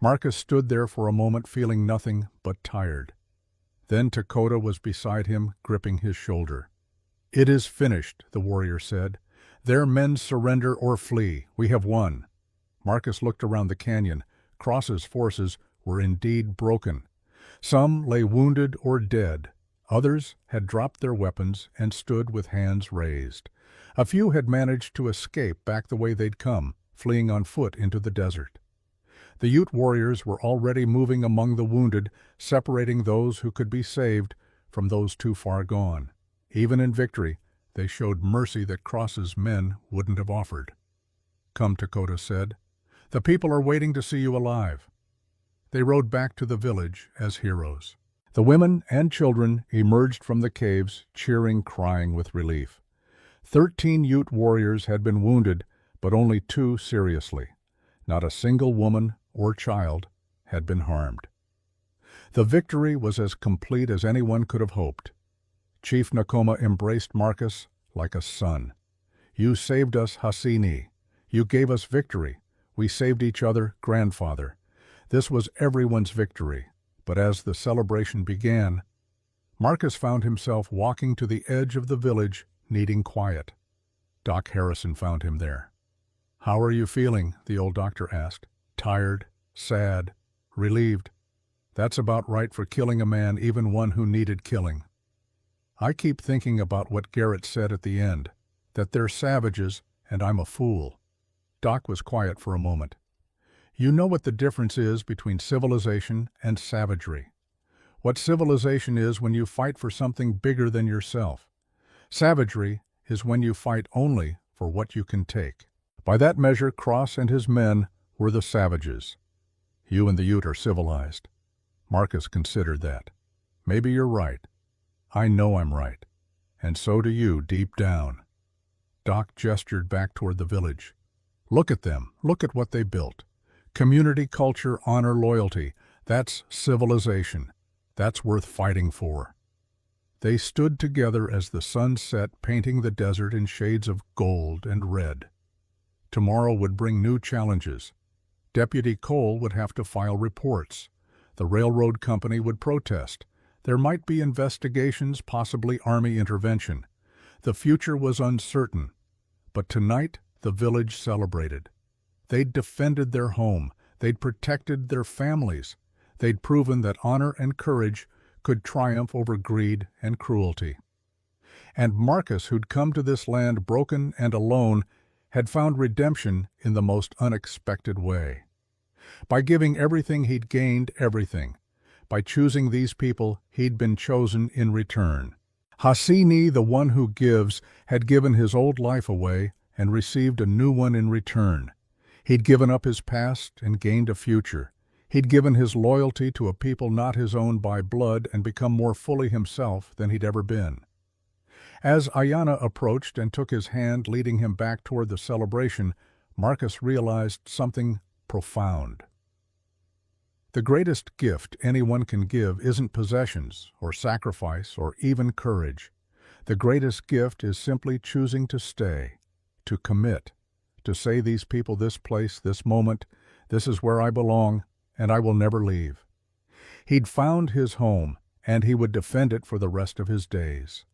Marcus stood there for a moment, feeling nothing but tired. Then Dakota was beside him, gripping his shoulder. It is finished, the warrior said. Their men surrender or flee. We have won. Marcus looked around the canyon. Cross's forces were indeed broken. Some lay wounded or dead. Others had dropped their weapons and stood with hands raised. A few had managed to escape back the way they'd come, fleeing on foot into the desert. The Ute warriors were already moving among the wounded, separating those who could be saved from those too far gone. Even in victory, they showed mercy that Cross's men wouldn't have offered. Come, Dakota said. The people are waiting to see you alive. They rode back to the village as heroes. The women and children emerged from the caves, cheering, crying with relief. 13 Ute warriors had been wounded, but only 2 seriously. Not a single woman or child had been harmed. The victory was as complete as anyone could have hoped. Chief Nakoma embraced Marcus like a son. You saved us, Hasini. You gave us victory. We saved each other, grandfather. This was everyone's victory, but as the celebration began, Marcus found himself walking to the edge of the village, needing quiet. Doc Harrison found him there. How are you feeling? The old doctor asked. Tired, sad, relieved. That's about right for killing a man, even one who needed killing. I keep thinking about what Garrett said at the end, that they're savages and I'm a fool. Doc was quiet for a moment. You know what the difference is between civilization and savagery. What civilization is when you fight for something bigger than yourself. Savagery is when you fight only for what you can take. By that measure, Cross and his men were the savages. You and the Ute are civilized. Marcus considered that. Maybe you're right. I know I'm right. And so do you, deep down. Doc gestured back toward the village. Look at them. Look at what they built. Community, culture, honor, loyalty. That's civilization. That's worth fighting for. They stood together as the sun set, painting the desert in shades of gold and red. Tomorrow would bring new challenges, Deputy Cole would have to file reports. The railroad company would protest. There might be investigations, possibly army intervention. The future was uncertain. But tonight, the village celebrated. They'd defended their home. They'd protected their families. They'd proven that honor and courage could triumph over greed and cruelty. And Marcus, who'd come to this land broken and alone, had found redemption in the most unexpected way. By giving everything he'd gained everything. By choosing these people, he'd been chosen in return. Hassini, the one who gives, had given his old life away and received a new one in return. He'd given up his past and gained a future. He'd given his loyalty to a people not his own by blood and become more fully himself than he'd ever been. As Ayanna approached and took his hand, leading him back toward the celebration, Marcus realized something profound. The greatest gift anyone can give isn't possessions or sacrifice or even courage. The greatest gift is simply choosing to stay, to commit, to say these people, this place, this moment, this is where I belong, and I will never leave. He'd found his home, and he would defend it for the rest of his days.